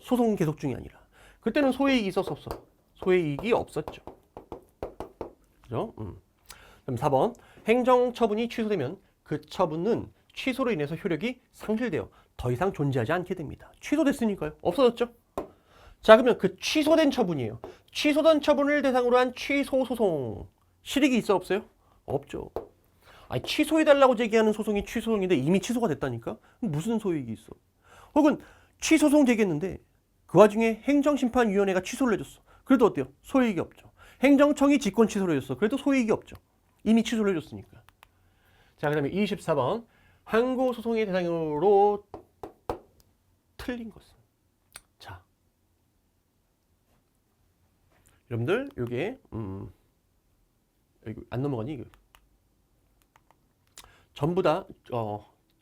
소송 계속 중이 아니라. 그때는 소액이 있었어, 없어? 소액이 없었죠. 그죠? 그럼 4번. 행정처분이 취소되면 그 처분은 취소로 인해서 효력이 상실되어 더 이상 존재하지 않게 됩니다. 취소됐으니까요. 없어졌죠? 자, 그러면 그 취소된 처분이에요. 취소된 처분을 대상으로 한 취소소송. 실익이 있어, 없어요? 없죠. 아니, 취소해달라고 제기하는 소송이 취소송인데 이미 취소가 됐다니까? 무슨 소익이 있어? 혹은 취소송 제기했는데 그 와중에 행정심판위원회가 취소를 해줬어. 그래도 어때요? 소익이 없죠. 행정청이 직권 취소를 해줬어. 그래도 소익이 없죠. 이미 취소를 해줬으니까. 자, 그 다음에 24번. 항고소송의 대상으로 틀린 것은. 자, 여러분들 요게 여기 안 넘어가니 이거 전부 다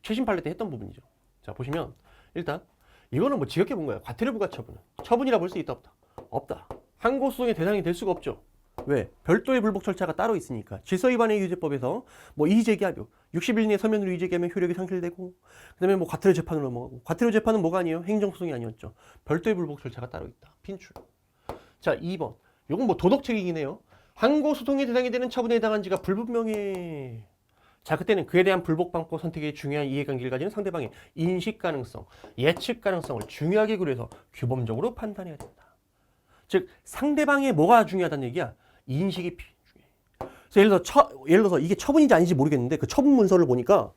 최신 판례 때 했던 부분이죠. 자, 보시면 일단 이거는 뭐 지겹게 본 거예요. 과태료 부과 처분이라 볼 수 있다, 없다? 없다. 항고소송의 대상이 될 수가 없죠. 왜? 별도의 불복 절차가 따로 있으니까. 질서위반의 유죄법에서 뭐 이의제기하며 60일 내에 서면으로 이의제기하면 효력이 상실되고, 그 다음에 뭐 과태료 재판으로 넘어가고. 과태료 재판은 뭐가 아니에요? 행정소송이 아니었죠. 별도의 불복 절차가 따로 있다. 빈출. 자, 2번. 요건 뭐 도덕책이긴 해요. 항고소송의 대상이 되는 처분에 해당한 지가 불분명해. 자, 그때는 그에 대한 불복 방법 선택에 중요한 이해관계를 가지는 상대방의 인식 가능성, 예측 가능성을 중요하게 고려해서 규범적으로 판단해야 된다. 즉 상대방의 뭐가 중요하다는 얘기야? 인식이 중요해. 그래서 예를 들어서 이게 처분인지 아닌지 모르겠는데 그 처분 문서를 보니까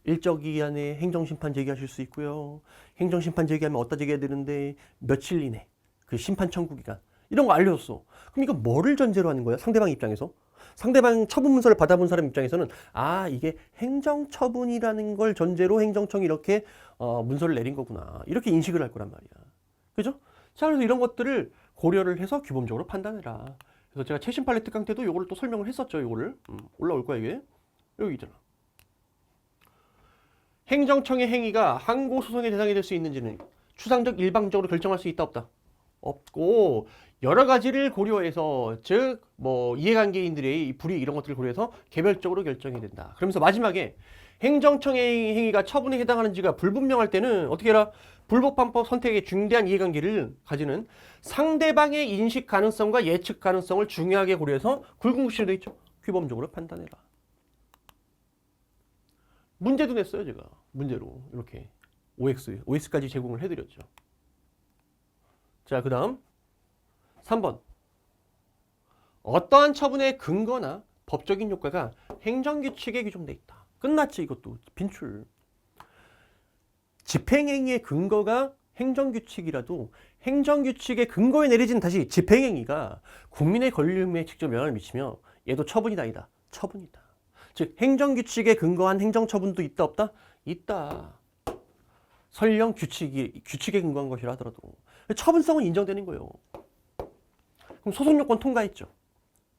일정 기간에 행정심판 제기하실 수 있고요. 행정심판 제기하면 어디다 제기해야 되는데 며칠 이내 그 심판 청구 기간 이런 거 알려줬어. 그럼 이거 뭐를 전제로 하는 거야? 상대방 입장에서? 상대방 처분 문서를 받아본 사람 입장에서는 이게 행정처분이라는 걸 전제로 행정청이 이렇게 문서를 내린 거구나. 이렇게 인식을 할 거란 말이야. 그죠? 자, 그래서 이런 것들을 고려를 해서 규범적으로 판단해라. 그래서 제가 최신 판례 특강 때도 이거를 또 설명을 했었죠. 이거를 올라올 거야 이게. 여기 있잖아. 행정청의 행위가 항고소송의 대상이 될 수 있는지는 추상적 일방적으로 결정할 수 있다, 없다? 없고 여러 가지를 고려해서 즉 뭐 이해관계인들의 불이익 이런 것들을 고려해서 개별적으로 결정이 된다. 그러면서 마지막에 행정청의 행위가 처분에 해당하는지가 불분명할 때는 어떻게 해라? 불법방법 선택에 중대한 이해관계를 가지는 상대방의 인식 가능성과 예측 가능성을 중요하게 고려해서 굵은글씨로 되어 있죠. 규범적으로 판단해라. 문제도 냈어요, 제가. 문제로 이렇게 OX까지 제공을 해드렸죠. 자, 그 다음 3번. 어떠한 처분의 근거나 법적인 효과가 행정규칙에 규정돼 있다. 끝났지 이것도. 빈출. 집행행위의 근거가 행정규칙이라도 행정규칙의 근거에 내려진 다시 집행행위가 국민의 권리의무에 직접 영향을 미치며 얘도 처분이다 아니다. 처분이다. 즉 행정규칙에 근거한 행정처분도 있다 없다? 있다. 설령 규칙에 근거한 것이라 하더라도 처분성은 인정되는 거예요. 그럼 소송요건 통과했죠.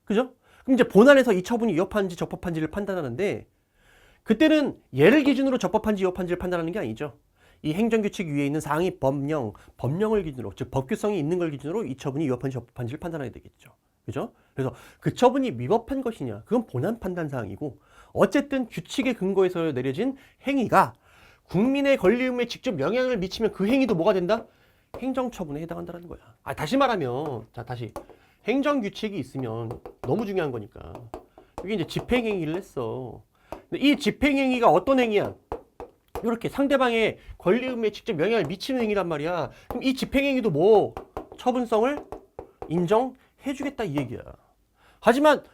그죠? 그럼 이제 본안에서 이 처분이 위법한지 적법한지를 판단하는데 그때는 얘를 기준으로 적법한지 위법한지를 판단하는 게 아니죠. 이 행정규칙 위에 있는 상위 법령을 기준으로, 즉 법규성이 있는 걸 기준으로 이 처분이 위법한지 적법한지를 판단해야 되겠죠. 그죠? 그래서 그 처분이 위법한 것이냐, 그건 본안 판단 사항이고, 어쨌든 규칙의 근거에서 내려진 행위가 국민의 권리 의무에 직접 영향을 미치면 그 행위도 뭐가 된다? 행정처분에 해당한다는 거야. 다시 말하면, 자, 다시. 행정규칙이 있으면 너무 중요한 거니까. 이게 이제 집행행위를 했어. 근데 이 집행행위가 어떤 행위야? 이렇게 상대방의 권리 의무에 직접 영향을 미치는 행위란 말이야. 그럼 이 집행행위도 뭐 처분성을 인정해주겠다 이 얘기야. 하지만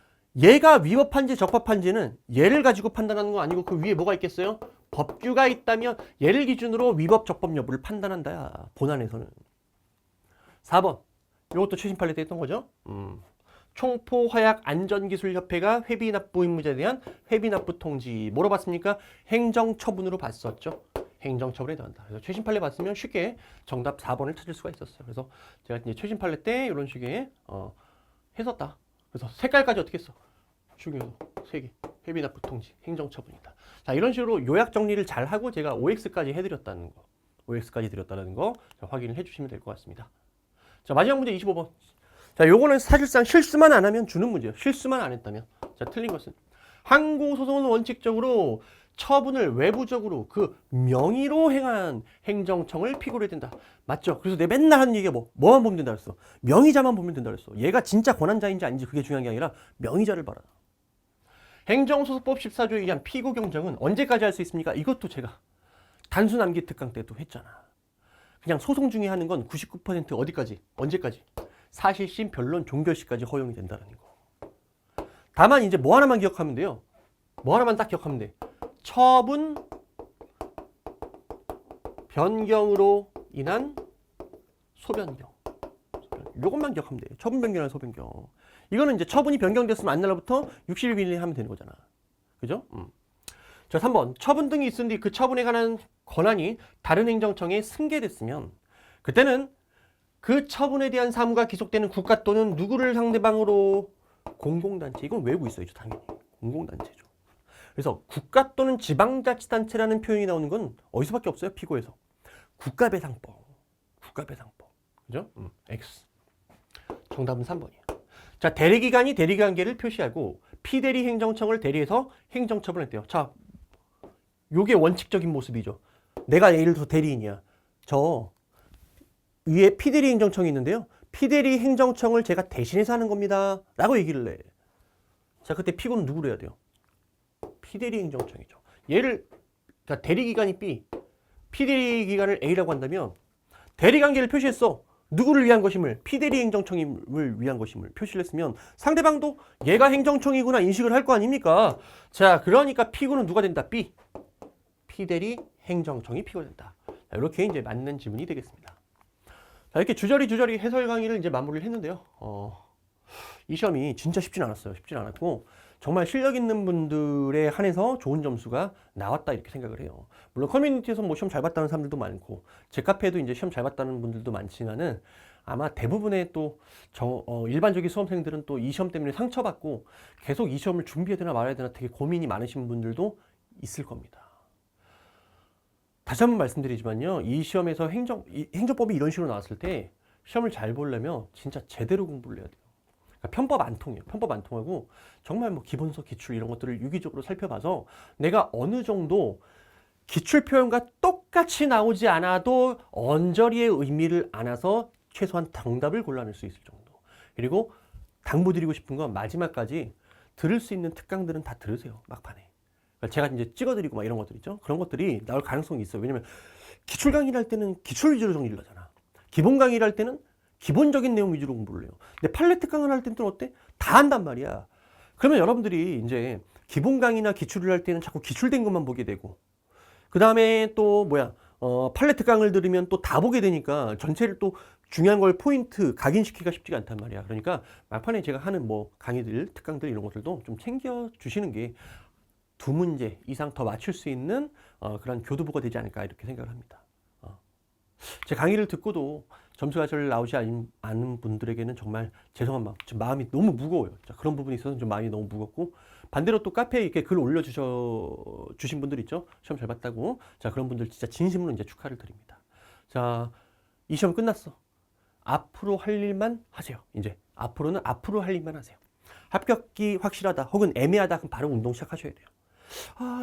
얘가 위법한지 적법한지는 얘를 가지고 판단하는 거 아니고 그 위에 뭐가 있겠어요? 법규가 있다면 얘를 기준으로 위법 적법 여부를 판단한다야. 본안에서는. 4번. 이것도 최신 판례 때 했던 거죠. 총포화약안전기술협회가 회비납부 의무자에 대한 회비납부 통지 뭐로 봤습니까? 행정처분으로 봤었죠. 행정처분에 해당한다. 그래서 최신 판례 봤으면 쉽게 정답 4번을 찾을 수가 있었어요. 그래서 제가 이제 최신 판례 때 이런 식의 했었다. 그래서 색깔까지 어떻게 했어? 중요해서 3개. 회비납부 통지, 행정처분이다. 자, 이런 식으로 요약 정리를 잘 하고 제가 OX까지 해드렸다는 거, OX까지 드렸다는 거 확인을 해주시면 될 것 같습니다. 자, 마지막 문제 25번. 자, 요거는 사실상 실수만 안 하면 주는 문제예요. 실수만 안 했다면. 자, 틀린 것은 항고소송은 원칙적으로 처분을 외부적으로 그 명의로 행한 행정청을 피고를 해야 된다. 맞죠? 그래서 내가 맨날 하는 얘기가 뭐만 보면 된다 그랬어. 명의자만 보면 된다 그랬어. 얘가 진짜 권한자인지 아닌지 그게 중요한 게 아니라 명의자를 봐라. 행정소송법 14조에 의한 피고 경정은 언제까지 할 수 있습니까? 이것도 제가 단순 암기 특강 때도 했잖아. 그냥 소송 중에 하는 건 99% 어디까지? 언제까지? 사실심, 변론, 종결시까지 허용이 된다는 거. 다만 이제 뭐 하나만 기억하면 돼요. 뭐 하나만 딱 기억하면 돼. 처분 변경으로 인한 소변경. 요것만 기억하면 돼. 처분 변경이나 소변경. 이거는 이제 처분이 변경됐으면 안 날로부터 60일 이내에 하면 되는 거잖아. 그죠? 자, 3번. 처분 등이 있은 뒤 그 처분에 관한 권한이 다른 행정청에 승계됐으면 그때는 그 처분에 대한 사무가 기속되는 국가 또는 누구를 상대방으로 공공단체. 이건 외우고 있어야죠. 당연히. 공공단체죠. 그래서 국가 또는 지방자치단체라는 표현이 나오는 건 어디서밖에 없어요? 피고에서. 국가배상법. 국가배상법. 그죠? X. 정답은 3번이에요. 자, 대리기관이 대리관계를 표시하고 피대리 행정청을 대리해서 행정처분했대요. 자, 요게 원칙적인 모습이죠. 내가 예를 들어서 대리인이야. 저 위에 피대리 행정청이 있는데요. 피대리 행정청을 제가 대신해서 하는 겁니다. 라고 얘기를 해. 자, 그때 피고는 누구로 해야 돼요? 피대리 행정청이죠. 얘를, 자, 대리기관이 B, 피대리기관을 A라고 한다면 대리관계를 표시했어. 누구를 위한 것임을, 피대리 행정청을 위한 것임을 표시를 했으면 상대방도 얘가 행정청이구나 인식을 할 거 아닙니까? 자, 그러니까 피고는 누가 된다? B. 피대리 행정청이 피고가 된다. 자, 이렇게 이제 맞는 지문이 되겠습니다. 자, 이렇게 주저리 해설 강의를 이제 마무리를 했는데요. 이 시험이 진짜 쉽진 않았어요. 쉽진 않았고 정말 실력 있는 분들에 한해서 좋은 점수가 나왔다 이렇게 생각을 해요. 물론 커뮤니티에서 뭐 시험 잘 봤다는 사람들도 많고 제 카페에도 이제 시험 잘 봤다는 분들도 많지만은 아마 대부분의 또 일반적인 수험생들은 또 이 시험 때문에 상처받고 계속 이 시험을 준비해야 되나 말아야 되나 되게 고민이 많으신 분들도 있을 겁니다. 다시 한번 말씀드리지만요. 이 시험에서 행정법이 이런 식으로 나왔을 때 시험을 잘 보려면 진짜 제대로 공부를 해야 돼요. 그러니까 편법 안 통해요. 편법 안 통하고 정말 뭐 기본서, 기출 이런 것들을 유기적으로 살펴봐서 내가 어느 정도 기출 표현과 똑같이 나오지 않아도 언저리의 의미를 알아서 최소한 정답을 골라낼 수 있을 정도. 그리고 당부드리고 싶은 건 마지막까지 들을 수 있는 특강들은 다 들으세요. 막판에. 제가 이제 찍어드리고 막 이런 것들 있죠. 그런 것들이 나올 가능성이 있어요. 왜냐면 기출 강의를 할 때는 기출 위주로 정리를 하잖아. 기본 강의를 할 때는 기본적인 내용 위주로 공부를 해요. 근데 판례 특강을 할 때는 또 어때? 다 한단 말이야. 그러면 여러분들이 이제 기본 강의나 기출을 할 때는 자꾸 기출된 것만 보게 되고, 그 다음에 또 팔레트 강을 들으면 또 다 보게 되니까 전체를 또 중요한 걸 포인트 각인시키기가 쉽지가 않단 말이야. 그러니까 막판에 제가 하는 뭐 강의들, 특강들 이런 것들도 좀 챙겨 주시는 게 두 문제 이상 더 맞출 수 있는 그런 교두보가 되지 않을까 이렇게 생각을 합니다. 제 강의를 듣고도 점수가 잘 나오지 않은 분들에게는 정말 죄송한 마음, 좀 마음이 너무 무거워요. 자, 그런 부분이 있어서 좀 마음이 너무 무겁고, 반대로 또 카페에 이렇게 글 주신 분들 있죠? 시험 잘 봤다고. 자, 그런 분들 진짜 진심으로 이제 축하를 드립니다. 자, 이 시험 끝났어. 앞으로 할 일만 하세요. 이제 앞으로는 앞으로 할 일만 하세요. 합격이 확실하다 혹은 애매하다 그럼 바로 운동 시작하셔야 돼요.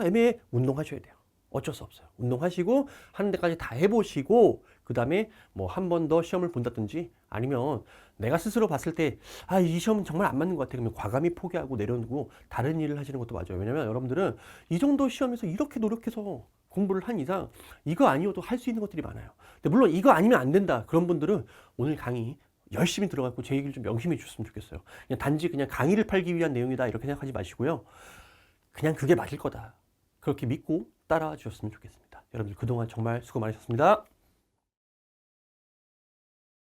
애매해. 운동하셔야 돼요. 어쩔 수 없어요. 운동하시고 하는 데까지 다 해보시고 그 다음에 뭐 한 번 더 시험을 본다든지, 아니면 내가 스스로 봤을 때 이 시험은 정말 안 맞는 것 같아 그러면 과감히 포기하고 내려놓고 다른 일을 하시는 것도 맞아요. 왜냐면 여러분들은 이 정도 시험에서 이렇게 노력해서 공부를 한 이상 이거 아니어도 할 수 있는 것들이 많아요. 근데 물론 이거 아니면 안 된다 그런 분들은 오늘 강의 열심히 들어가고 제 얘기를 좀 명심해 주셨으면 좋겠어요. 그냥 단지 그냥 강의를 팔기 위한 내용이다 이렇게 생각하지 마시고요. 그냥 그게 맞을 거다 그렇게 믿고 따라와 주셨으면 좋겠습니다. 여러분들 그동안 정말 수고 많으셨습니다.